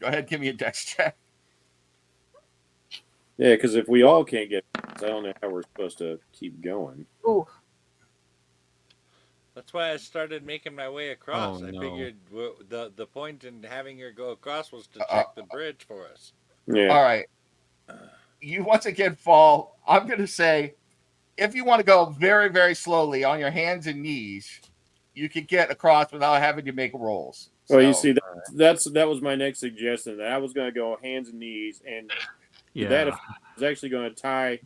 Go ahead, give me a dex check. Yeah, because if we all can't get, I don't know how we're supposed to keep going. Ooh, That's why I started making my way across. Oh, I no. figured the point in having her go across was to check the bridge for us. Yeah. All right. You once again fall. I'm going to say, if you want to go very, very slowly on your hands and knees, you could get across without having to make rolls. Well, you So, see, that was my next suggestion. That I was going to go hands and knees, and Yeah. that if I was actually going to tie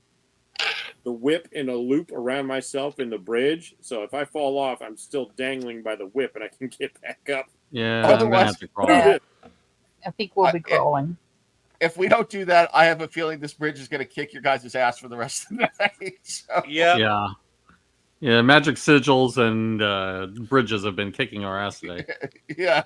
the whip in a loop around myself in the bridge. So if I fall off, I'm still dangling by the whip, and I can get back up. Yeah. I'm gonna Otherwise- have to crawl. Yeah. I think we'll be crawling. if we don't do that, I have a feeling this bridge is going to kick your guys' ass for the rest of the night. So, Yeah. Yeah. Yeah. Magic sigils and bridges have been kicking our ass today. yeah.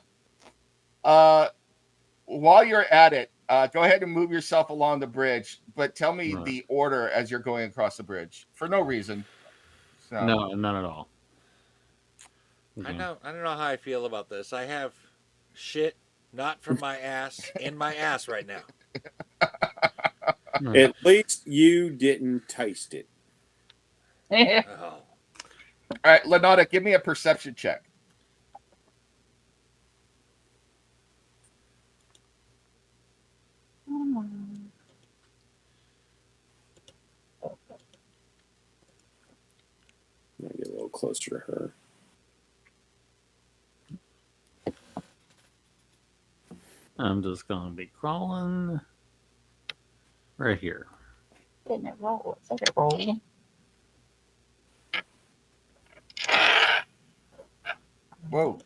While you're at it, go ahead and move yourself along the bridge, but tell me Right. the order as you're going across the bridge for no reason. So, No, none at all. I don't know how I feel about this. I have shit not from my ass in my ass right now. At least you didn't taste it. Oh. All right, Linnada, give me a perception check. I'll get a little closer to her. I'm just going to be crawling right here. Didn't it roll? It said it rolled. Whoa.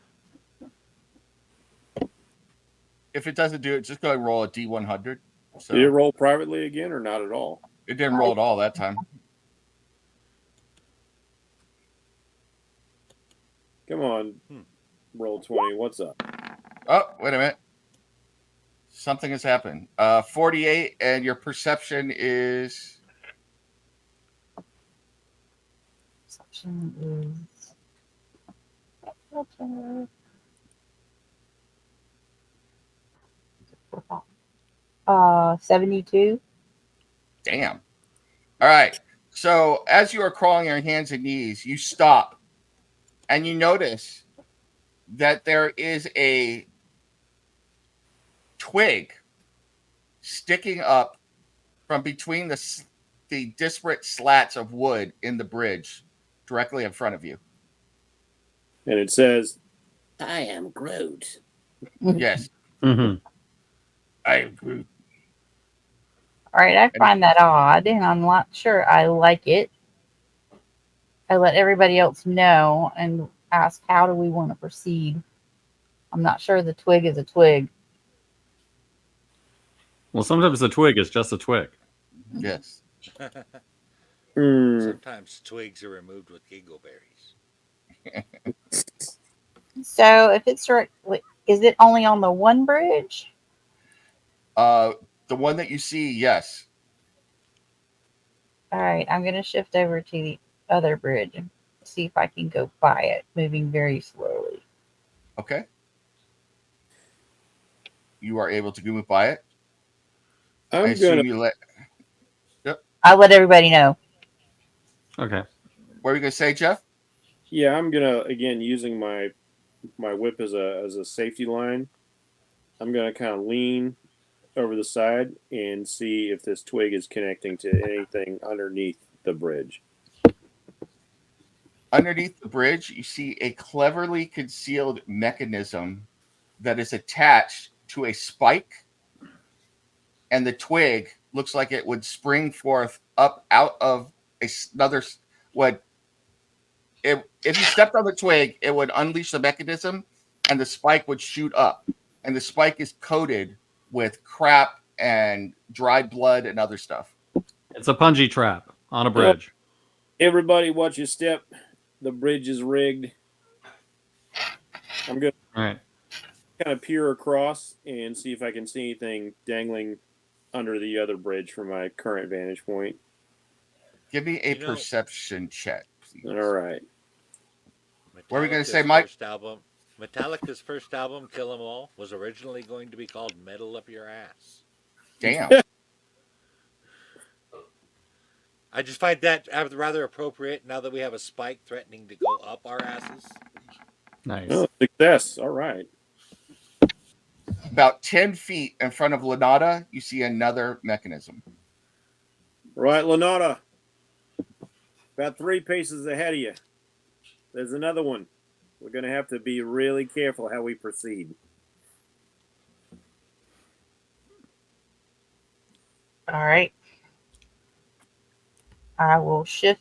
If it doesn't do it, just go and roll a D100. So Did it roll privately again or not at all? it didn't roll at all that time. Come on, roll 20. What's up? Oh, wait a minute. Something has happened. 48, and your perception is Perception is 72. damn. All right. So as you are crawling on your hands and knees, you stop and you notice that there is a twig sticking up from between the disparate slats of wood in the bridge directly in front of you. And it says, I am Groot. Yes. Mm-hmm. I am Groot. All right, I find that odd, and I'm not sure I like it. I let everybody else know and ask, how do we want to proceed? I'm not sure the twig is a twig. Well, sometimes a twig is just a twig. Yes. Sometimes twigs are removed with giggleberries. So if it's is it only on the one bridge? The one that you see, yes. All right, I'm going to shift over to the other bridge and see if I can go by it, moving very slowly. Okay. You are able to move by it. I I'm assume gonna. you let. I'll let everybody know. Okay. What are you gonna say, Jeff? Yeah, I'm gonna again using my whip as a safety line. I'm gonna kind of lean over the side and see if this twig is connecting to anything underneath the bridge. Underneath the bridge, you see a cleverly concealed mechanism that is attached to a spike, and the twig looks like it would spring forth up out of another. If you stepped on the twig, it would unleash the mechanism, and the spike would shoot up, and the spike is coated with crap and dried blood and other stuff. It's a punji trap on a bridge. Everybody, watch your step. The bridge is rigged. I'm gonna All right. kind of peer across and see if I can see anything dangling under the other bridge from my current vantage point. Give me a perception check, please. All right. What are we going to say, Mike? Metallica's first album, Kill 'Em All, was originally going to be called Metal Up Your Ass. Damn. I just find that rather appropriate now that we have a spike threatening to go up our asses. Nice. Oh, success. All right. About 10 feet in front of Linnada, you see another mechanism. Right, Linnada. About 3 paces ahead of you. There's another one. We're going to have to be really careful how we proceed. All right. I will shift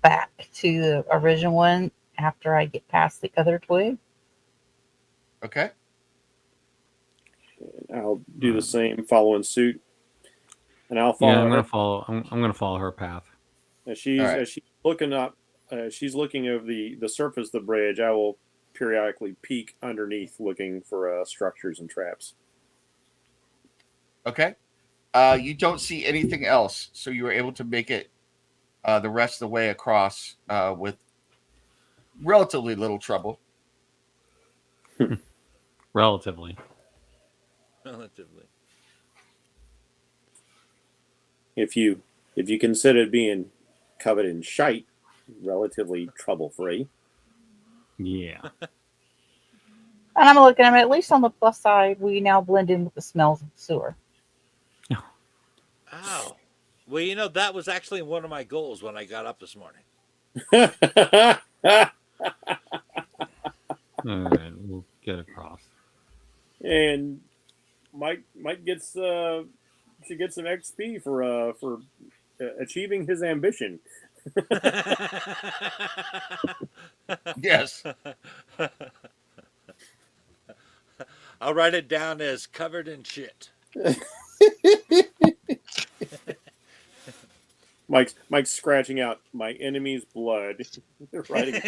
back to the original one after I get past the other twig. Okay. And I'll do the same, following suit. And I'll follow Yeah, I'm her. gonna follow. I'm gonna follow her path. As she's looking up, she's looking over the surface of the bridge. I will periodically peek underneath, looking for structures and traps. Okay. You don't see anything else, so you were able to make it the rest of the way across with relatively little trouble. Relatively. Relatively. If you consider being covered in shite relatively trouble free. Yeah. And I'm looking at it, at least on the plus side, we now blend in with the smells of the sewer. Oh. Well, you know, that was actually one of my goals when I got up this morning. All right, we'll get across. And Mike gets should get some XP for achieving his ambition. Yes. I'll write it down as covered in shit. Mike's scratching out my enemy's blood. Writing.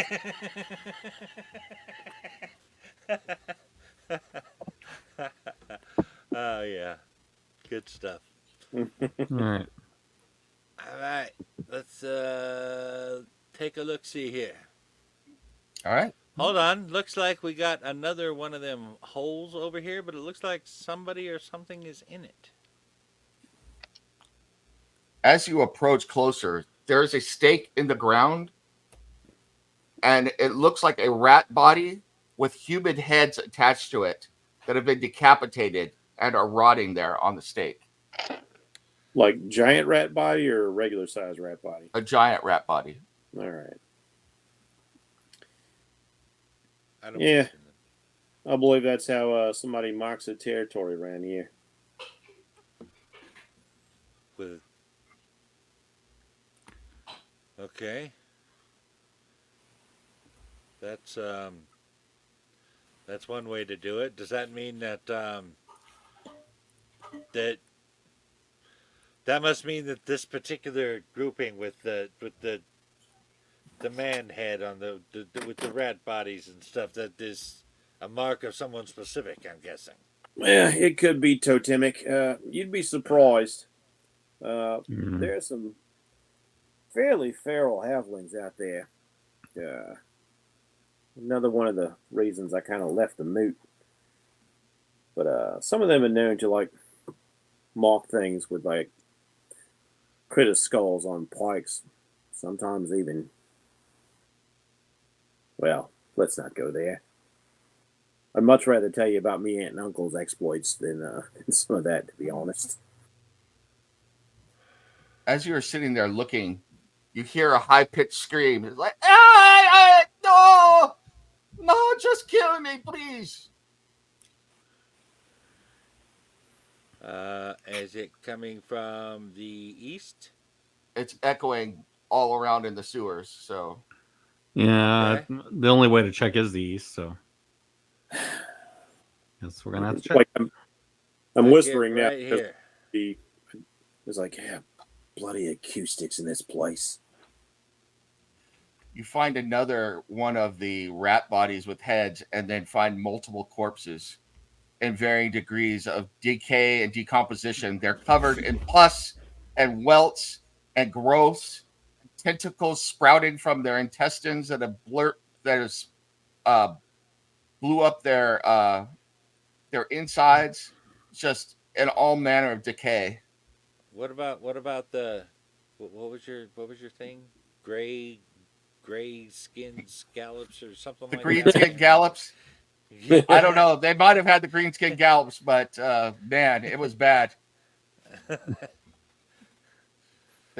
Oh yeah, good stuff. All right. All right, let's take a look. See here. All right. Hold on. Looks like we got another one of them holes over here, but it looks like somebody or something is in it. As you approach closer, there's a stake in the ground, and it looks like a rat body with human heads attached to it that have been decapitated and are rotting there on the stake. Like giant rat body or regular size rat body? A giant rat body. All right. I don't Yeah. question it. I believe that's how somebody marks a territory around here. With okay, that's one way to do it. Does that mean that that must mean that this particular grouping with the man head on the with the rat bodies and stuff, that is a mark of someone specific, I'm guessing. Yeah, it could be totemic. You'd be surprised. There are some fairly feral halflings out there. Another one of the reasons I kind of left the moot. But some of them are known to like mark things with like critter skulls on pikes. Sometimes even. Well, let's not go there. I'd much rather tell you about me aunt and uncle's exploits than some of that, to be honest. As you're sitting there looking, you hear a high-pitched scream. It's like, no, just kill me, please. Is it coming from the east? It's echoing all around in the sewers. So, Yeah, Okay. the only way to check is the east, so guess we're gonna have to check. Like I'm whispering now. right here. It's like, yeah, bloody acoustics in this place. you find another one of the rat bodies with heads, and then find multiple corpses in varying degrees of decay and decomposition. They're covered in pus and welts and growths, tentacles sprouting from their intestines that have blew up their insides, just in all manner of decay. What about the what was your thing? Gray skin scallops or something The like green that? skin gallops. I don't know. They might have had the green skin gallops, but man, it was bad. They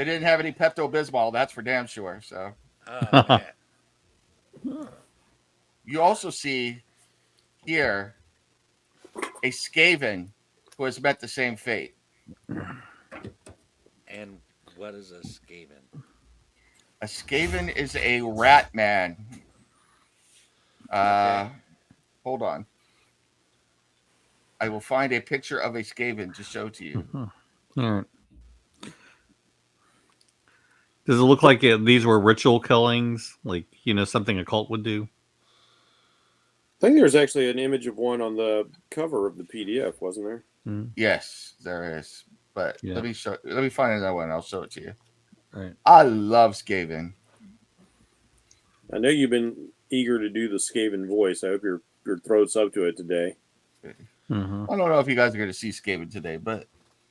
didn't have any Pepto-Bismol, that's for damn sure. So Oh man. you also see here a Skaven who has met the same fate. And what is a Skaven? A Skaven is a rat man. Okay. Hold on. I will find a picture of a Skaven to show to you. All right. Does it look like these were ritual killings, like something a cult would do? I think there's actually an image of one on the cover of the PDF, wasn't there? Yes, there is. But Yeah. let me find another one. I'll show it to you. Right. I love Skaven. I know you've been eager to do the Skaven voice. I hope your throat's up to it today. Mhm. I don't know if you guys are going to see Skaven today, but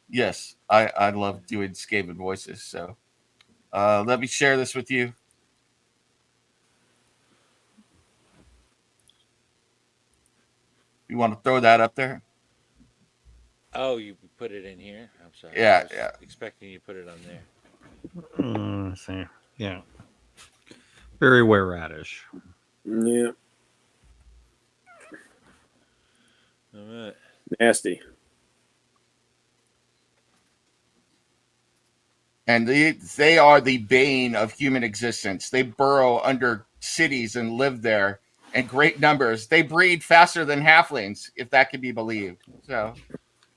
yes, I love doing Skaven voices. So let me share this with you. You want to throw that up there? Oh, you put it in here. I'm sorry. Yeah, I was yeah. expecting you to put it on there. Let's see. Yeah. Very were-radish. Yeah, All right. nasty. And they are the bane of human existence. They burrow under cities and live there in great numbers. They breed faster than halflings, if that can be believed. So,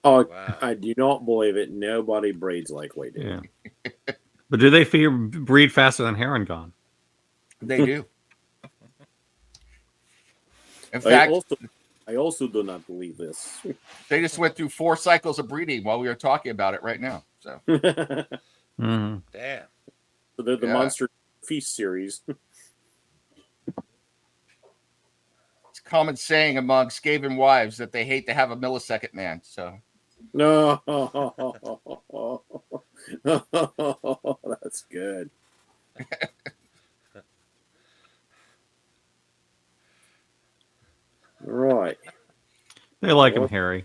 Oh, Wow. I do not believe it. Nobody breeds like we do. Yeah. But do they breed faster than Harengon? they do. In I fact, also do not believe this. they just went through 4 cycles of breeding while we were talking about it right now. So, So Mm-hmm. Damn. they're the Yeah. Monster Feast series. it's a common saying among Skaven wives that they hate to have a millisecond man. So, No, that's good. Right. They like him hairy.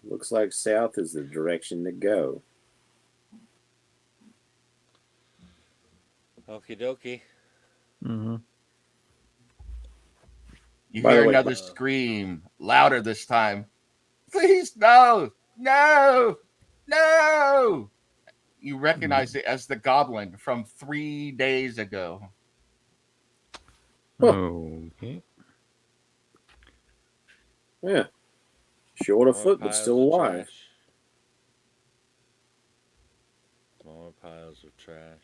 Looks like south is the direction to go. Okie dokie. Mm-hmm. you By the hear way, another scream, louder this time. Please, no, no, no. You recognize it as the goblin from 3 days ago. Okay. Yeah. Short of More foot, but piles still of alive. trash. More piles of trash.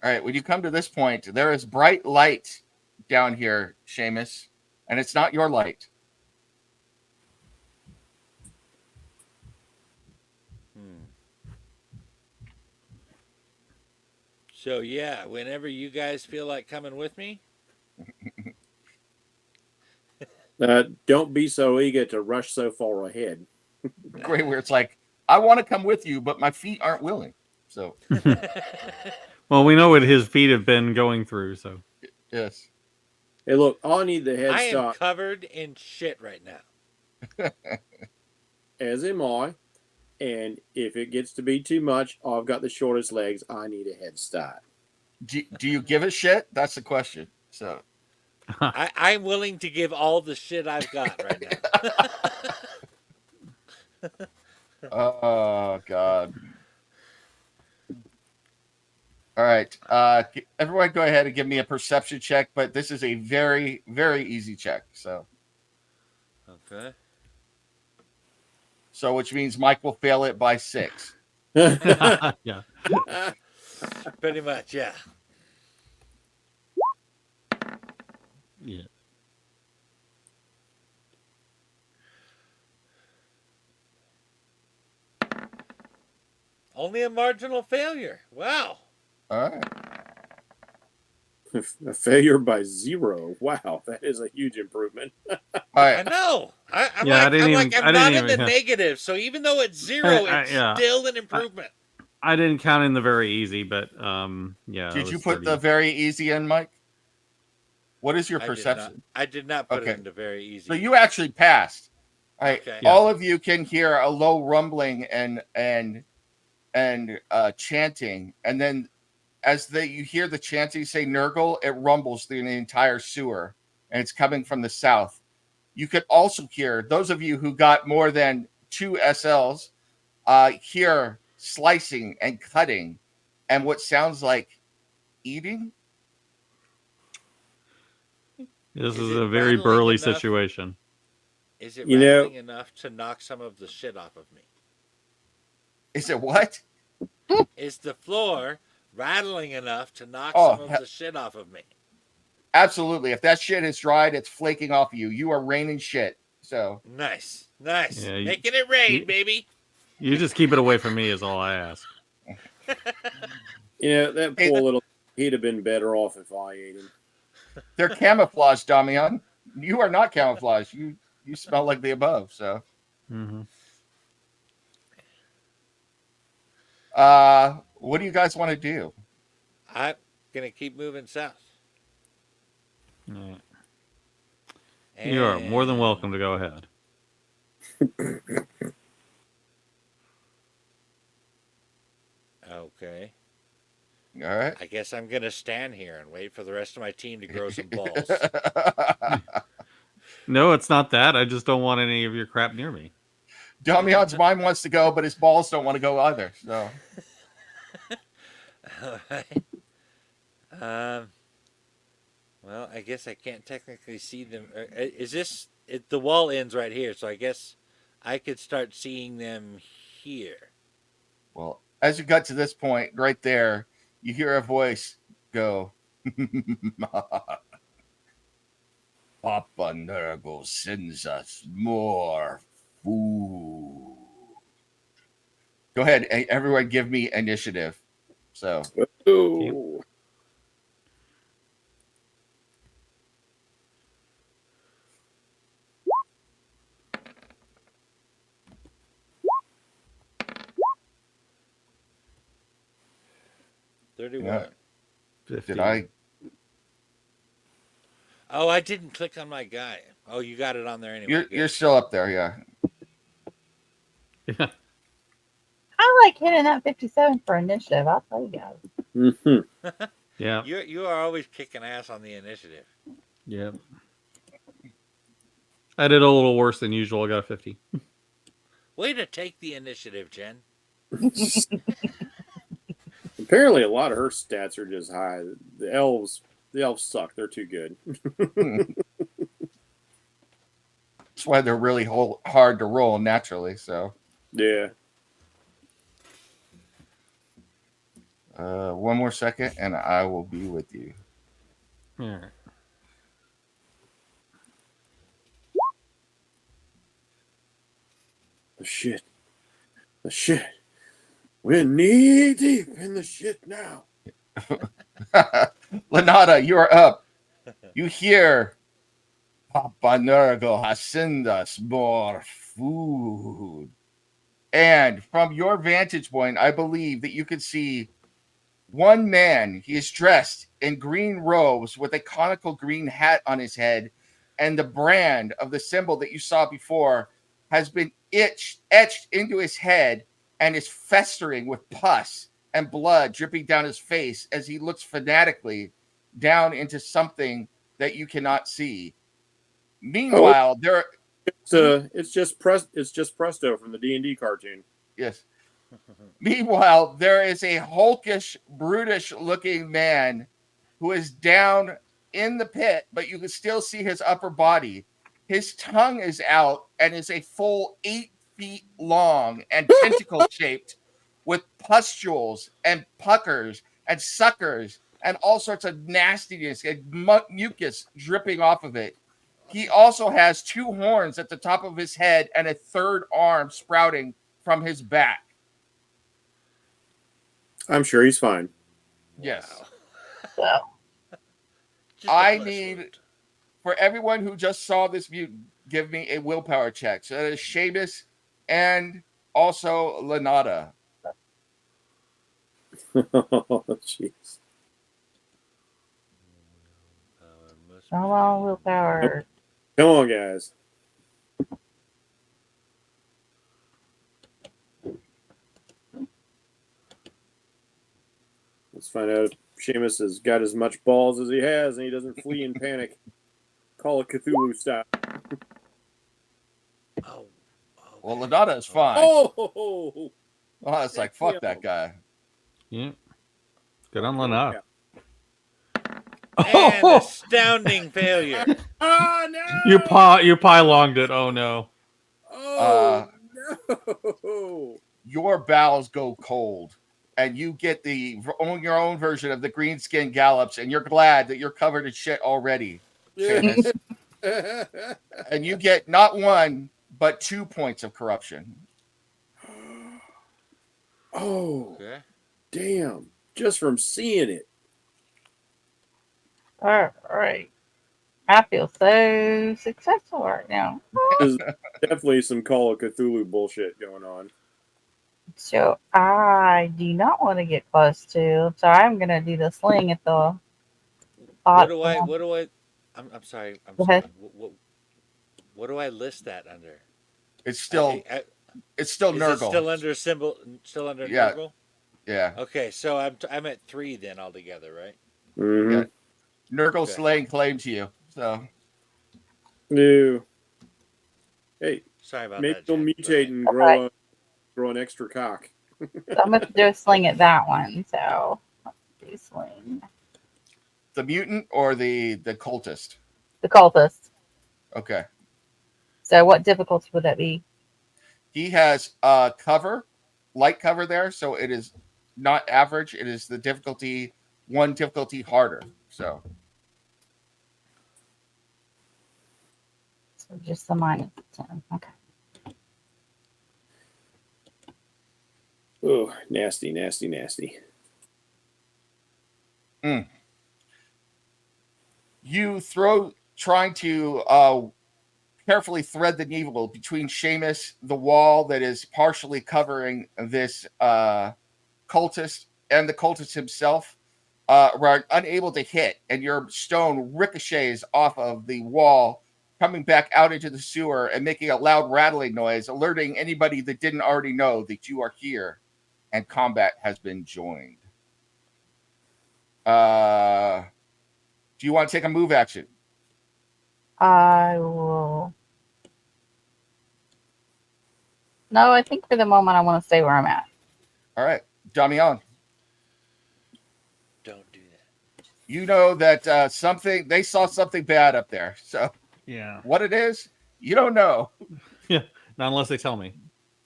All right, when you come to this point, there is bright light down here, Seamus, and it's not your light. So yeah, whenever you guys feel like coming with me, Don't be so eager to rush so far ahead. Great, where it's like, I want to come with you, but my feet aren't willing. So, Well, we know what his feet have been going through, so. yes. Hey, look, I need the head I am start, covered in shit right now. as am I. And if it gets to be too much, I've got the shortest legs. I need a head start. Do you give a shit? That's the question. So, I'm willing to give all the shit I've got right now. oh, God. All right. Everyone go ahead and give me a perception check, but this is a very, very easy check. So, Okay. which means Mike will fail it by 6. Yeah. Pretty much, yeah. Yeah. Only a marginal failure. Wow. All right. A failure by 0. Wow, that is a huge improvement. All I right. know. I'm Yeah, I like, didn't I'm, even- like, I I'm didn't not in even- the yeah. negative. So even though it's 0, it's yeah. still an improvement. I didn't count in the very easy, but yeah. Did it you was put 30. the very easy in, Mike? What is your I perception? did not put Okay. it into very easy. So you actually passed. All right. Okay. Yeah. All of you can hear a low rumbling and chanting, and then as you hear the chanting say Nurgle, it rumbles through the entire sewer, and it's coming from the south. You could also hear, those of you who got more than 2 SLs, hear slicing and cutting, and what sounds like eating. This Is is it a very rattling burly enough? situation. Is it You know- rattling enough to knock some of the shit off of me? Is it what? Is the floor rattling enough to knock Oh, some of the shit off of me? Absolutely. If that shit is dried, it's flaking off of you. You are raining shit. So, Nice. Nice. Yeah, Making it rain, you- baby. You just keep it away from me is all I ask. Yeah, that Hey, poor little. He'd have been better off if I ate him. They're camouflaged, Damian. You are not camouflaged. You smell like the above. So, Mm-hmm. what do you guys want to do? I'm gonna keep moving south. Yeah. And You are more than welcome to go ahead. Okay. All right. I guess I'm gonna stand here and wait for the rest of my team to grow some balls. No, it's not that. I just don't want any of your crap near me. Damian's mind wants to go, but his balls don't want to go either. So, All right. Well, I guess I can't technically see them. Is this the wall ends right here? So I guess I could start seeing them here. well, as you got to this point, right there, you hear a voice go, Papa Nurgle sends us more food. Go ahead, everyone, give me initiative. So, Ooh. Yeah. 31. 50. Did I? Oh, I didn't click on my guy. Oh, you got it on there anyway. You're still up there, yeah. Yeah. I like hitting that 57 for initiative. I'll tell you guys. Mm-hmm. Yeah. You are always kicking ass on the initiative. Yeah. I did a little worse than usual. I got a 50. Way to take the initiative, Jen. Apparently, a lot of her stats are just high. The elves suck. They're too good. That's why they're really hard to roll naturally. So, Yeah. one more second, and I will be with you. All right. The shit. We're knee deep in the shit now. Linnada, you are up. You hear Papa Nurgle has sent us more food. And from your vantage point, I believe that you can see one man. He is dressed in green robes with a conical green hat on his head, and the brand of the symbol that you saw before has been etched into his head and is festering with pus and blood dripping down his face as he looks fanatically down into something that you cannot see. Meanwhile, there. It's just Presto from the D&D cartoon. Yes. Meanwhile, there is a hulkish, brutish-looking man who is down in the pit, but you can still see his upper body. His tongue is out and is a full 8 feet long and tentacle-shaped, with pustules and puckers and suckers and all sorts of nastiness and mucus dripping off of it. He also has 2 horns at the top of his head and a third arm sprouting from his back. I'm sure he's fine. Yes. Wow. So, Just a I flesh need, wound. for everyone who just saw this mutant, give me a willpower check. So that is Seamus and also Linnada. Oh, jeez. come on, willpower. Come on, guys. Let's find out if Seamus has got as much balls as he has and he doesn't flee in panic. Call it Cthulhu style. Oh. Well, Linnada is fine. Oh! It's like, fuck that guy. Yeah. Good on Lana. And astounding failure. Oh, no! You pylonged it. Oh no. Oh, no! Your bowels go cold, and you get your own version of the green skin gallops, and you're glad that you're covered in shit already, Seamus. And you get not 1, but 2 points of corruption. Oh, Okay. damn. just from seeing it. All right. I feel so successful right now. There's definitely some Call of Cthulhu bullshit going on. So I do not want to get close to. So I'm gonna do the sling at the. What do I? I'm sorry. I'm Go sorry. ahead. What do I list that under? It's still Is Nurgle. it still under symbol? Still under Yeah. Nurgle? Yeah. Okay, so I'm at 3 then altogether, right? Mm-hmm. Yeah. Nurgle's Okay. laying claim to you. So No. Hey, Sorry about maybe that. he'll Jack. mutate and Okay. grow an extra cock. So I'm gonna do a sling at that one. So let's do sling. the mutant or the cultist? The cultist. Okay. So what difficulty would that be? He has cover, light cover there, so it is not average. It is the difficulty harder. So So just the minus 10. Okay. Oh, nasty, nasty, nasty. you trying to carefully thread the needle between Seamus, the wall that is partially covering this cultist, and the cultist himself, are unable to hit, and your stone ricochets off of the wall, coming back out into the sewer and making a loud rattling noise, alerting anybody that didn't already know that you are here and combat has been joined. Do you want to take a move action? I will. No, I think for the moment I want to stay where I'm at. All right, Damian. Don't do that. You know that they saw something bad up there. So Yeah. what it is, you don't know. Yeah. Not unless they tell me.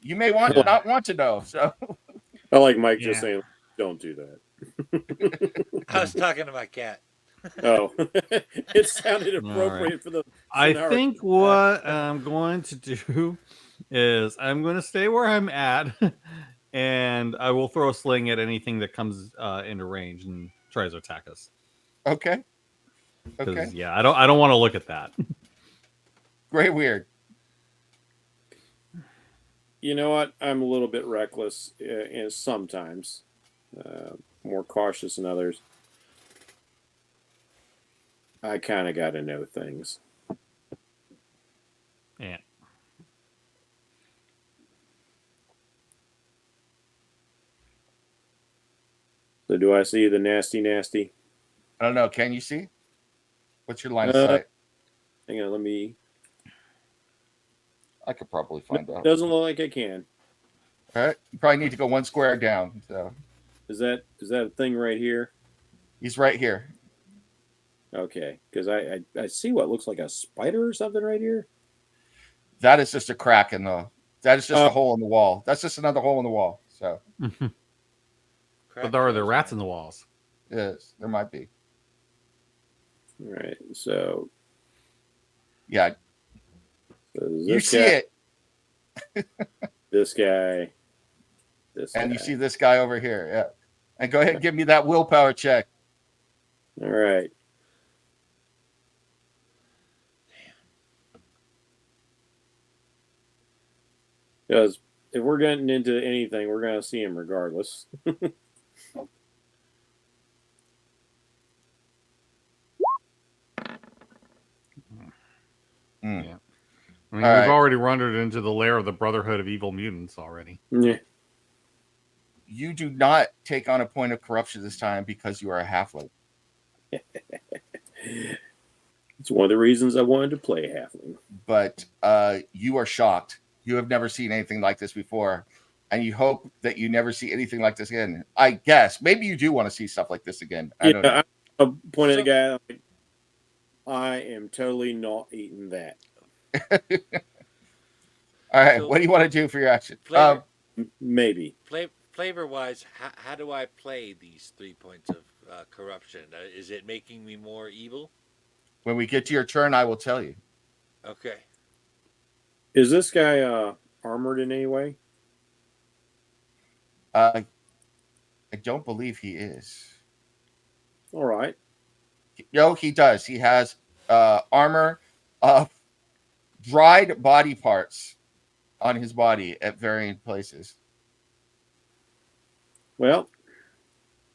You may not want to know. So I like Mike just Yeah. saying, "Don't do that." I was talking to my cat. Oh, it sounded All appropriate right. for the. I scenario. think what I'm going to do is I'm going to stay where I'm at, and I will throw a sling at anything that comes into range and tries to attack us. okay. Because yeah, I don't want to look at that. Grayweird. You know what? I'm a little bit reckless, and sometimes more cautious than others. I kind of got to know things. Yeah. So do I see the nasty, nasty? I don't know. Can you see? What's your line of Uh, sight? Hang on, let me. I could probably find out. Doesn't look like I can. All right. You probably need to go one square down. So Is that a thing right here? he's right here. Okay, because I see what looks like a spider or something right here. That is just a crack in the. That is just a hole in the wall. That's just another hole in the wall. So But there are rats in the walls. yes, there might be. All right, so Yeah, this you see guy, it, this guy, this and guy. you see this guy over here. Yeah, and go ahead and give me that willpower check. All right. Because if we're getting into anything, we're going to see him regardless. Yeah. I mean, All we've right. already wandered into the lair of the Brotherhood of Evil Mutants already. Yeah. You do not take on a point of corruption this time because you are a halfling. It's one of the reasons I wanted to play Halfling. But you are shocked. You have never seen anything like this before, and you hope that you never see anything like this again. I guess maybe you do want to see stuff like this again. I don't know. I pointed at the guy. Like, I am totally not eating that. All right, So- what do you want to do for your action? Maybe. Flavor wise, how do I play these 3 points of corruption? Is it making me more evil? When we get to your turn, I will tell you. Okay. Is this guy armored in any way? I don't believe he is. All right. No, he does. He has armor of dried body parts on his body at varying places. Well,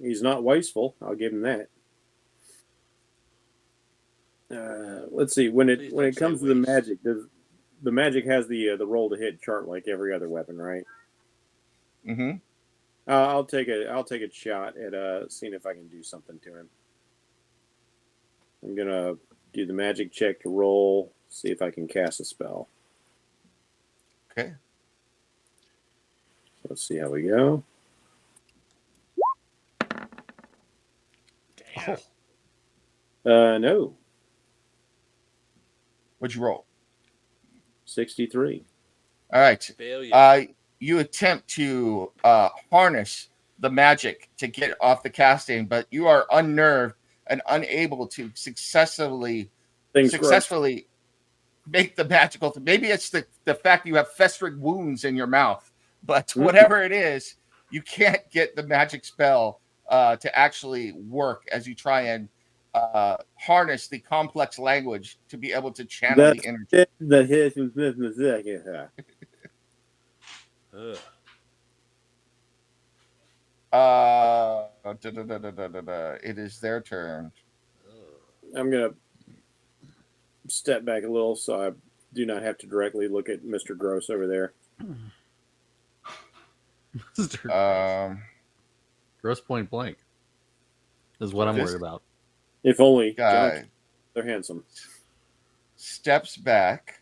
he's not wasteful. I'll give him that. Let's see. When Please it don't say comes to the waste. magic, the magic has the roll to hit chart like every other weapon, right? Mm-hmm. I'll take a shot at seeing if I can do something to him. I'm gonna do the magic check to roll, see if I can cast a spell. Okay. Let's see how we go. Damn. No, What'd you roll? 63. All right. Failure. You attempt to harness the magic to get off the casting, but you are unnerved and unable to successfully make the magical. Maybe it's the fact you have festering wounds in your mouth, but whatever it is, you can't get the magic spell to actually work as you try and harness the complex language to be able to channel the energy. Ugh. It is their turn. I'm gonna step back a little so I do not have to directly look at Mr. Gross over there. Gross point blank is what I'm worried about. If only Guy they're handsome. Steps back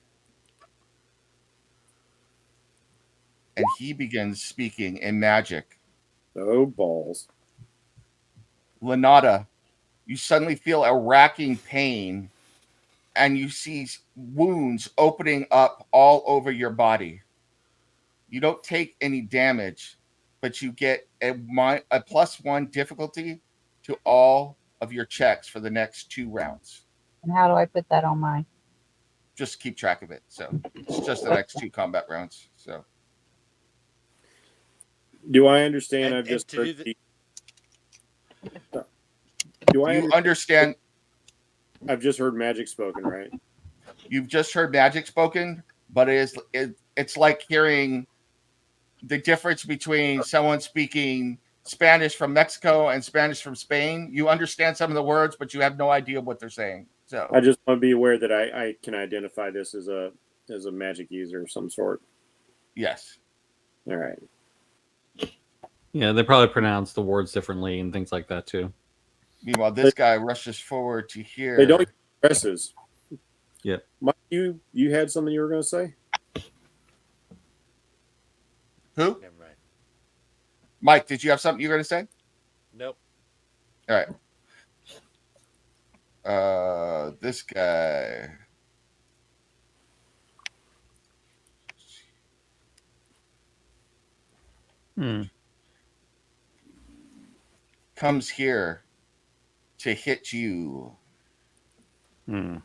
and he begins speaking in magic. Oh, balls. Linnada, you suddenly feel a racking pain and you see wounds opening up all over your body. You don't take any damage, but you get a +1 difficulty to all of your checks for the next 2 rounds. And how do I put that on my? Just keep track of it. So it's just the next 2 combat rounds. So do I understand? And- I've just and to heard do do I you understand? I've just heard magic spoken, right? You've just heard magic spoken, but it's like hearing the difference between someone speaking Spanish from Mexico and Spanish from Spain. You understand some of the words, but you have no idea what they're saying. So I just want to be aware that I can identify this as a magic user of some sort. yes. All right. Yeah, they probably pronounce the words differently and things like that too. Meanwhile, this guy rushes forward to here. They don't use presses. Yeah. Mike, you had something you were going to say? Who? Never mind. Mike, did you have something you were going to say? Nope. All right. This guy. Comes here to hit you. Go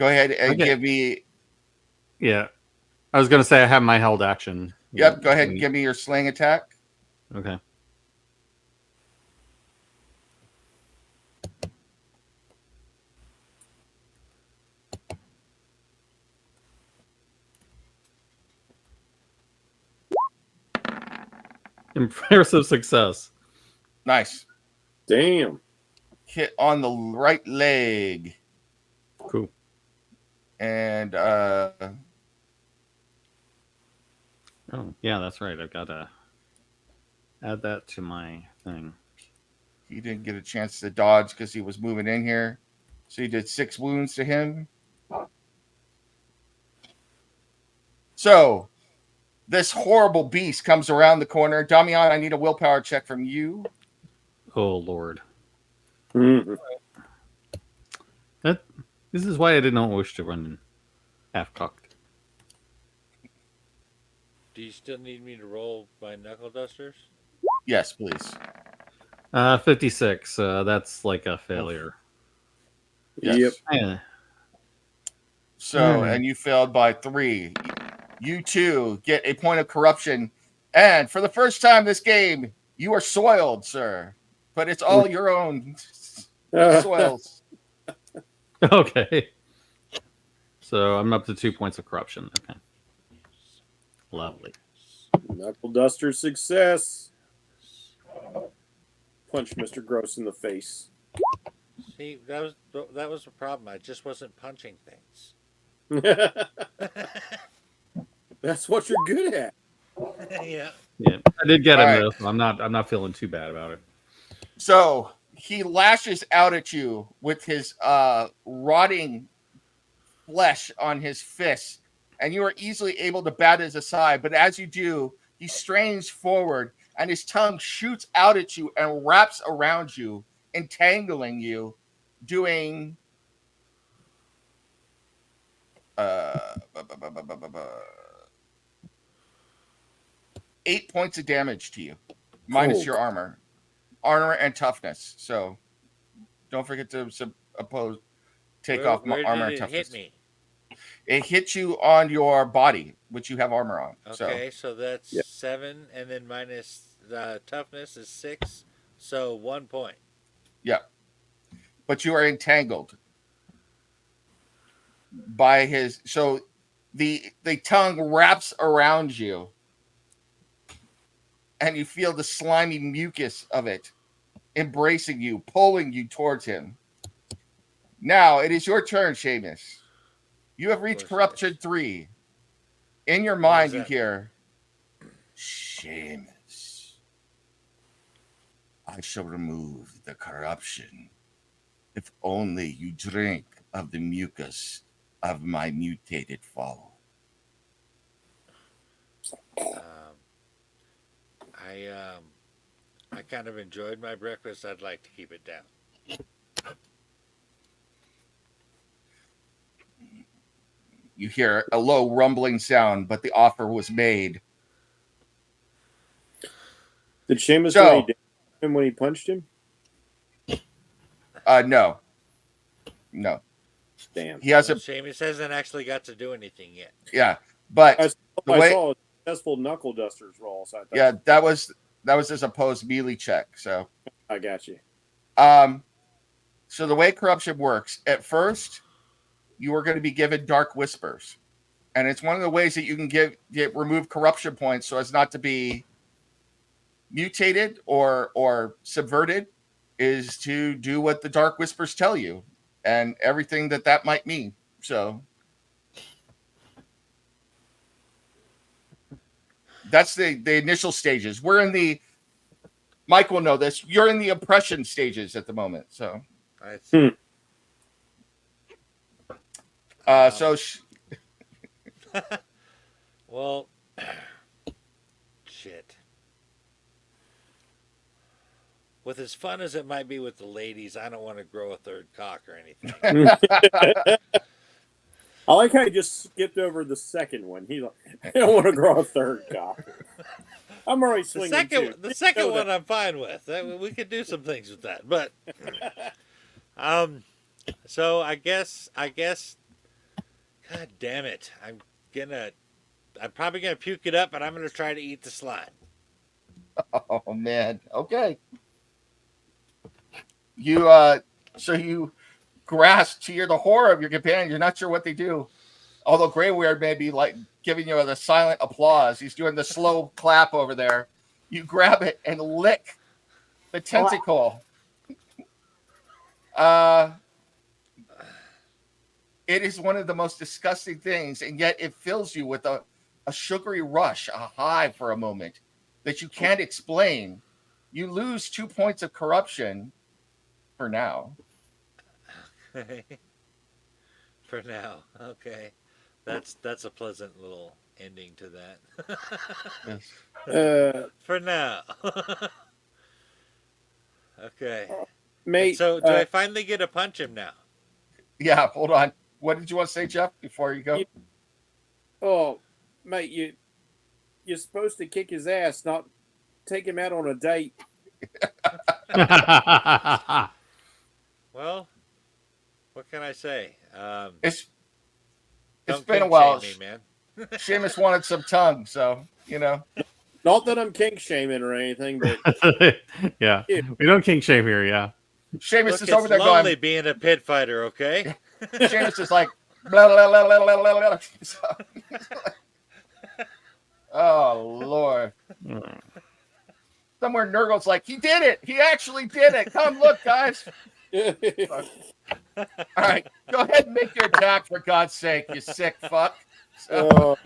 ahead and give me. Yeah. I was going to say I have my held action. Yep. Go ahead and give me your sling attack. Okay. Impressive success. Nice. Damn. Hit on the right leg. Cool. And oh, yeah, that's right. I've got to add that to my thing. he didn't get a chance to dodge because he was moving in here. So he did 6 wounds to him. So this horrible beast comes around the corner. Damian, I need a willpower check from you. Oh, Lord. Mm-hmm. This is why I did not wish to run half-cocked. Do you still need me to roll my knuckle dusters? Yes, please. 56. That's like a failure. Yes. Yep. Yeah. So, and you failed by 3. You too get a point of corruption And for the first time this game, you are soiled, sir. But it's all your own soils. Okay. So I'm up to 2 points of corruption. Okay. Lovely. Knuckle duster success. Punch Mr. Gross in the face. See, that was the problem. I just wasn't punching things. That's what you're good at. Yeah. Yeah, I did get All him right. though. So I'm not feeling too bad about it. So he lashes out at you with his rotting flesh on his fists, and you are easily able to bat his aside. But as you do, he strains forward, and his tongue shoots out at you and wraps around you, entangling you, doing 8 points of damage to you, minus your armor and toughness. So don't forget to take off Where armor did and it toughness. hit me? It hits you on your body, which you have armor on. Okay, so that's Yep. 7, and then minus toughness is 6, so 1 point. Yeah. But you are entangled by his. So the tongue wraps around you, and you feel the slimy mucus of it embracing you, pulling you towards him. Now it is your turn, Seamus. You have reached corruption 3. In your mind, you hear, Seamus, I shall remove the corruption if only you drink of the mucus of my mutated foe. I kind of enjoyed my breakfast. I'd like to keep it down. You hear a low rumbling sound, but the offer was made. Did Seamus So- know he did him when he punched him? No. Damn. He hasn't. Seamus hasn't actually got to do anything yet. Yeah, but I the way- saw a successful knuckle dusters roll. So I thought, yeah, that was his opposed melee check. So, I got you. so the way corruption works, at first, you are going to be given dark whispers, and it's one of the ways that you can remove corruption points so as not to be mutated or subverted, is to do what the dark whispers tell you, and everything that might mean. So that's the initial stages. We're in the. Mike will know this. You're in the oppression stages at the moment. So. I see. Well, shit. With as fun as it might be with the ladies, I don't want to grow a third cock or anything. I like how he just skipped over the second one. He's like, I don't want to grow a third cock. I'm already The swinging second, too. one I'm fine with. We could do some things with that, but so I guess. God damn it! I'm probably gonna puke it up, but I'm gonna try to eat the slime. Oh man. Okay. You so you grasp to the horror of your companion. You're not sure what they do. Although Grayweird may be like giving you the silent applause. He's doing the slow clap over there. You grab it and lick the tentacle. It is one of the most disgusting things, and yet it fills you with a sugary rush, a high for a moment that you can't explain. You lose 2 points of corruption for now. For now, okay. That's a pleasant little ending to that. For now. Okay. Mate, So do I finally get to punch him now? Yeah, hold on. What did you want to say, Jeff, before you go? Oh, mate, you're supposed to kick his ass, not take him out on a date. Well, what can I say? It's Don't been a kink while. shame me, man. Seamus wanted some tongue, so you know. Not that I'm kink shaming or anything, but Yeah, Yeah. we don't kink shame here. Yeah. Seamus Look, is over it's there lonely going. being a pit fighter, okay? Seamus is like, blah, blah, blah, blah, blah, blah, blah. So, oh Lord. Somewhere Nurgle's like, he did it. He actually did it. Come look, guys. All right, go ahead and make your attack for God's sake, you sick fuck. So,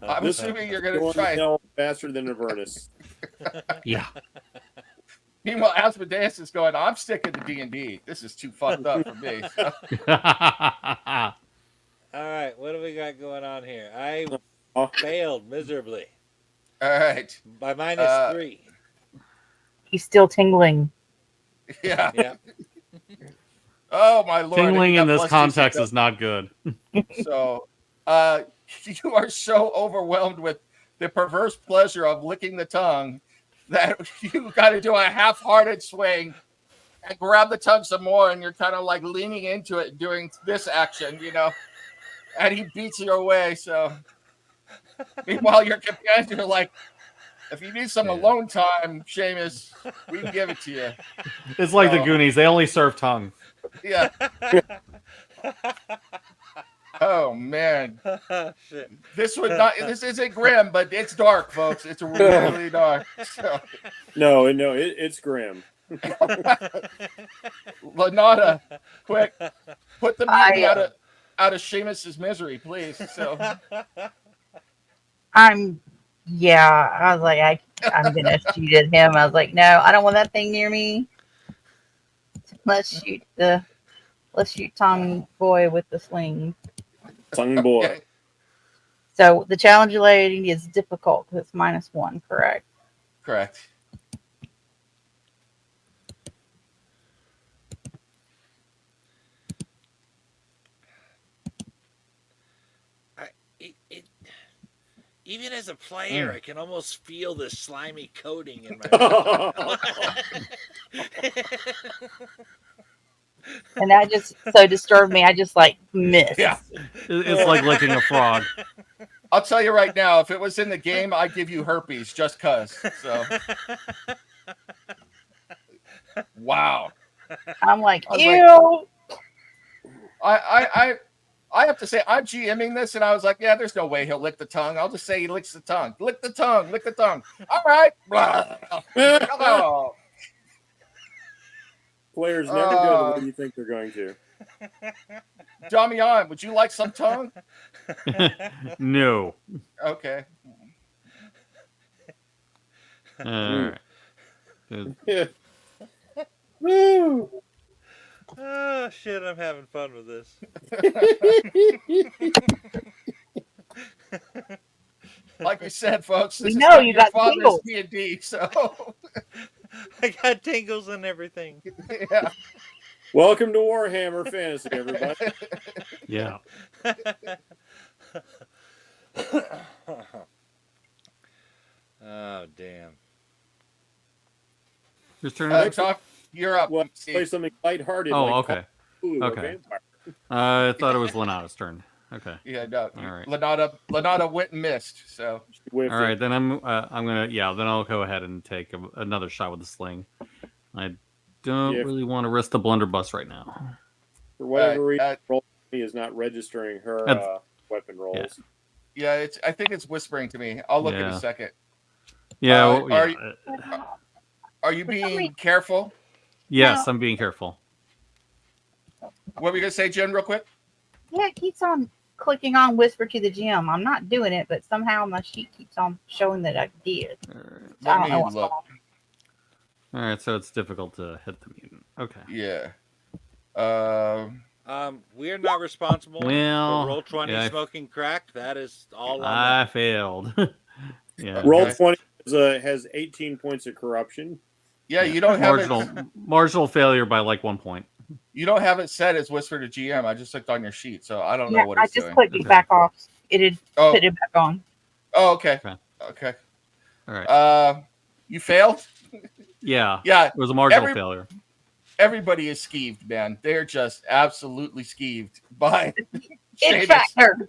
I'm This assuming you're going going to try. hell faster than Avernus. Yeah. Meanwhile, Asmodeus is going, I'm sticking to D&D. This is too fucked up for me. So, All right, what do we got going on here? I Oh. failed miserably all right. by -3. He's still tingling. Yeah. Yeah. Oh, my Lord. Tingling You in got this plus context 2 is not good. So, you are so overwhelmed with the perverse pleasure of licking the tongue that you got to do a half-hearted swing and grab the tongue some more, and you're kind of like leaning into it, doing this action, you know, and he beats your way. So, meanwhile, your companions are like, if you need some Yeah. alone time, Seamus, we can give it to you. It's like the So- Goonies. They only serve tongue. Yeah. Oh man, Shit. this isn't grim, but it's dark, folks. It's really dark. So, No, it's grim. Linnada, quick, put the I, mutant out of Seamus's misery, please. So, I was like, I'm gonna shoot at him. I was like, no, I don't want that thing near me. Let's shoot Tom Boy with the sling. Tongue boy. okay. So the challenge rating is difficult because it's -1, correct? Correct. Even as a player, I can almost feel the slimy coating in my mouth. And that just so disturbed me. I just like missed. Yeah. It's like licking a frog. I'll tell you right now, if it was in the game, I'd give you herpes just cuz. So, wow. I'm like, I was ew. I have to say, I'm GMing this, and I was like, yeah, there's no way he'll lick the tongue. I'll just say he licks the tongue. Lick the tongue. Lick the tongue. All right. Blah. Oh. Players never go the way you think they're going to. Damian, would you like some tongue? No. Okay. All right. Yeah. Woo! Oh, shit, I'm having fun with this. Like we said, folks, this We is know not you your got father's tingles. D&D, so I got tingles and everything. yeah. Welcome to Warhammer Fantasy, everybody. Yeah. Oh, damn. Whose turn is it? Talk, you're up. Well, Steve. play something lighthearted. Oh, like okay. Ooh, a Okay. vampire. I thought it was Linnada's turn. Okay. Yeah, no. All right. Linnada went and missed. So Whiffed All right, it. then I'm gonna then I'll go ahead and take another shot with the sling. I don't Yeah. really want to risk the blunderbuss right now. For whatever reason, uh, roll is not registering her That's- weapon rolls. yeah, I think it's whispering to me. I'll look in Yeah. a second. Yeah. Uh, well, are yeah. Are you being careful? Yes, I'm being careful. What were you gonna say, Jen, real quick? Yeah, it keeps on clicking on whisper to the gym. I'm not doing it, but somehow my sheet keeps on showing that I did. All right. So I Let don't know me what's look. going on. All right, so it's difficult to hit the mutant. Okay. Yeah. We're not responsible Well, for Roll20 yeah, smoking crack. That is all on I failed. Yeah. Roll Okay. 20 has 18 points of corruption. Yeah, you don't have Marginal failure by like 1 point. You don't have it set as whisper to GM. I just looked on your sheet, so I don't Yeah, know what I it's just doing. clicked it Okay. back off. It had Oh, put it back on. okay. Okay. Okay. All right. You failed? Yeah. Yeah. It was a marginal Every- failure. Everybody is skeeved, man. They're just absolutely skeeved by It Seamus. factor.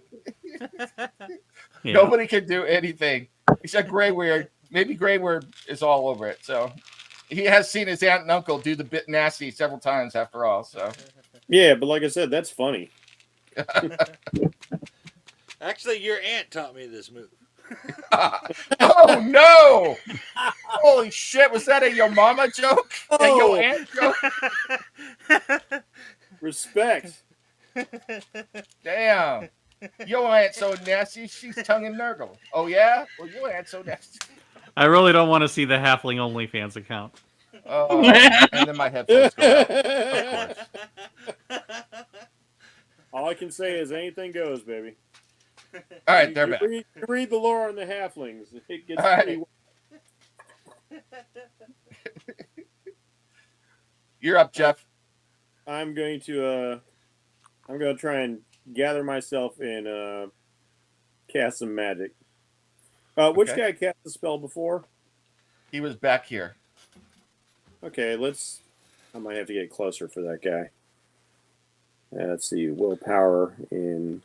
Yeah. Nobody can do anything except Grayweird. Maybe Grayweird is all over it. So he has seen his aunt and uncle do the bit nasty several times after all. So Yeah, but like I said, that's funny. Actually, your aunt taught me this move. oh no! Holy shit! Was that a yo mama joke? A yo Oh. aunt joke? Respect. Damn! Yo aunt so nasty, she's tongue and nurgle. Oh yeah? Well, your aunt so nasty. I really don't want to see the Halfling OnlyFans account. Oh, and then my headphones go out. Of course. All I can say is anything goes, baby. All right, they're You back. read the lore on the halflings. It gets All right. pretty. You're up, Jeff. I'm going to try and gather myself and cast some magic. Which Okay. guy cast the spell before? He was back here. Okay, I might have to get closer for that guy. Let's see, willpower in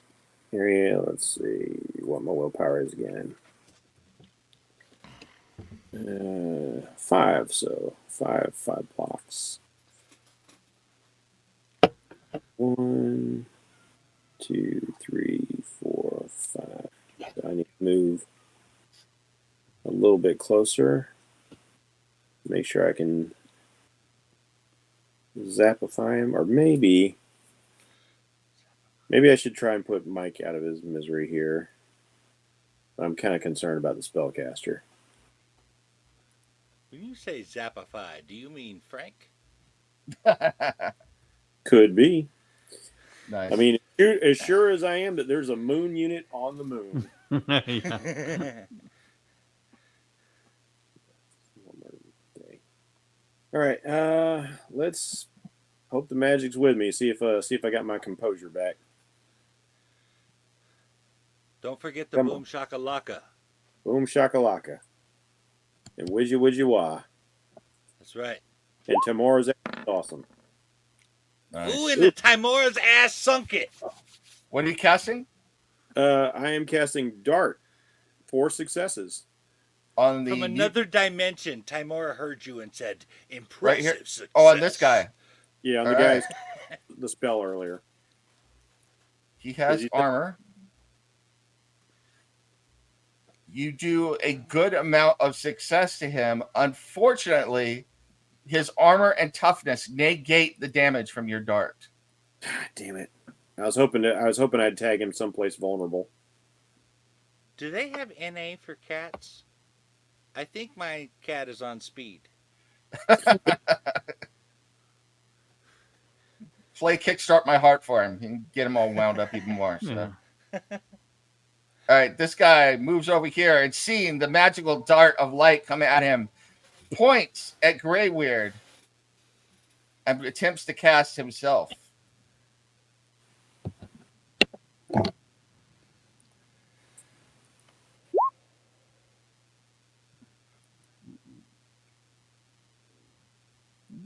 area. Let's see what my willpower is again. 5, so 5 blocks. 1, 2, 3, 4, 5. So I need to move a little bit closer. Make sure I can zapify him, or maybe I should try and put Mike out of his misery here. I'm kind of concerned about the spellcaster. When you say Zapify, do you mean Frank? Could be. Nice. I mean, as sure as I am that there's a moon unit on the moon. Yeah. All right, let's hope the magic's with me. See if I got my composure back. Don't forget the Come boom on. shakalaka. Boom shakalaka. And widgy wah. That's right. And Tamora's awesome. Nice. Ooh, and the Timora's ass sunk it. What are you casting? I am casting Dart. 4 successes. On the From another dimension, Timora heard you and said, impressive Right here. success. Oh, on this guy. Yeah, on All the right. guy's the spell earlier. He has Did you- armor. You do a good amount of success to him. Unfortunately, his armor and toughness negate the damage from your dart. God damn it! I was hoping I'd tag him someplace vulnerable. Do they have NA for cats? I think my cat is on speed. Play Kickstart My Heart for him and get him all wound up even more. So. Yeah. All right, this guy moves over here and seeing the magical dart of light come at him, points at Grayweird and attempts to cast himself.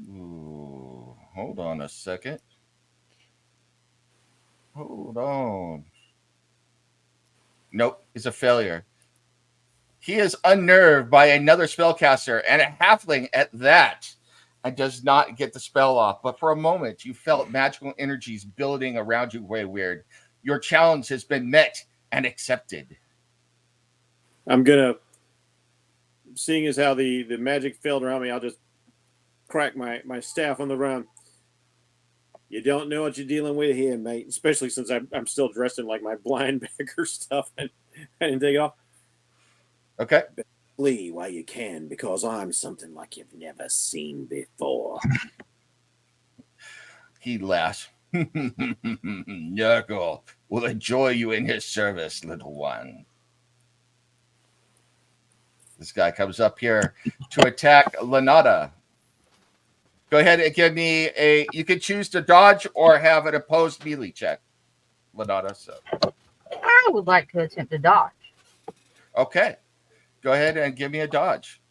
Ooh, hold on a second. Hold on. Nope, it's a failure. He is unnerved by another spellcaster and a halfling at that, and does not get the spell off. But for a moment, you felt magical energies building around you, Grayweird. Your challenge has been met and accepted. I'm gonna, seeing as how the magic failed around me, I'll just crack my staff on the ground. You don't know what you're dealing with here, mate. Especially since I'm still dressed in like my blind beggar stuff and I didn't take it off. Okay. Flee while you can, because I'm something like you've never seen before. He laughs. Nurgle will enjoy you in his service, little one. This guy comes up here to attack Linnada. Go ahead and give me a... You can choose to dodge or have an opposed melee check, Linnada. So. I would like to attempt to dodge. Okay. Go ahead and give me a dodge.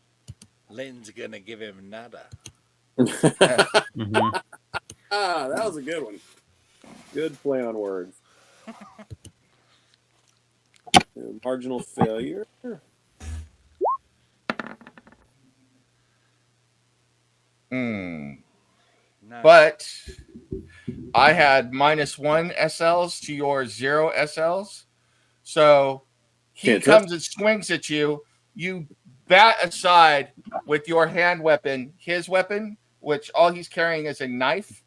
Lynn's gonna give him nada. Mhm. Ah, that was a good one. Good play on words. Marginal failure. Hmm. Nice. But I had -1 SLs to your 0 SLs. So he Can't comes and swings at you. You bat aside with your hand weapon, his weapon, which all he's carrying is a knife.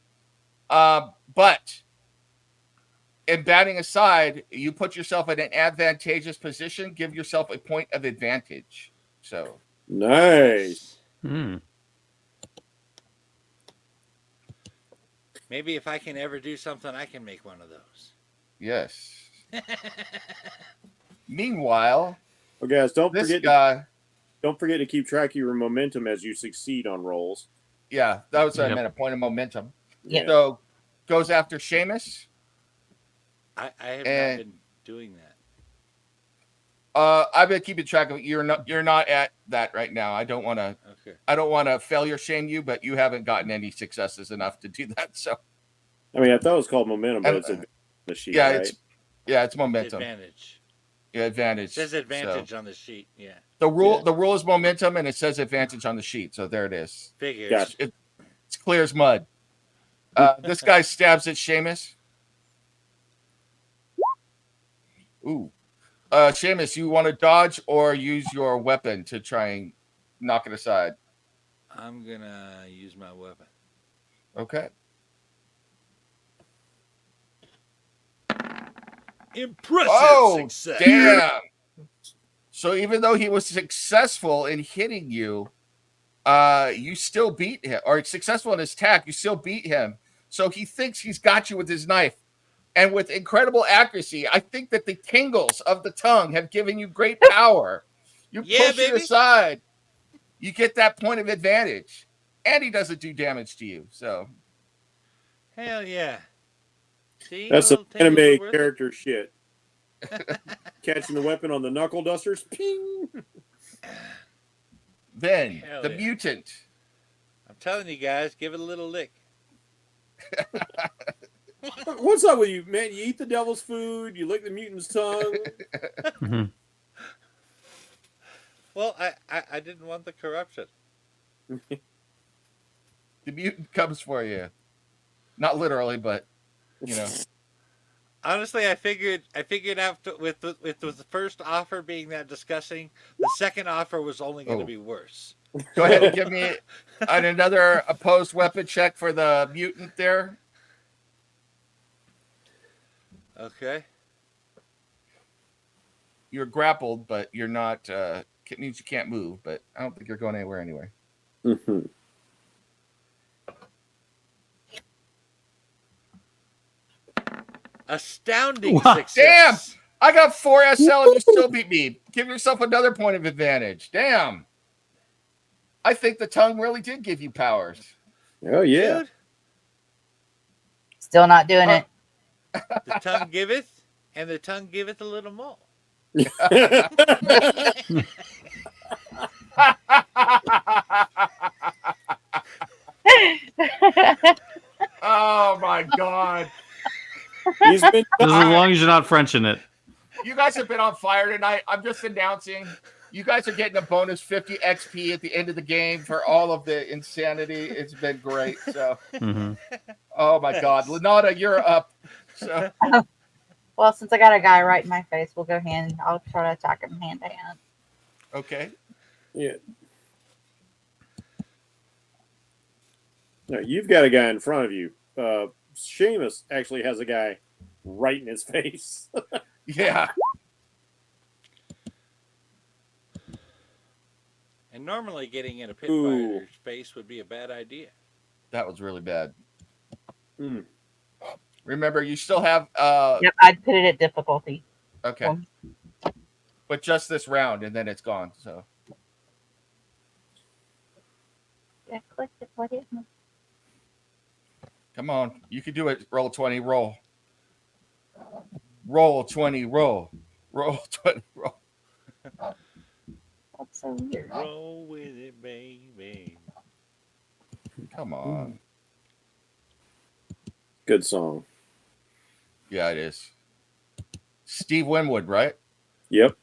But in batting aside, you put yourself in an advantageous position, give yourself a point of advantage. So Nice. Hmm. Maybe if I can ever do something, I can make one of those. yes. Meanwhile, Oh, guys, don't this forget guy, to keep track of your momentum as you succeed on rolls. yeah, that was what I Yep. meant, a point of momentum. Yep. So goes after Seamus. I have And- not been doing that. I've been keeping track of it. You're not at that right now. I don't want to failure shame you, but you haven't gotten any successes enough to do that. So I mean, I thought it was called momentum, but And- it's advantage on the sheet, yeah, right? it's momentum. Advantage. Yeah, advantage. It says advantage So on the sheet. Yeah. the rule is momentum, and it says advantage on the sheet. So there it is. Figures. Gotcha. It's clear as mud. This guy stabs at Seamus. Ooh. Seamus, you want to dodge or use your weapon to try and knock it aside? I'm gonna use my weapon. Okay. Impressive success. Damn. So even though he was successful in hitting you, you still beat him, or successful in his attack, you still beat him. So he thinks he's got you with his knife. And with incredible accuracy, I think that the tingles of the tongue have given you great power. You Yeah, push it baby. aside, you get that point of advantage. And he doesn't do damage to you. So Hell yeah. See, That's some little tingles are anime worth it. character shit. Catching the weapon on the knuckle dusters. Ping. then Hell the yeah. mutant. I'm telling you guys, give it a little lick. What's up with you, man? You eat the devil's food. You lick the mutant's tongue. Mhm. Well, I didn't want the corruption. The mutant comes for you. Not literally, but you know. Honestly, I figured out with the first offer being that disgusting, the second offer was only going to Oh. be worse. Go ahead and give me another opposed weapon check for the mutant there. Okay. You're grappled, but you're not. It means you can't move, but I don't think you're going anywhere anyway. Mhm. Astounding Wow. success. I got 4 SL and you still beat me. Give yourself another point of advantage. Damn. I think the tongue really did give you powers. Oh yeah. Dude, Still not doing it. the tongue giveth, and the tongue giveth a little more. Oh my god. He's been Just as long as you're not Frenching it. You guys have been on fire tonight. I'm just announcing you guys are getting a bonus 50 XP at the end of the game for all of the insanity. It's been great. So, Mhm. oh my God. Linnada, you're up. So, Well, since I got a guy right in my face, we'll go hand. I'll try to attack him hand to hand. okay. Yeah. No, you've got a guy in front of you. Seamus actually has a guy right in his face. Yeah. And normally getting in a pit Ooh. fighter's face would be a bad idea. That was really bad. Mm. Remember, you still have, Yep, I'd put it at difficulty. okay. But just this round and then it's gone. So, Yeah, click it. What is it? come on. You can do it. Roll 20, roll. Roll 20, roll. Roll 20, roll. That's so weird. Roll with it, baby. Come on. Good song. Yeah, it is. Steve Winwood, right? Yep.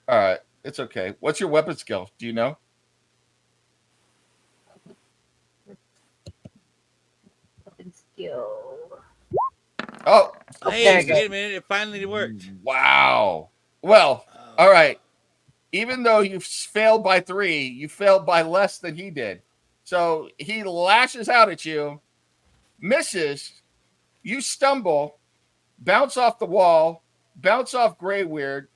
All right. It's okay. What's your weapon skill? Do you know? Weapon skill. Oh, Hey, there you wait go. a minute. It finally worked. wow. Well, Oh. all right. Even though you failed by 3, you failed by less than he did. So he lashes out at you, misses, you stumble, bounce off the wall, bounce off Grayweird,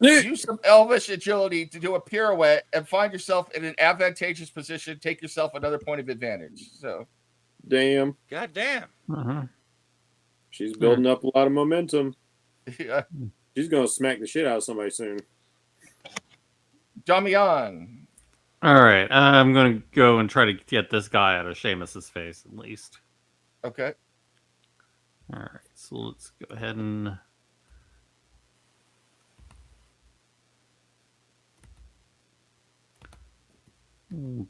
use some elvish agility to do a pirouette and find yourself in an advantageous position, take yourself another point of advantage. So, Damn. God damn. Uh-huh. She's building up a lot of momentum. yeah. She's going to smack the shit out of somebody soon. Damian. All right, I'm going to go and try to get this guy out of Seamus's face, at least. Okay. All right, so let's go ahead and...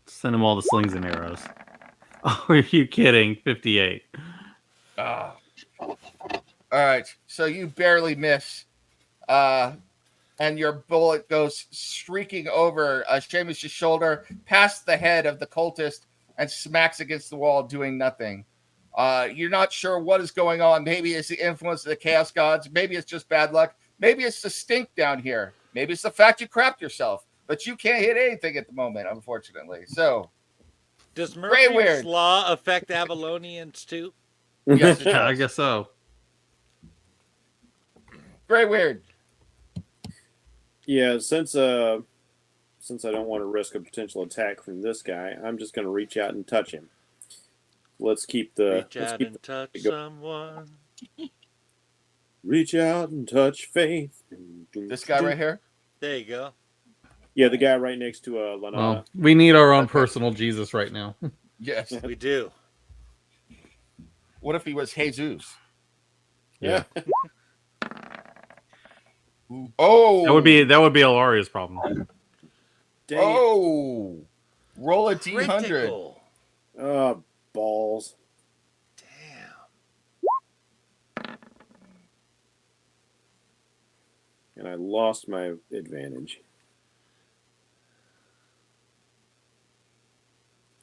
send him all the slings and arrows. Oh, are you kidding? 58. All right. So you barely miss. And your bullet goes streaking over Seamus' shoulder, past the head of the cultist, and smacks against the wall, doing nothing. You're not sure what is going on. Maybe it's the influence of the Chaos Gods. Maybe it's just bad luck. Maybe it's the stink down here. Maybe it's the fact you crapped yourself. But you can't hit anything at the moment, unfortunately. So, Does Murphy's Grayweird. Law affect Avalonians too? yes, it I does. guess so. Grayweird. Yeah, since I don't want to risk a potential attack from this guy, I'm just going to reach out and touch him. Let's keep the Reach out and touch someone. Reach out and touch faith. This guy right here. There you go. Yeah, the guy right next to Linnada. Well, we need our own personal Jesus right now. Yes. We do. What if he was Jesus? Yeah. Oh, That would be Alaria's problem. Dang it. Oh, roll a D100. Critical. Balls. Damn. And I lost my advantage.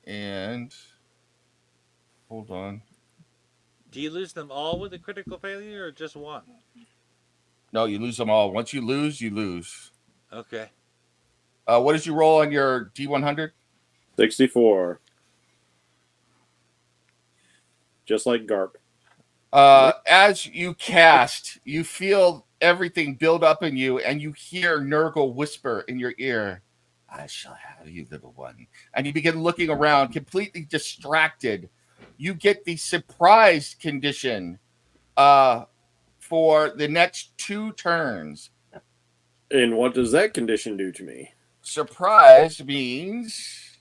And hold on. Do you lose them all with a critical failure or just one? No, you lose them all. Once you lose, you lose. Okay. What did you roll on your D100? 64. Just like Garp. As you cast, you feel everything build up in you, and you hear Nurgle whisper in your ear, "I shall have you, little one." And you begin looking around, completely distracted. You get the surprise condition for the next 2 turns. And what does that condition do to me? Surprise means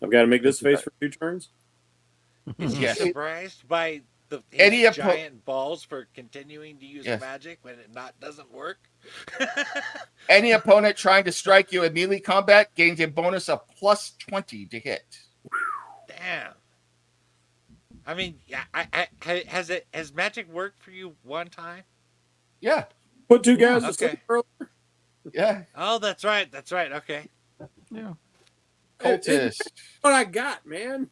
I've got to make this face for 2 turns? Is he Yes. surprised by the Any his oppo- giant balls for continuing to use Yes. magic when it doesn't work? any opponent trying to strike you in melee combat gains a bonus of plus 20 to hit. Damn. I mean, has magic worked for you one time? Yeah, Put 2 guys to okay. sleep earlier? yeah. Oh, that's right. That's right. Okay. Yeah. Cultist. What I got, man.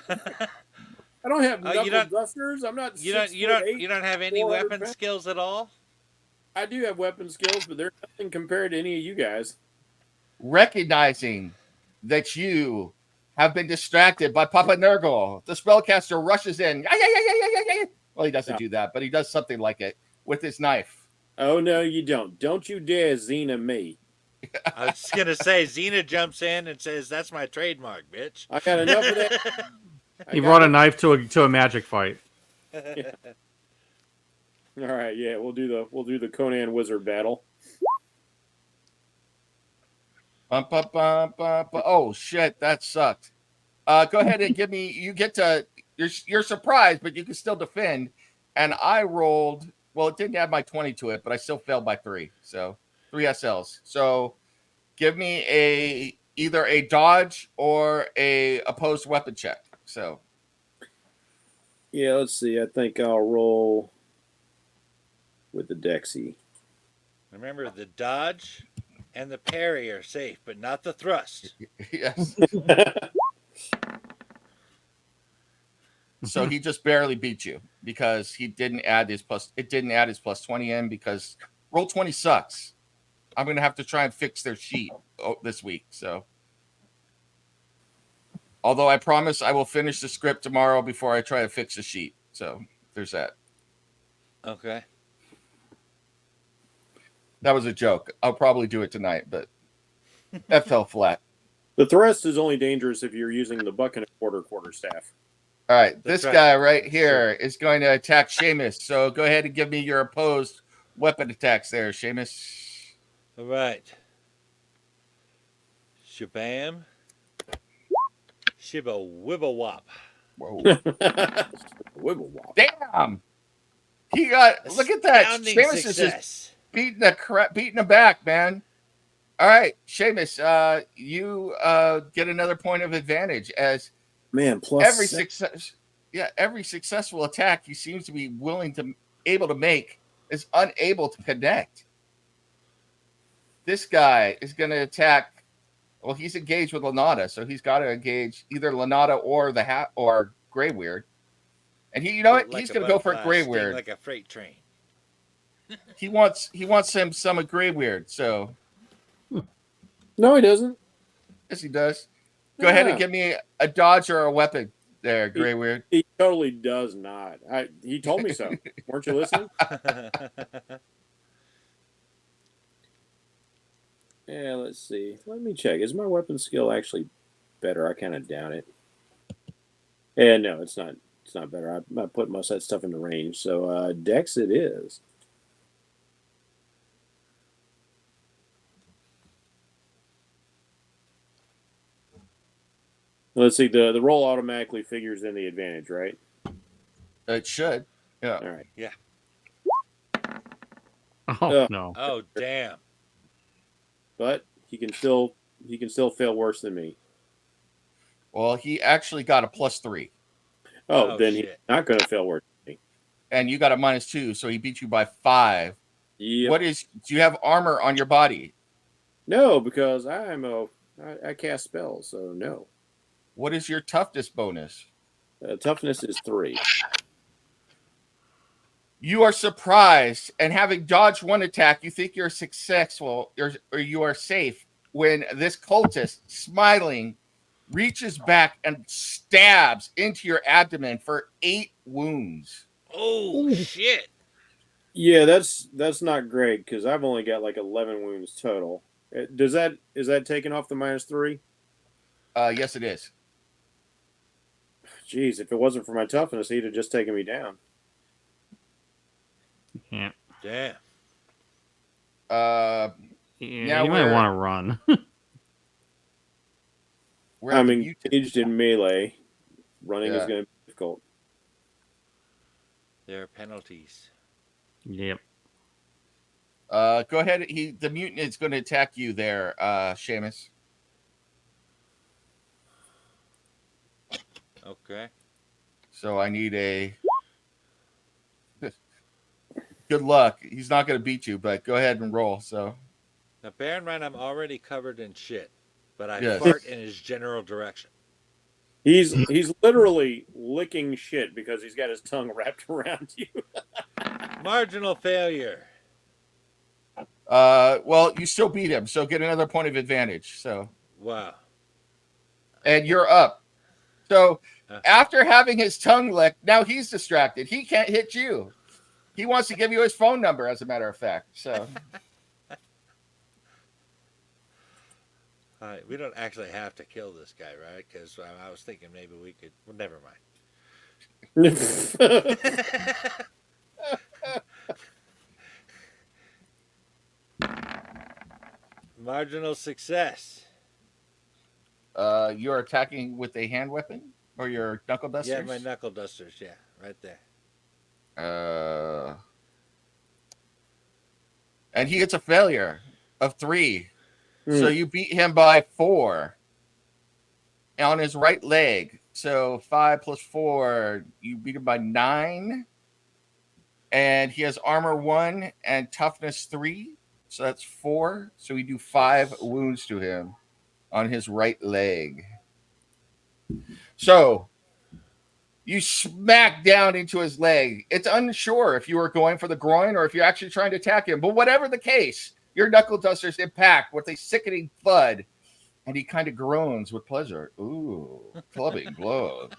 I don't have Oh, knuckle dusters. I'm not. You 6'8". don't have any 400 weapon pounds. skills at all? I do have weapon skills, but they're nothing compared to any of you guys. Recognizing that you have been distracted by Papa Nurgle, the spellcaster rushes in. Well, he doesn't do that, but he does something like it with his knife. Oh no, you don't. Don't you dare Xena me. I was just gonna say, Xena jumps in and says, "That's my trademark, bitch." I got enough of that. He brought a knife to a magic fight. All right, yeah, we'll do the Conan Wizard battle. Oh shit, that sucked. Go ahead and give me. You get to. You're surprised, but you can still defend. And I rolled. Well, it didn't add my 20 to it, but I still failed by 3. So 3 SLs. So give me either a dodge or a opposed weapon check. So Yeah, let's see. I think I'll roll with the Dexy. Remember, the dodge and the parry are safe, but not the thrust. Yes. So he just barely beat you because he didn't add his plus. It didn't add his plus 20 in because roll 20 sucks. I'm gonna have to try and fix their sheet this week. So, although I promise I will finish the script tomorrow before I try to fix the sheet. So there's that. Okay. That was a joke. I'll probably do it tonight, but that fell flat. The thrust is only dangerous if you're using the buck and a quarterstaff. All right, That's this right. guy right here is going to attack Seamus. So go ahead and give me your opposed weapon attacks there, Seamus. All right. Shabam. Shibba wibba wop. Whoa. Wiggle wop. Damn. He got, look at that. Astounding Seamus is just success. beating the back, man. All right, Seamus, you get another point of advantage as Man, plus every six. every successful attack he seems to be able to make is unable to connect. This guy is going to attack. Well, he's engaged with Linnada, so he's got to engage either Linnada or or Grayweird. And you know what? Like He's a going to go for butterfly, sting Grayweird. like a freight train. He wants him some of Grayweird. So No, he doesn't. yes, he does. Go ahead and Yeah. give me a dodge or a weapon there, Grayweird. He totally does not. He told me so. Weren't you listening? Yeah, let's see. Let me check. Is my weapon skill actually better? I kind of doubt it. Yeah, no, it's not. It's not better. I put most of that stuff into range. So Dex it is. Let's see. The roll automatically figures in the advantage, right? It should. Yeah. All right. Oh no. Oh, damn. But he can still fail worse than me. Well, he actually got a +3, Oh, Oh, then he's shit. not going to fail worse than me. and you got a -2, so he beat you by 5. Yep. Do you have armor on your body? No, because I cast spells, so no. What is your toughness bonus? Toughness is 3. You are surprised, and having dodged one attack, you think you're successful or you are safe when this cultist, smiling, reaches back and stabs into your abdomen for 8 wounds. Oh, shit. Yeah, that's not great because I've only got like 11 wounds total. Is that taken off the -3? Yes, it is. Jeez, if it wasn't for my toughness, he'd have just taken me down. Yeah. Damn. Now You might want to run. We're I'm at the engaged in melee. Running is Yeah. going to be difficult. There are penalties. Yep. Go ahead. The mutant is going to attack you there, Seamus. Okay. So I need a. Good luck. He's not going to beat you, but go ahead and roll. So Now, bear in mind, I'm already covered in shit, but I Yes. fart in his general direction. He's literally licking shit because he's got his tongue wrapped around you. Marginal failure. well, you still beat him, so get another point of advantage. So Wow. and you're up. So after having his tongue licked, now he's distracted. He can't hit you. He wants to give you his phone number, as a matter of fact. So All right, we don't actually have to kill this guy, right? Because I was thinking maybe we could. Well, never mind. Marginal success. you're attacking with a hand weapon or your knuckle dusters? Yeah, my knuckle dusters. Yeah, right there. And he gets a failure of 3. Hmm. So you beat him by 4 on his right leg. So 5 plus 4, you beat him by 9. And he has armor 1 and toughness 3. So that's 4. So we do 5 wounds to him on his right leg. So you smack down into his leg. It's unsure if you were going for the groin or if you're actually trying to attack him. But whatever the case, your knuckle dusters impact with a sickening thud. And he kind of groans with pleasure. Ooh, clubbing blows.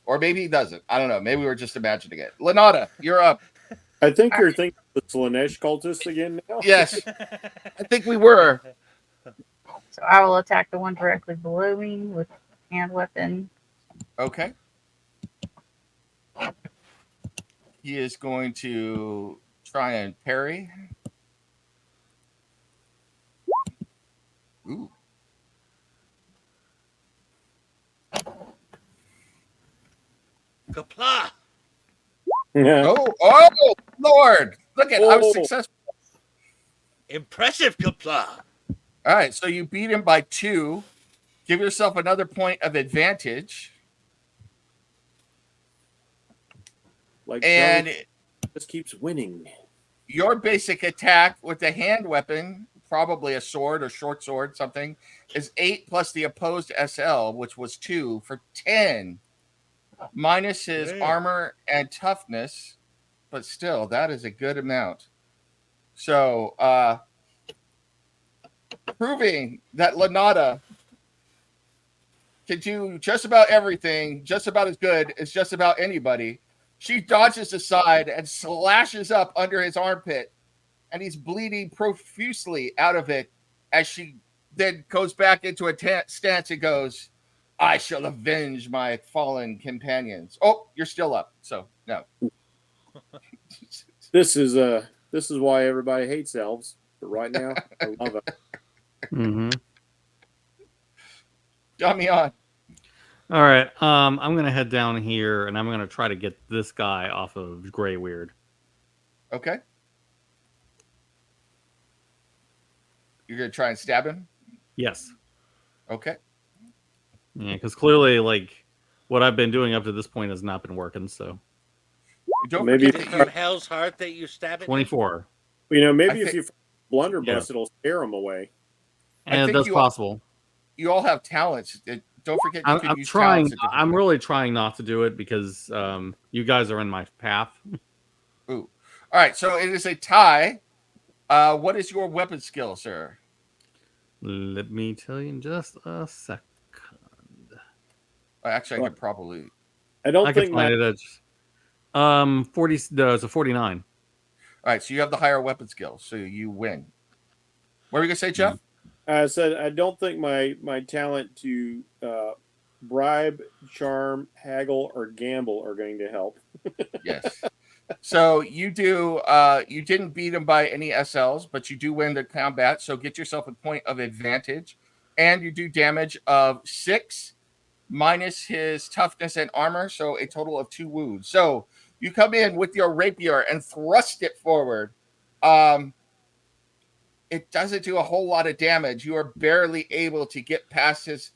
Or maybe he doesn't. I don't know. Maybe we're just imagining it. Linnada, you're up. I think you're thinking of the Slanesh cultists again now. Yes, I think we were. So I will attack the one directly below me with hand weapon. Okay. He is going to try and parry. Ooh. Kapla! Yeah. Oh, Lord. Look at I was Oh. successful. Impressive, Kapla! All right, so you beat him by 2. Give yourself another point of advantage. Like And Charlie just keeps winning. your basic attack with the hand weapon, probably a sword or short sword, something, is 8 plus the opposed SL, which was 2 for 10, minus his Damn. armor and toughness. But still, that is a good amount. So, proving that Linnada can do just about everything, just about as good as just about anybody. She dodges aside and slashes up under his armpit, and he's bleeding profusely out of it as she then goes back into a stance and goes, I shall avenge my fallen companions. Oh, you're still up. So, no. This is why everybody hates elves. But right now, I love it. Mm-hmm. Damian. All right. I'm gonna head down here, and I'm gonna try to get this guy off of Grayweird. Okay. You're going to try and stab him? Yes. Okay. Yeah, because clearly, like, what I've been doing up to this point has not been working. So Don't Maybe- Is forget it that from Hell's Heart that you stab it? 24. You know, maybe I if think- you blunderbuss, Yeah. it'll scare them away. I And think that's you- possible. you all have talents. Don't forget you can I'm use trying. talents at different I'm times. really trying not to do it because you guys are in my path. Ooh. All right, so it is a tie. What is your weapon skill, sir? Let me tell you in just a sec. Actually, I could probably. I don't I can think my find it at 40. It's a 49. All right, so you have the higher weapon skill, so you win. What were you gonna say, Jeff? I said I don't think my talent to bribe, charm, haggle, or gamble are going to help. Yes. So you do. You didn't beat him by any SLs, but you do win the combat. So get yourself a point of advantage, and you do damage of 6 minus his toughness and armor, so a total of 2 wounds. So you come in with your rapier and thrust it forward. It doesn't do a whole lot of damage. You are barely able to get past his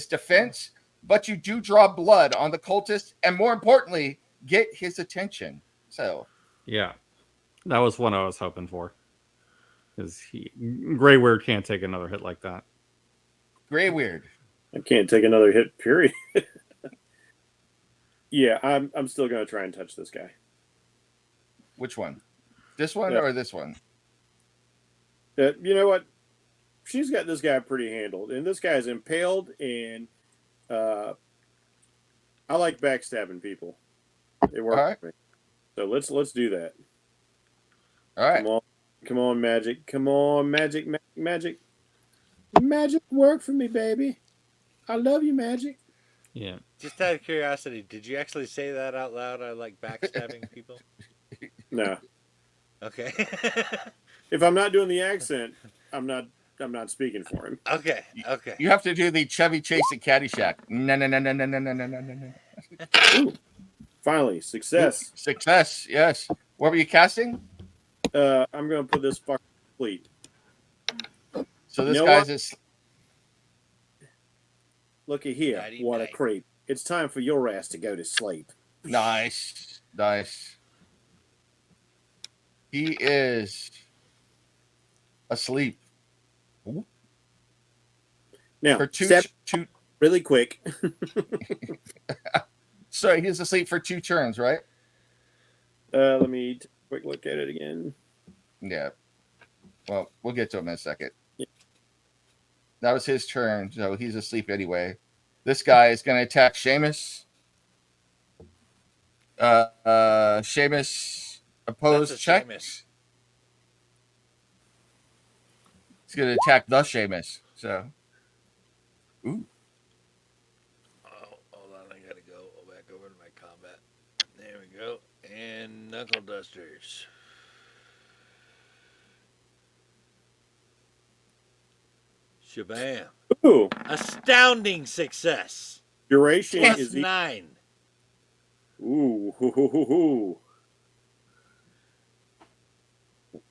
defense, but you do draw blood on the cultist, and more importantly, get his attention. So Yeah, that was one I was hoping for. Because Grayweird can't take another hit like that. Grayweird. I can't take another hit, period. Yeah, I'm still going to try and touch this guy. Which one? This one Yeah. or this one? You know what? She's got this guy pretty handled, and this guy's impaled, and I like backstabbing people. It works All right. for me. So let's do that. All right. Come on, magic. Come on, magic, magic. Magic work for me, baby. I love you, magic. Yeah. Just out of curiosity, did you actually say that out loud? I like backstabbing people. No, Okay. if I'm not doing the accent, I'm not speaking for him. Okay. Okay. You have to do the Chevy Chase and Caddyshack. No. Finally, success. Success. Yes. What were you casting? I'm gonna put this fucker to sleep. So this You know guy's what? just. Looky here. Nighty What a night. creep. It's time for your ass to go to sleep. Nice. He is asleep. Ooh. Now, For step two. really quick. Sorry, he's asleep for 2 turns, right? Let me take a quick look at it again. Yeah. Well, we'll get to him in a second. Yeah. That was his turn, so he's asleep anyway. This guy is going to attack Seamus. Seamus opposed That's a check. Seamus. He's going to attack the Seamus. So, ooh. Oh, hold on. I got to go back over to my combat. There we go. And knuckle dusters. Shabam. Ooh, Astounding success. duration Plus is 9. Ooh, hoo, hoo, hoo, hoo.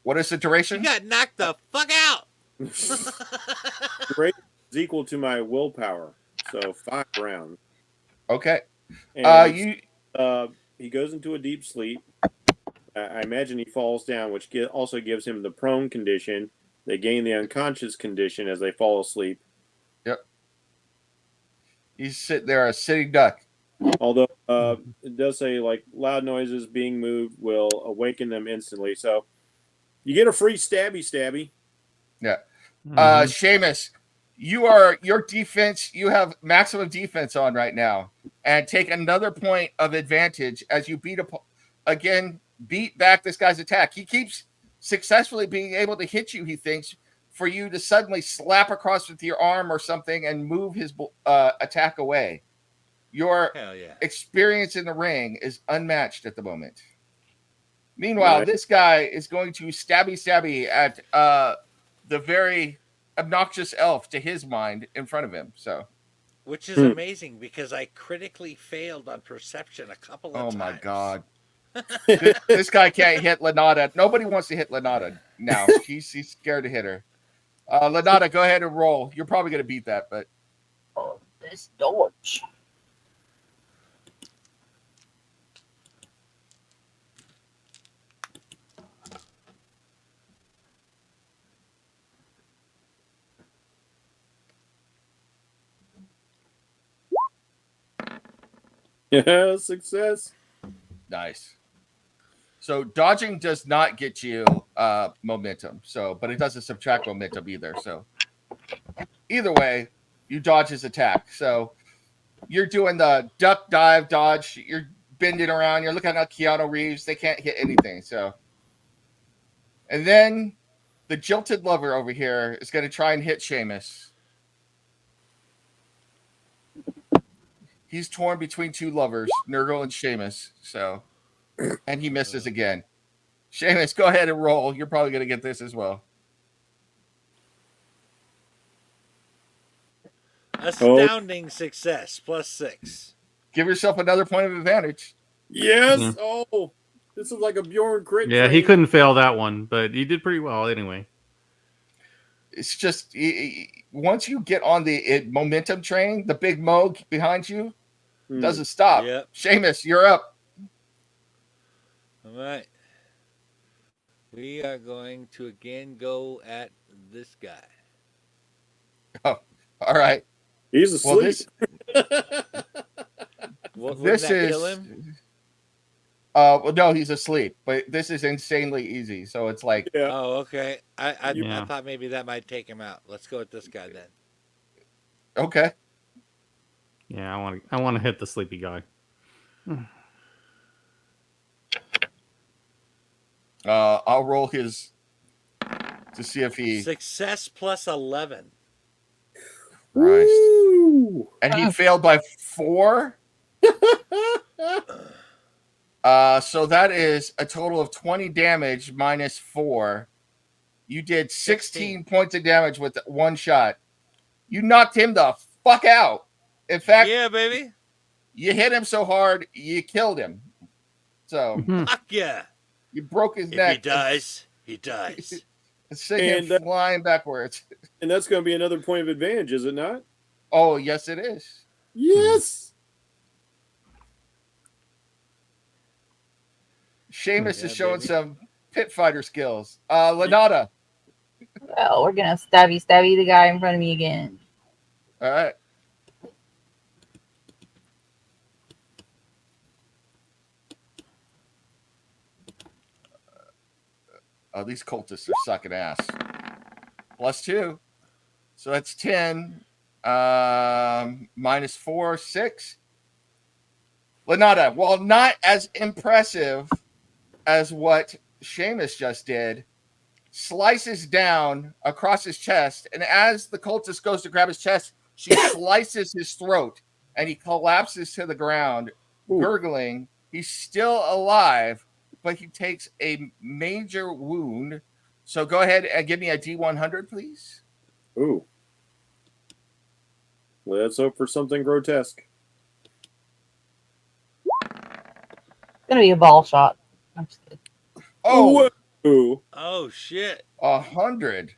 What is the You duration? got knocked the fuck out. Duration is equal to my willpower, so 5 rounds. Okay. And he goes into a deep sleep. I imagine he falls down, which also gives him the prone condition. They gain the unconscious condition as they fall asleep. Yep. He's sitting there, a sitting duck. Although it does say like loud noises being moved will awaken them instantly. So you get a free stabby. Yeah. Mhm. Seamus, your defense, you have maximum defense on right now, and take another point of advantage as you beat back this guy's attack. He keeps successfully being able to hit you, he thinks, for you to suddenly slap across with your arm or something and move his attack away. Your Hell yeah. experience in the ring is unmatched at the moment. Meanwhile, Right. this guy is going to stabby at the very obnoxious elf to his mind in front of him. So, Which is amazing because I critically failed on perception a couple of times. oh my god, this guy can't hit Linnada. Nobody wants to hit Linnada now. He's scared to hit her. Linnada, go ahead and roll. You're probably going to beat that, but This dodge. Yeah, success. nice. So dodging does not get you momentum. So, but it doesn't subtract momentum either. So, either way, you dodge his attack. So, you're doing the duck, dive, dodge. You're bending around. You're looking at Keanu Reeves. They can't hit anything. So, and then the jilted lover over here is going to try and hit Seamus. He's torn between 2 lovers, Nurgle and Seamus. So, and he misses again. Seamus, go ahead and roll. You're probably going to get this as well. Astounding success. Plus 6. Give yourself another point of advantage. Yes. Yeah. Oh, this is like a Bjorn crit. Yeah, he couldn't fail that one, but he did pretty well anyway. It's just once you get on the momentum train, the big Moog behind you doesn't stop. Yep. Seamus, you're up. All right. We are going to again go at this guy. Oh, all right. He's asleep. Wouldn't This that is. kill him? Well, no, he's asleep, but this is insanely easy. So it's like, Yeah. Oh, okay. I Yeah. thought maybe that might take him out. Let's go with this guy then. okay. Yeah, I want to hit the sleepy guy. I'll roll his to see if he. Success plus 11. Christ. Woo! And he failed by 4. So that is a total of 20 damage minus 4. You did 16 points of damage with 1 shot. You knocked him the fuck out. In fact, Yeah, baby. you hit him so hard, you killed him. So Fuck yeah. you broke his If neck. he dies, he dies. And sent him And, flying backwards. And that's going to be another point of advantage, is it not? Oh, yes, it is. Yes. Seamus Yeah, is showing baby. some pit fighter skills. Linnada. Well, we're gonna stabby the guy in front of me again. All right. Oh, these cultists are sucking ass. +2. So that's 10. -4, 6. Linnada, while not as impressive as what Seamus just did, slices down across his chest. And as the cultist goes to grab his chest, she slices his throat and he collapses to the ground, Ooh. gurgling. He's still alive, but he takes a major wound. So go ahead and give me a D100, please. Ooh. Let's hope for something grotesque. It's gonna be a ball shot. I'm just kidding. Oh, Ooh. Oh shit! 100.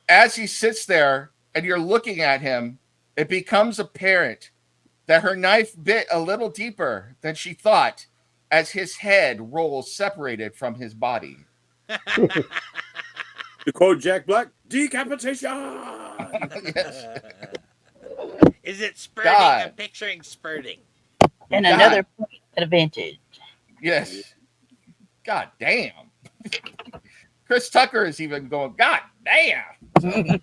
As he sits there and you're looking at him, it becomes apparent that her knife bit a little deeper than she thought as his head rolls separated from his body. To quote Jack Black, decapitation. Yes. Is it spurting? God. I'm picturing spurting. And God. another point advantage. Yes. God damn. Chris Tucker is even going, God damn.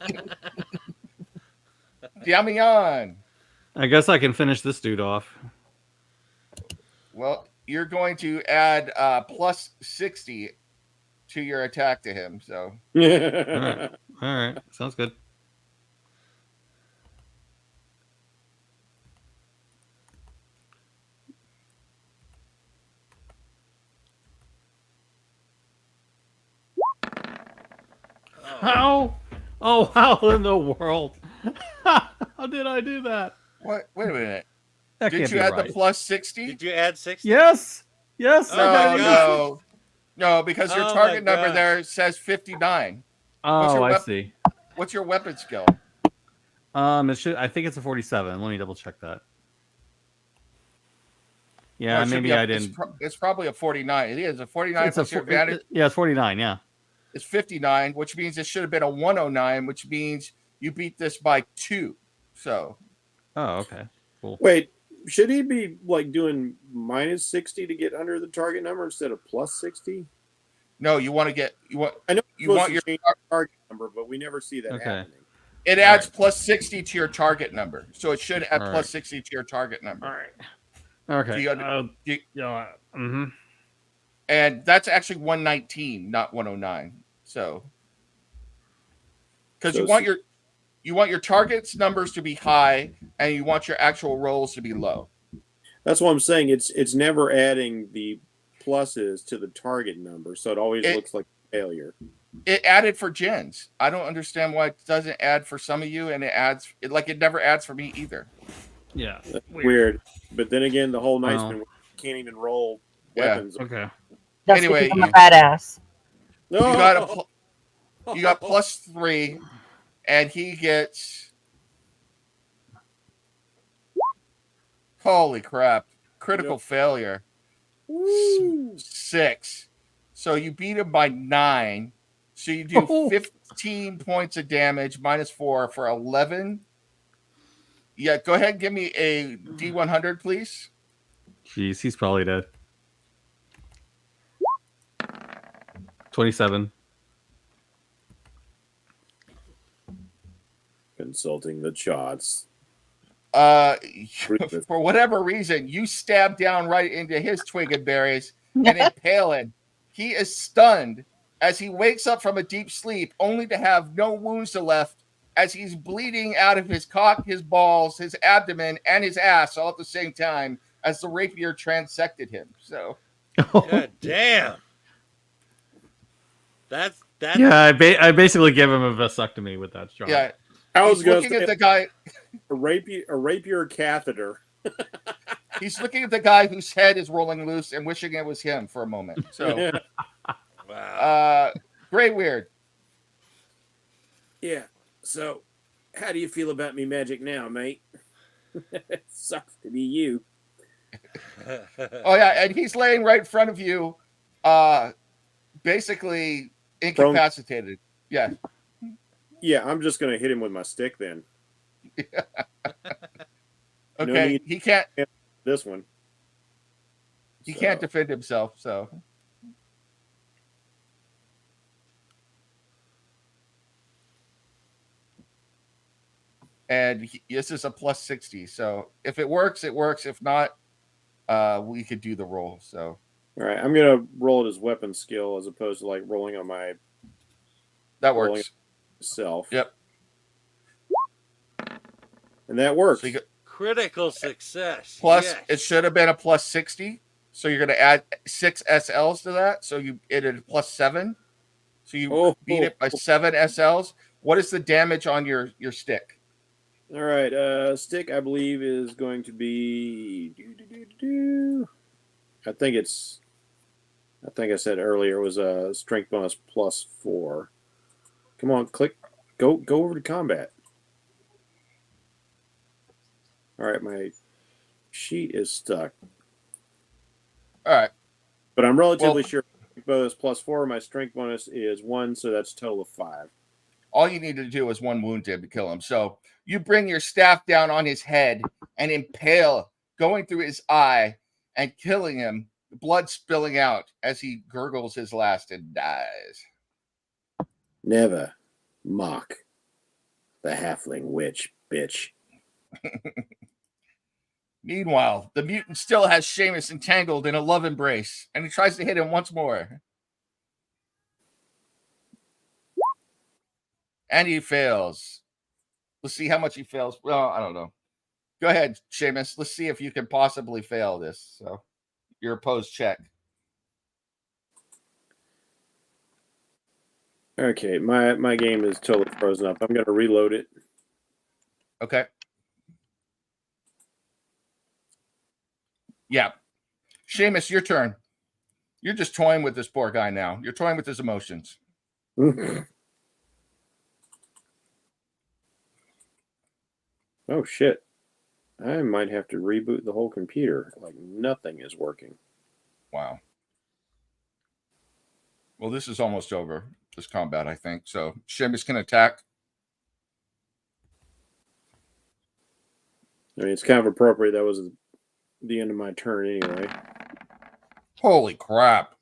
Damian. I guess I can finish this dude off. Well, you're going to add +60 to your attack to him. So All right, sounds good. How? Oh, how in the world? How did I do that? what? Wait a minute. That Did can't you be add right. the +60? Did you add 60? Yes. Yes. Oh, No, my no, no, because your Oh, target my number gosh. there says 59. Oh, your I wep- see. What's your weapon skill? It should. I think it's a 47. Let me double check that. Yeah, No, it should maybe be I it's didn't. it's probably a 49. It is a 49. It's a What's your fo- advantage? yeah, it's 49. Yeah. It's 59, which means it should have been a 109, which means you beat this by 2. So Oh, okay. Cool. Wait, should he be like doing -60 to get under the target number instead of +60? no, you want to get I know you you're want supposed your to change the target number, but we never see that Okay. happening. it All adds right. +60 to your target number. So it should add All right. +60 to your target number. All right. Okay. Do you Yeah. Mm-hmm. And that's actually 119, not 109. So because So you want your target's numbers to be high and you want your actual rolls to be low. That's what I'm saying. It's never adding the pluses to the target number, so it always looks like a failure. It added for gens. I don't understand why it doesn't add for some of you, and it never adds for me either. Yeah. That's weird. But then again, the whole Niceman can't even roll Yeah. weapons. Okay. That's Anyway, because I'm a badass. No, You got +3, and he gets. Holy crap! Critical failure. Woo. 6. So you beat him by 9. So you do Oh. 15 points of damage -4 for 11. Yeah, go ahead and give me a D100, please. Jeez, he's probably dead. 27. Consulting the charts. For whatever reason, you stab down right into his twig and berries and impale him. He is stunned as he wakes up from a deep sleep, only to have no wounds left as he's bleeding out of his cock, his balls, his abdomen, and his ass all at the same time as the rapier transected him. So, God damn. That's Yeah, I basically give him a vasectomy with that shot. yeah. I was He's going looking to at the guy. a rapier catheter. He's looking at the guy whose head is rolling loose and wishing it was him for a moment. So, wow. Grayweird. Yeah. So, how do you feel about me magic now, mate? It sucks to be you. Oh yeah, and he's laying right in front of you, basically incapacitated. Yeah. Yeah, I'm just gonna hit him with my stick then. No Okay. need He can't. this one. He So, can't defend himself. So. And this is a plus 60. So if it works, it works. If not, we could do the roll. So. All right, I'm gonna roll it as weapon skill as opposed to like rolling on my That rolling works. self. Yep. And that works. So you get Critical success. plus, Yes. it should have been a plus 60. So you're going to add 6 SLs to that. So you it is plus 7. So you beat it by 7 SLs. What is the damage on your stick? All right, stick I believe is going to be. I think I said earlier it was a strength bonus plus 4. Come on, click. Go over to combat. All right, my sheet is stuck. All right. But I'm relatively sure bonus plus 4. My strength bonus is 1, so that's a total of 5. All you need to do is 1 wound to kill him. So you bring your staff down on his head and impale, going through his eye and killing him, blood spilling out as he gurgles his last and dies. Never mock the halfling witch, bitch. Meanwhile, the mutant still has Seamus entangled in a love embrace, and he tries to hit him once more. And he fails. Let's see how much he fails. Well, I don't know. Go ahead, Seamus. Let's see if you can possibly fail this. So, your opposed check. Okay, my game is totally frozen up. I'm going to reload it. Okay. Yeah. Seamus, your turn. You're just toying with this poor guy now. You're toying with his emotions. Oh, shit. I might have to reboot the whole computer. Like, nothing is working. Wow. Well, this is almost over, this combat, I think. So, Seamus can attack. I mean, it's kind of appropriate. That was the end of my turn anyway. Holy crap.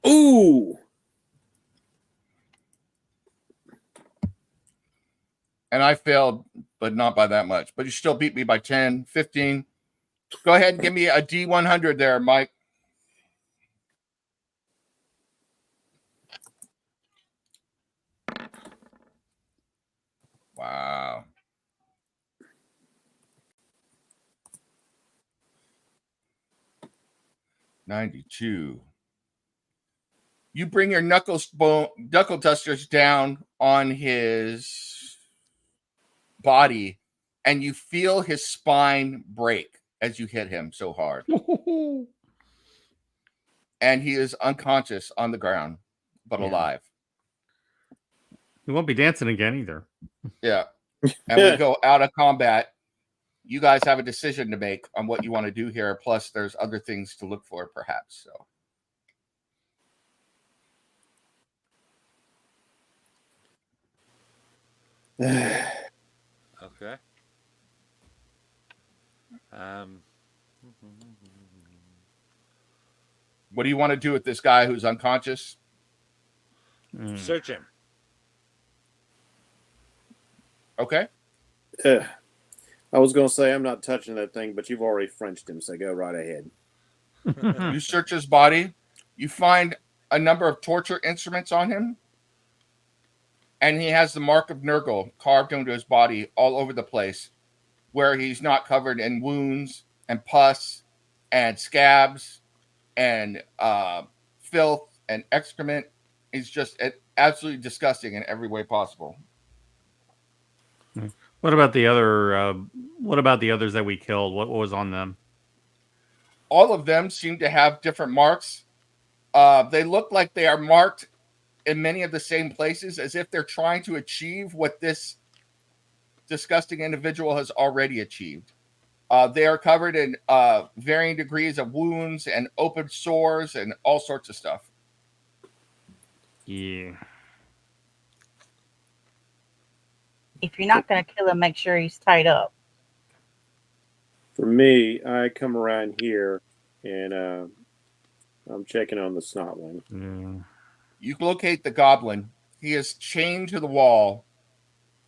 Ooh! And I failed, but not by that much. But you still beat me by 10, 15. Go ahead and give me a D100 there, Mike. Wow. $92. You bring your knuckle dusters down on his body, and you feel his spine break as you hit him so hard. And he is unconscious on the ground, but alive. He won't be dancing again either. Yeah. And we go out of combat. You guys have a decision to make on what you want to do here. Plus, there's other things to look for, perhaps. So. Okay. What do you want to do with this guy who's unconscious? Search him. Okay. I was going to say I'm not touching that thing, but you've already Frenched him, so go right ahead. You search his body. You find a number of torture instruments on him. And he has the mark of Nurgle carved into his body all over the place, where he's not covered in wounds and pus and scabs and filth and excrement. He's just absolutely disgusting in every way possible. What about the other? What about the others that we killed? What was on them? All of them seem to have different marks. They look like they are marked in many of the same places, as if they're trying to achieve what this disgusting individual has already achieved. They are covered in varying degrees of wounds and open sores and all sorts of stuff. Yeah. If you're not going to kill him, make sure he's tied up. For me, I come around here and I'm checking on the snotling. Yeah. You locate the goblin. He is chained to the wall.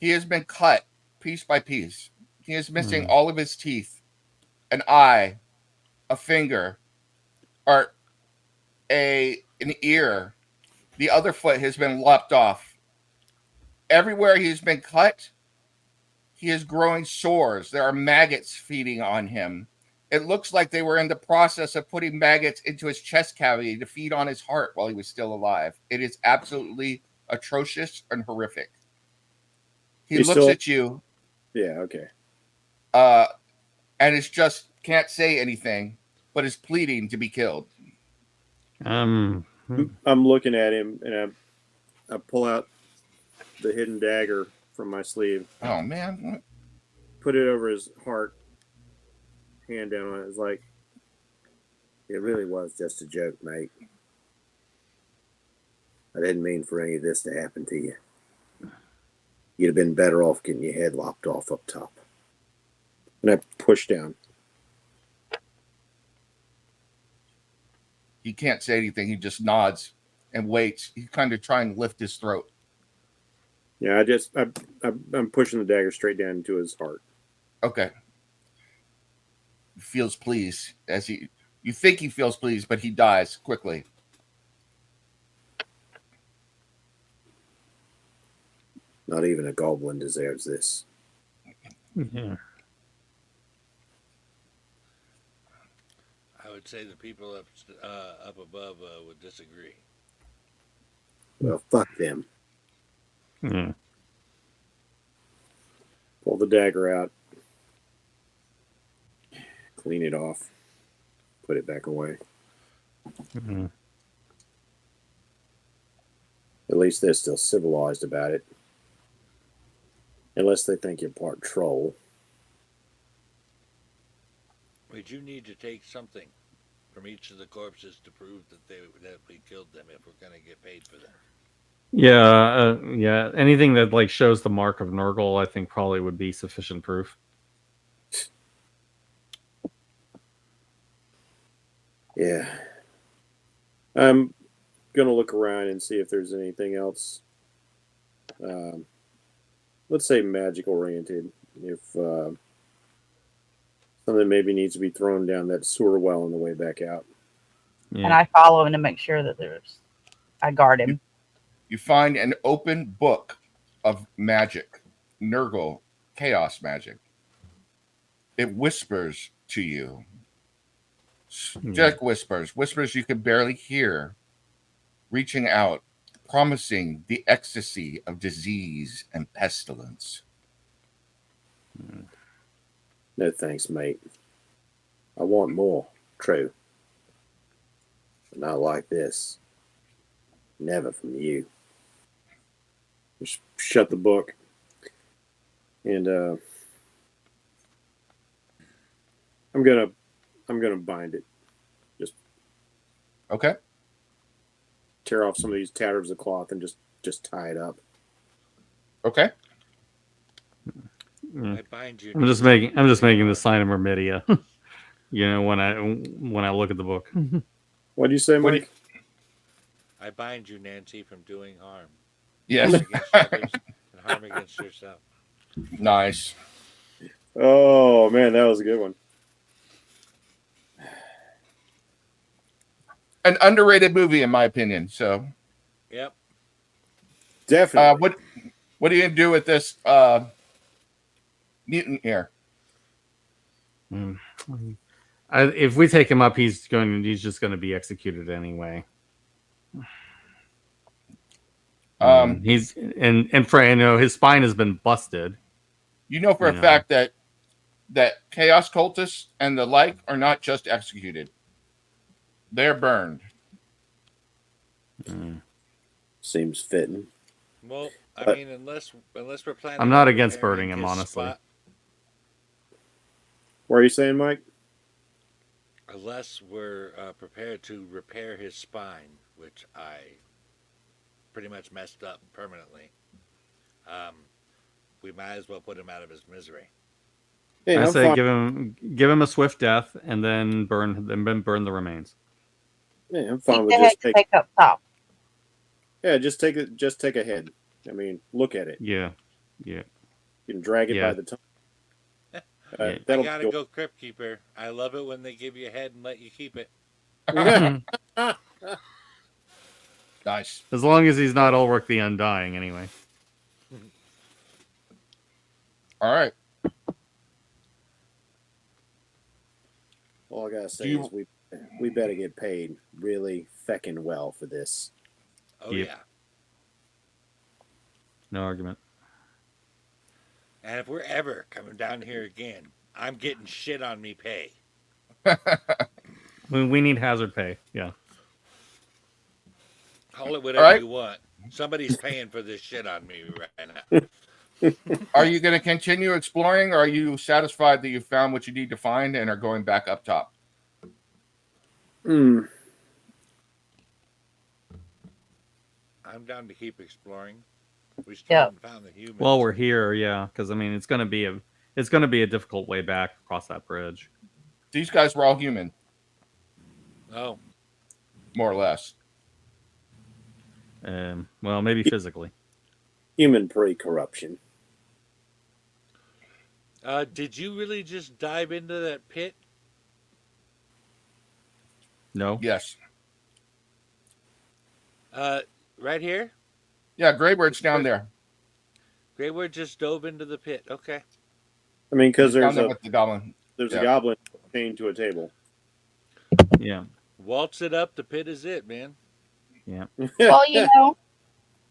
He has been cut piece by piece. He is missing all of his teeth, an eye, a finger, or an ear. The other foot has been lopped off. Everywhere he's been cut, he is growing sores. There are maggots feeding on him. It looks like they were in the process of putting maggots into his chest cavity to feed on his heart while he was still alive. It is absolutely atrocious and horrific. He looks at you. Yeah, okay. And it's just can't say anything, but is pleading to be killed. I'm looking at him, and I pull out the hidden dagger from my sleeve. Oh, man. Put it over his heart. Hand down on it. It's like, it really was just a joke, mate. I didn't mean for any of this to happen to you. You'd have been better off getting your head lopped off up top. And I push down. He can't say anything. He just nods and waits. He's kind of trying to lift his throat. Yeah, I'm pushing the dagger straight down into his heart. Okay. He feels pleased as you think he feels pleased, but he dies quickly. Not even a goblin deserves this. Yeah. I would say the people up above would disagree. Well, fuck them. Yeah. Pull the dagger out. Clean it off. Put it back away. Mm-hmm. At least they're still civilized about it. Unless they think you're part troll. We do need to take something from each of the corpses to prove that we killed them if we're going to get paid for them. Yeah, yeah. Anything that like shows the mark of Nurgle, I think probably would be sufficient proof. Yeah. I'm gonna look around and see if there's anything else. Let's say magic oriented. If something maybe needs to be thrown down that sewer well on the way back out. Yeah. And I follow him to make sure that I guard him. You find an open book of magic, Nurgle, chaos magic. It whispers to you. Just whispers you can barely hear, reaching out, promising the ecstasy of disease and pestilence. No thanks, mate. I want more, true. But not like this. Never from you. Just shut the book. And I'm gonna bind it. Just Okay. tear off some of these tatters of cloth and just tie it up. Okay. I bind you. I'm just making the sign of Myrmidia. When I look at the book. What do you say, What do Mike? I bind you, Nancy, from doing harm. Yes. Harm against others and harm against yourself. Nice. Oh man, that was a good one. An underrated movie, in my opinion. So, Yep. Definitely. what are you gonna do with this mutant here? If we take him up, he's just going to be executed anyway. He's his spine has been busted. You know for a fact that chaos cultists and the like are not just executed; they're burned. Seems fitting. Well, I But- mean, unless we're planning. I'm not on against repairing burning him, his honestly. spot- What are you saying, Mike? unless we're prepared to repair his spine, which I pretty much messed up permanently. We might as well put him out of his misery. Hey, I I'm say fine. give him a swift death and then burn the remains. Yeah, I'm fine Keep with the head just take. back up top. Yeah, just take it. Just take a head. I mean, look at it. Yeah. You can drag it Yeah. by the tongue. Yeah. I That'll gotta go. go Crypt Keeper. I love it when they give you a head and let you keep it. Nice. As long as he's not Ulrich the Undying, anyway. All right. All I gotta say Do you- is we better get paid really feckin' well for this. Oh Yep. yeah. No argument. And if we're ever coming down here again, I'm getting shit on me pay. We need hazard pay. Yeah. Call it whatever right. you want. Somebody's paying for this shit on me right now. Are you going to continue exploring, or are you satisfied that you found what you need to find and are going back up top? Hmm. I'm down to keep exploring. We still Yep. haven't found the humans. Well, we're here, yeah, because I mean it's gonna be a difficult way back across that bridge. These guys were all human, Oh, more or less. Well, maybe physically. Human pre-corruption. did you really just dive into that pit? No. Yes. Right here? Yeah, Grayweird down there. Grayweird just dove into the pit. Okay. I mean, because Down there's there a with the goblin. there's yeah. a goblin chained to a table. Yeah. Waltz it up. The pit is it, man. Yeah. Well, you know,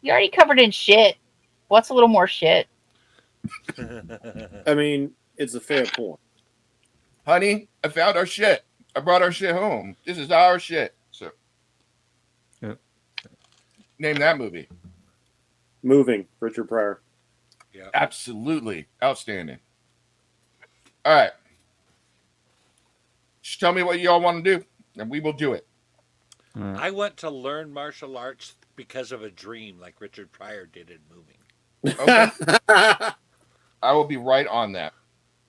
you're already covered in shit. What's a little more shit? I mean, it's a fair point. Honey, I found our shit. I brought our shit home. This is our shit. So, Yep. Name that movie. Moving, Richard Pryor. Yeah. Absolutely outstanding. All right. Just tell me what you all want to do, and we will do it. I want to learn martial arts because of a dream, like Richard Pryor did in Moving. Okay. I will be right on that.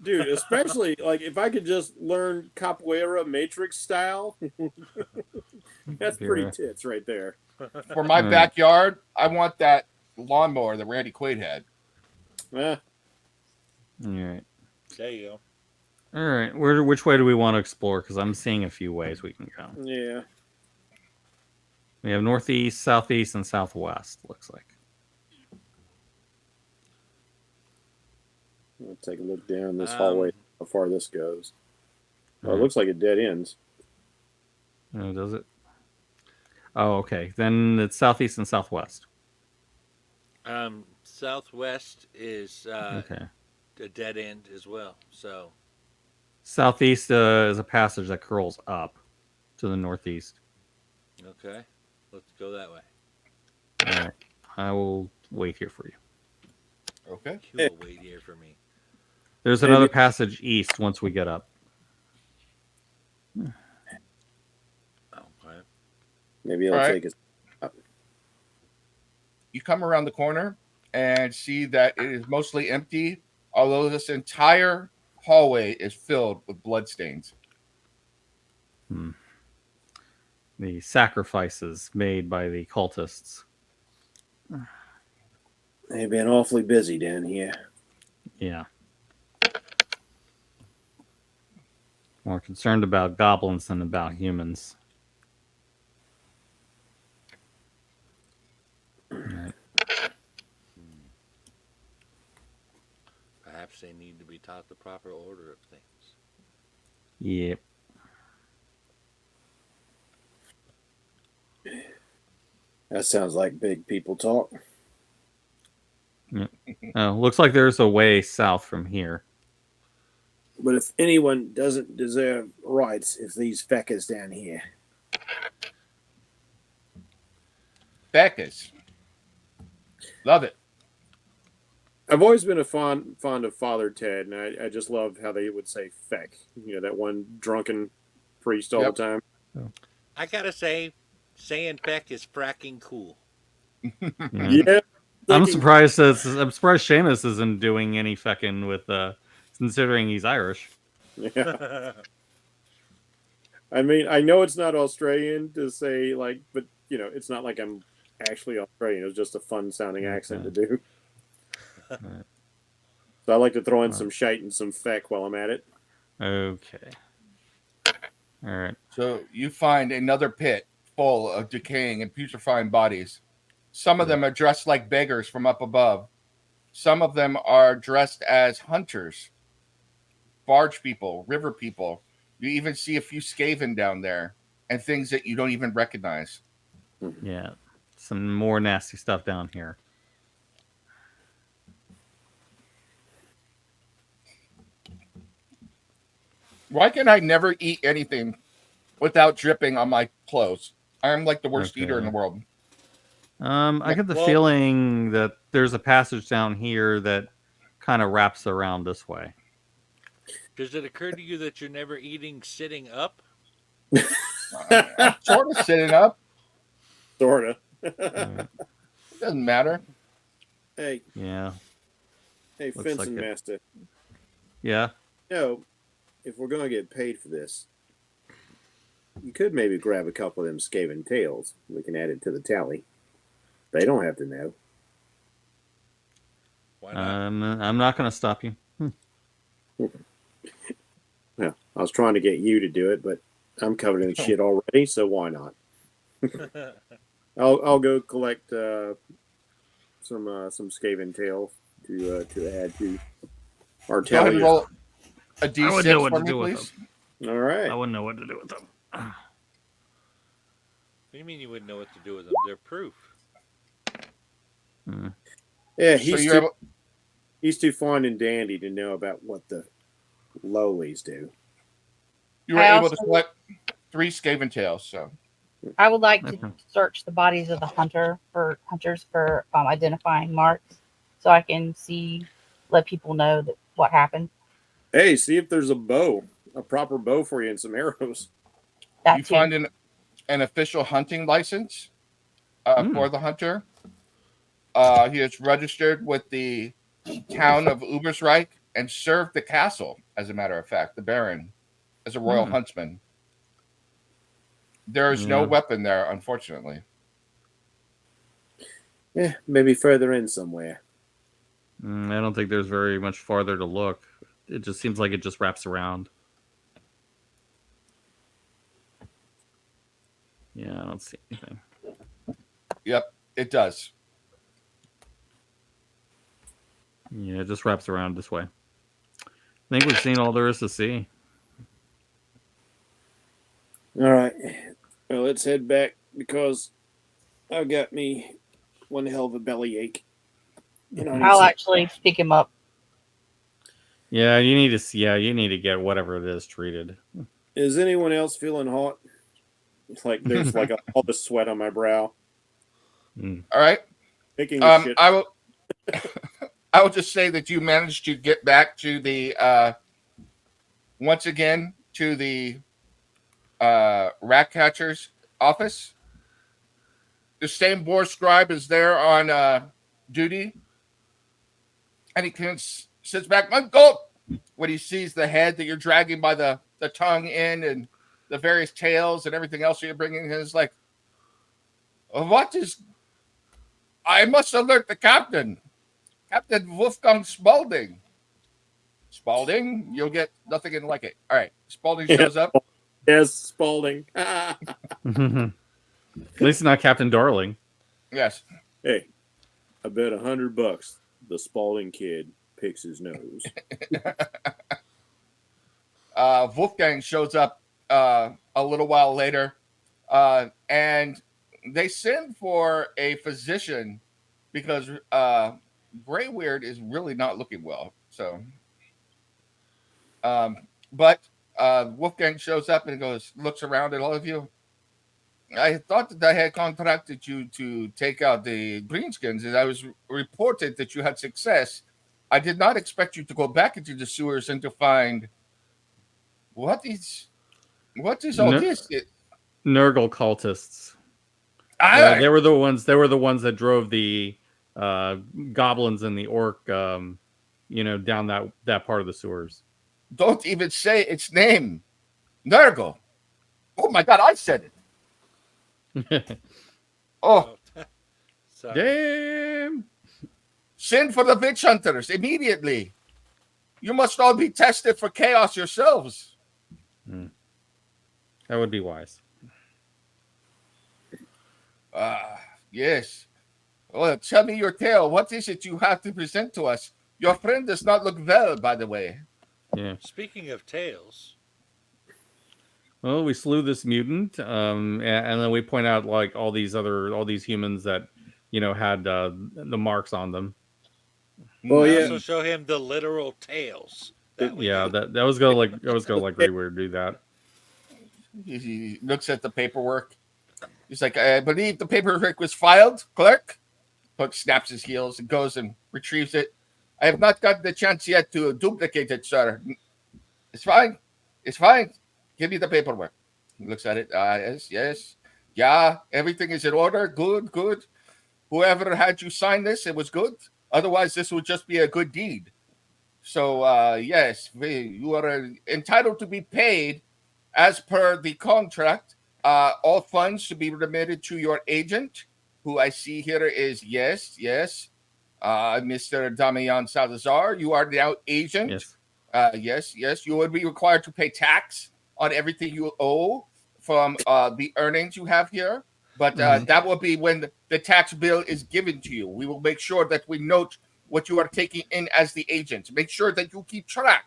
Dude, especially like if I could just learn capoeira matrix style. That's pretty Yeah. tits right there. For my Right. backyard, I want that lawnmower that Randy Quaid had. Eh, All right. There you go. All right. Which way do we want to explore? Because I'm seeing a few ways we can go. yeah. We have northeast, southeast, and southwest. Looks like. I'll take a look down this hallway, how far this goes. Oh, it Alright. looks like it dead ends. Oh, does it? Oh, okay. Then it's southeast and southwest. Southwest is Okay. a dead end as well. So Southeast is a passage that curls up to the northeast. okay, let's go that way. All right. I will wait here for you. Okay. You will wait here for me. There's Maybe- another passage east once we get up. Okay. Maybe it'll Alright. take us. You come around the corner and see that it is mostly empty, although this entire hallway is filled with bloodstains. The sacrifices made by the cultists. They've been awfully busy down here. Yeah. More concerned about goblins than about humans. Alright. Perhaps they need to be taught the proper order of things. Yep. That sounds like big people talk. Oh, looks like there's a way south from here. But if anyone doesn't deserve rights, it's these feckers down here. Beckus. Love it. I've always been a fond of Father Ted, and I just love how they would say feck. You know, that one drunken priest all Yep. the time. I gotta say, saying feck is fracking cool. Yeah. Yeah. I'm thinking- surprised Seamus isn't doing any fecking with considering he's Irish. Yeah. I mean, I know it's not Australian to say like, but you know, it's not like I'm actually Australian. It was just a fun sounding accent to do. Right. So I like to throw in some shite and some feck while I'm at it. Okay. All right. So you find another pit full of decaying and putrefying bodies. Some of them are dressed like beggars from up above. Some of them are dressed as hunters, barge people, river people. You even see a few Skaven down there and things that you don't even recognize. Yeah. Some more nasty stuff down here. Why can I never eat anything without dripping on my clothes? I'm like the worst eater in the world. I get the Well- feeling that there's a passage down here that kind of wraps around this way. Does it occur to you that you're never eating sitting up? I'm sort of sitting up. Sorta. Alright. It doesn't matter. Hey, Yeah. hey, Looks fencing like it. master. Yeah. No, if we're gonna get paid for this, you could maybe grab a couple of them Skaven tails. We can add it to the tally. They don't have to know. Why not? I'm not going to stop you. Yeah, I was trying to get you to do it, but I'm covered in shit already, so why not? I'll go collect some Skaven tail to add to our Go ahead and tally. roll a I wouldn't know D6 what for to me, do with please. All right. I wouldn't know what to do with them. What do you mean you wouldn't know what to do with them? They're proof. Yeah, So he's you're too, able, he's too fine and dandy to know about what the lowlies do. you were I able to also- select 3 Skaven tails. So I would like to Okay. search the bodies of the hunters for identifying marks, so I can let people know that what happened. Hey, see if there's a proper bow for you and some arrows. That you too. find an official hunting license for the hunter. He is registered with the town of Ubersreik and served the castle, as a matter of fact, the Baron, as a royal huntsman. There is no Yeah. weapon there, unfortunately. Yeah, maybe further in somewhere. I don't think there's very much farther to look. It just seems like it just wraps around. Yeah, I don't see anything. Yep, it does. Yeah, it just wraps around this way. I think we've seen all there is to see. All right. Well, let's head back because I got me one hell of a belly ache. You know, I'll actually pick him up. Yeah, you need to. Yeah, you need to get whatever it is treated. is anyone else feeling hot? It's like there's like all the sweat on my brow. All right. Making the shit. I will. I will just say that you managed to get back to the once again to the rat catcher's office. The same boar scribe is there on duty, and he sits back. My God! When he sees the head that you're dragging by the tongue in and the various tails and everything else you're bringing in, is like, what is? I must alert the captain. Captain Wolfgang Spaulding. Spaulding, you'll get nothing in like it. All right. Spaulding shows up. Yes, Spaulding. At least not Captain Darling. Yes. Hey, I bet $100 the Spaulding kid picks his nose. Wolfgang shows up a little while later, and they send for a physician because Grayweird is really not looking well. So, but Wolfgang shows up and looks around at all of you. I thought that I had contracted you to take out the greenskins, and I was reported that you had success. I did not expect you to go back into the sewers and to find what is all No- this? Nurgle cultists. I, They were the ones. They were the ones that drove the goblins and the orc, down that part of the sewers. don't even say its name, Nurgle. Oh my God, I said it. Oh, Sorry. Damn. send for the witch hunters immediately. You must all be tested for chaos yourselves. That would be wise. Yes. Well, tell me your tale. What is it you have to present to us? Your friend does not look well, by the way. Yeah. Speaking of tails, Well, we slew this mutant, and then we point out like all these humans that had the marks on them. Well, we yeah. also show him the literal tails. That we Yeah, got. that was gonna like Grayweird do that. He looks at the paperwork. He's like, I believe the paperwork was filed, clerk. Puck snaps his heels and goes and retrieves it. I have not gotten the chance yet to duplicate it, sir. It's fine. It's fine. Give me the paperwork. He looks at it. Yes. Yeah, everything is in order. Good. Whoever had you sign this, it was good. Otherwise, this would just be a good deed. So, yes, you are entitled to be paid as per the contract. All funds to be remitted to your agent, who I see here is yes, Mr. Damian Salazar. You are now agent. Yes. Yes. You would be required to pay tax on everything you owe from the earnings you have here. But that will be when the tax bill is given to you. We will make sure that we note what you are taking in as the agent. Make sure that you keep track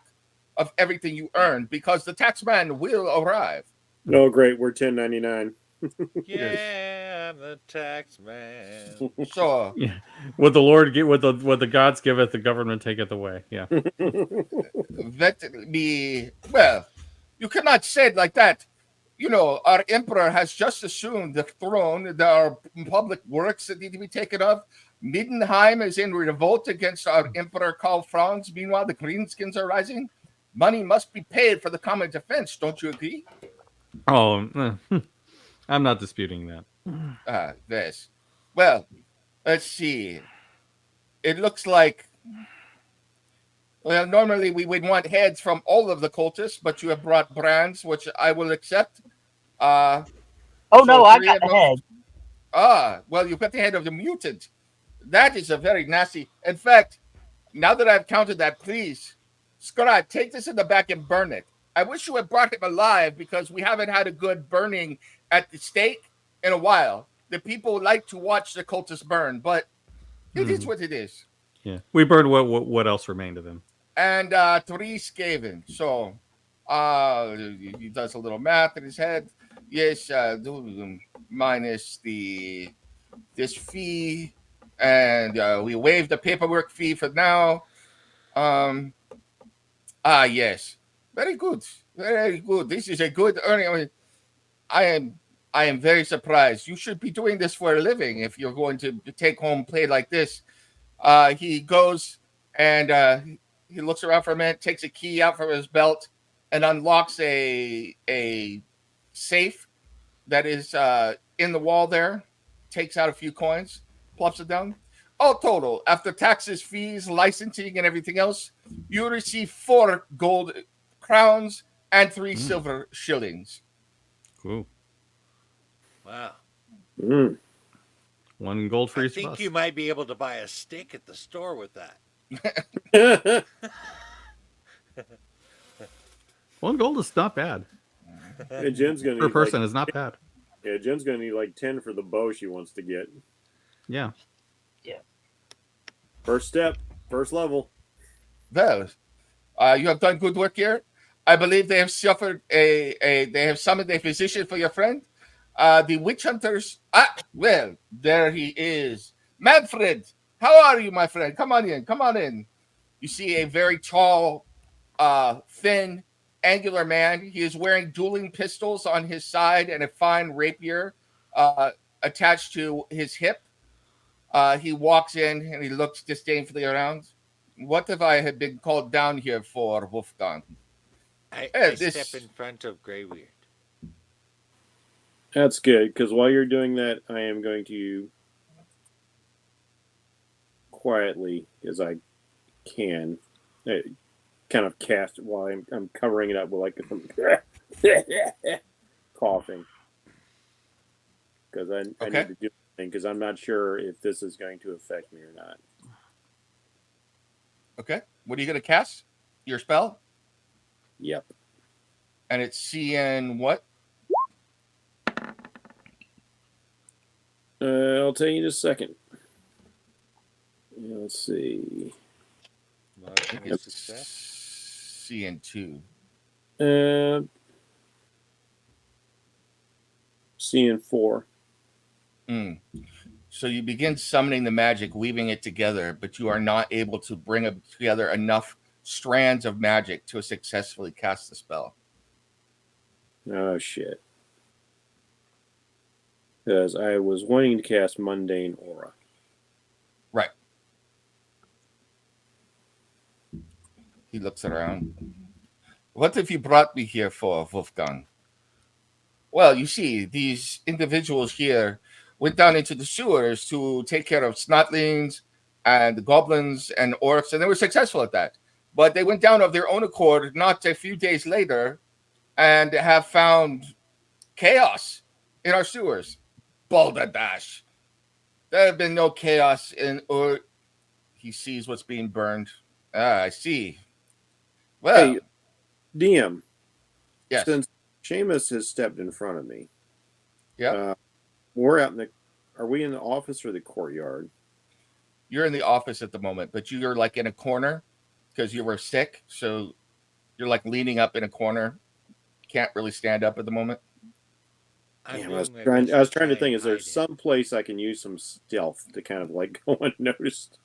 of everything you earn, because the tax man will arrive. No, great. We're 1099. Yeah, I'm the tax man. So Yeah. What the Lord give, what the gods giveth, the government taketh away. Yeah. that be well, you cannot say it like that. Our emperor has just assumed the throne. There are public works that need to be taken up. Middenheim is in revolt against our emperor Karl Franz. Meanwhile, the greenskins are rising. Money must be paid for the common defense. Don't you agree? Oh, I'm not disputing that. Yes. Well, let's see. It looks like, well, normally we would want heads from all of the cultists, but you have brought brands, which I will accept. Oh So no, I three got of the those- head. Well, you've got the head of the mutant. That is a very nasty. In fact, now that I've counted that, please, Scott, take this in the back and burn it. I wish you had brought him alive, because we haven't had a good burning at the stake in a while. The people like to watch the cultists burn, but it is what it is. Yeah. We burned what else remained of him. And 3 Skaven. So he does a little math in his head. Yes, minus this fee, and we waive the paperwork fee for now. Yes, very good. This is a good earning. I mean, I am very surprised. You should be doing this for a living if you're going to take home play like this. He goes and he looks around for a minute, takes a key out from his belt, and unlocks a safe that is in the wall there. Takes out a few coins, plops it down. All total, after taxes, fees, licensing, and everything else, you receive 4 gold crowns and 3 silver shillings. Cool. Wow. 1 gold for I each of think us. you might be able to buy a stick at the store with that. 1 gold is not bad. And Jen's gonna Per need person is not bad. Yeah, Jen's gonna need like 10 for the bow she wants to get. Yeah. First step, first level. Well, you have done good work here. I believe they have suffered they have summoned a physician for your friend. The witch hunters. Well, there he is. Manfred, how are you, my friend? Come on in. You see a very tall, thin, angular man. He is wearing dueling pistols on his side and a fine rapier attached to his hip. He walks in and he looks disdainfully around. What have I had been called down here for, Wolfgang? I step in front of Grayweird. That's good, because while you're doing that, I am going to quietly, as I can, kind of cast it while I'm covering it up with like some coughing. Because I need to do something, because I'm not sure if this is going to affect me or not. Okay. What are you going to cast? Your spell? Yep. And it's CN what? I'll tell you in a second. Let's see. Marginal success. CN2. CN4. So you begin summoning the magic, weaving it together, but you are not able to bring together enough strands of magic to successfully cast the spell. Oh, shit. Because I was wanting to cast Mundane Aura. Right. He looks around. What have you brought me here for, Wolfgang? Well, you see, these individuals here went down into the sewers to take care of snotlings and the goblins and orcs, and they were successful at that. But they went down of their own accord not a few days later and have found chaos in our sewers. Balderdash. There have been no chaos in Ur. He sees what's being burned. Ah, I see. Well, hey, DM. yes. Since Seamus has stepped in front of me. Yeah. We're out in the. Are we in the office or the courtyard? You're in the office at the moment, but you're like in a corner because you were sick. So you're like leaning up in a corner. Can't really stand up at the moment. Damn, I was trying to think, is there some place I can use some stealth to kind of like go unnoticed?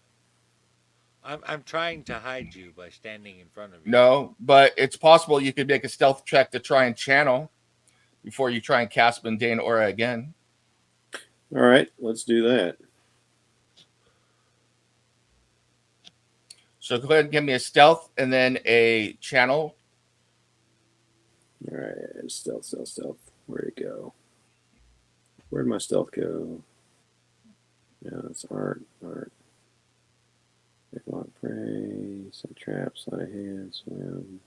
I'm trying to hide you by standing in front of you. No, but it's possible you could make a stealth check to try and channel before you try and cast Mundane Aura again. All right, let's do that. So go ahead and give me a stealth and then a channel. All right, stealth. Where'd it go? Where'd my stealth go? Yeah, it's art. Make a lot of prey, set traps, sleight of hand, swim.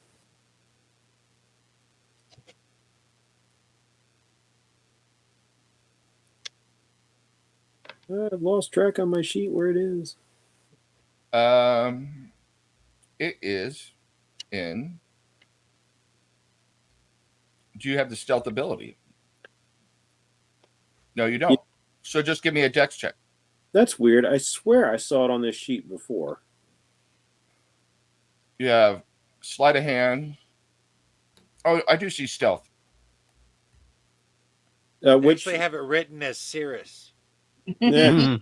I've lost track on my sheet where it is. It is in. Do you have the stealth ability? No, you don't. So just give me a dex check. That's weird. I swear I saw it on this sheet before. You have sleight of hand. Oh, I do see stealth. Which actually have it written as Cirrus. yeah,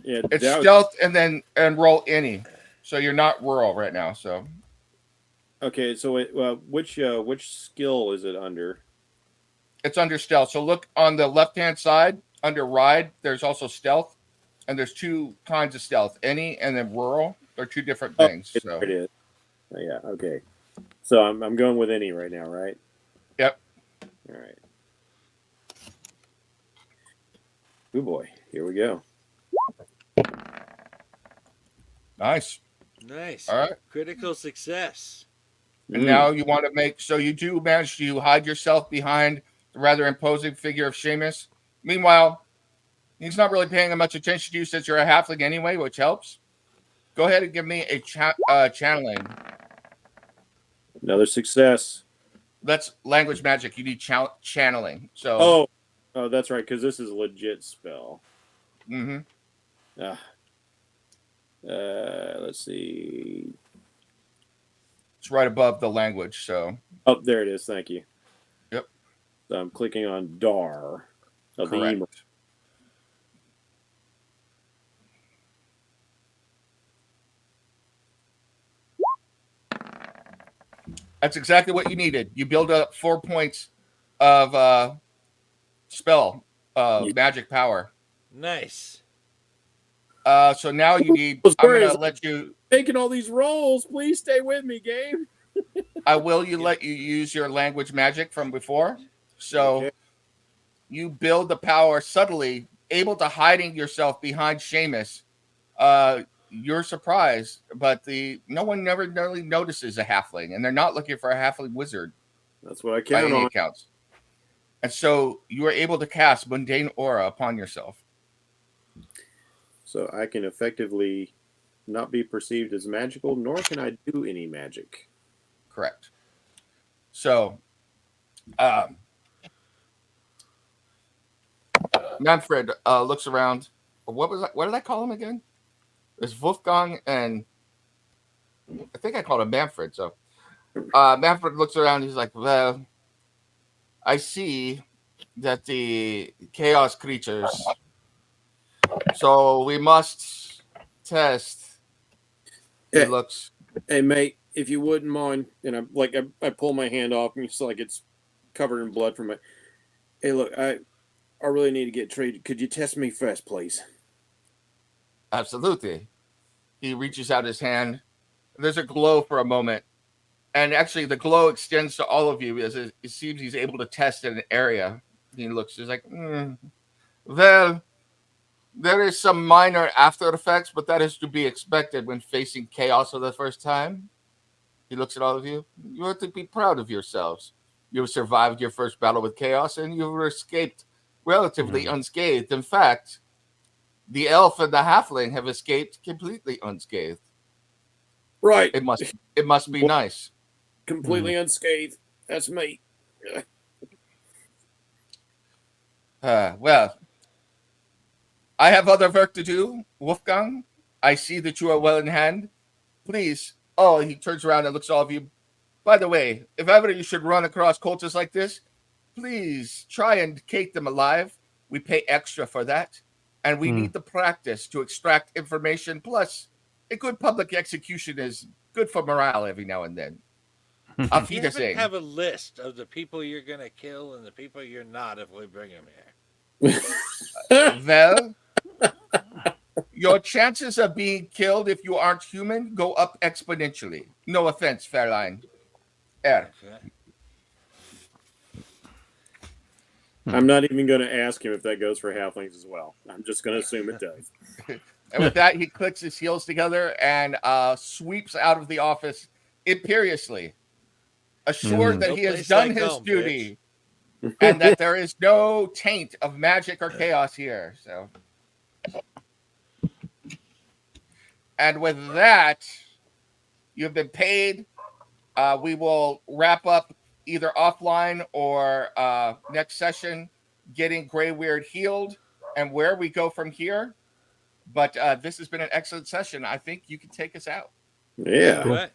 It's stealth and roll any. So you're not rural right now. So okay. So which skill is it under? it's under stealth. So look on the left-hand side under ride. There's also stealth, and there's two kinds of stealth: any and then rural. They're two different things. So It is. Oh, yeah. Okay. So I'm going with any right now, right? Yep. All right. Oh boy, here we go. Nice. Nice. All right. Critical success. And now you want to make so you do manage to hide yourself behind the rather imposing figure of Seamus. Meanwhile, he's not really paying much attention to you since you're a halfling anyway, which helps. Go ahead and give me a channeling. Another success. That's language magic. You need channeling. So oh, that's right, because this is a legit spell. Mm-hmm. Let's see. It's right above the language. So There it is. Thank you. Yep. So I'm clicking on Dar. Of the email. correct. That's exactly what you needed. You build up 4 points of spell magic power. Nice. So now you need. I'm gonna let you. Making all these rolls. Please stay with me, game. I will let you use your language magic from before. So Okay. you build the power subtly, able to hiding yourself behind Seamus. You're surprised, but no one never really notices a halfling, and they're not looking for a halfling wizard That's what I by count any on. accounts. And so you are able to cast mundane aura upon yourself. So I can effectively not be perceived as magical, nor can I do any magic. Correct. So, Manfred looks around. What was that? What did I call him again? It's Wolfgang, and I think I called him Manfred. So, Manfred looks around. He's like, "Well, I see that the chaos creatures. So we must test." He Hey. looks. Hey, mate, if you wouldn't mind, and I pull my hand off, and it's like it's covered in blood from my. Hey, look, I really need to get treated. Could you test me first, please? Absolutely. He reaches out his hand. There's a glow for a moment. And actually, the glow extends to all of you as it seems he's able to test an area. He looks, he's like, well, there is some minor after effects, but that is to be expected when facing chaos for the first time. He looks at all of you. You have to be proud of yourselves. You have survived your first battle with chaos, and you have escaped relatively unscathed. In fact, the elf and the halfling have escaped completely unscathed. Right. It must be nice. Completely unscathed. That's me. Well, I have other work to do, Wolfgang. I see that you are well in hand. Please. Oh, he turns around and looks at all of you. By the way, if ever you should run across cultists like this, please try and keep them alive. We pay extra for that. And we need the practice to extract information. Plus, a good public execution is good for morale every now and then. Auf You Wiedersehen. have a list of the people you're going to kill and the people you're not if we bring them here. Well, your chances of being killed if you aren't human go up exponentially. No offense, Fairline. Okay. I'm not even going to ask him if that goes for halflings as well. I'm just going to assume it does. And with that, he clicks his heels together and sweeps out of the office imperiously, assured that No he has place done like his home, duty and that there is no taint of magic or chaos here. So, and with that, you've been paid. We will wrap up either offline or next session, getting Grayweird healed and where we go from here. But this has been an excellent session. I think you can take us out. Yeah. All right.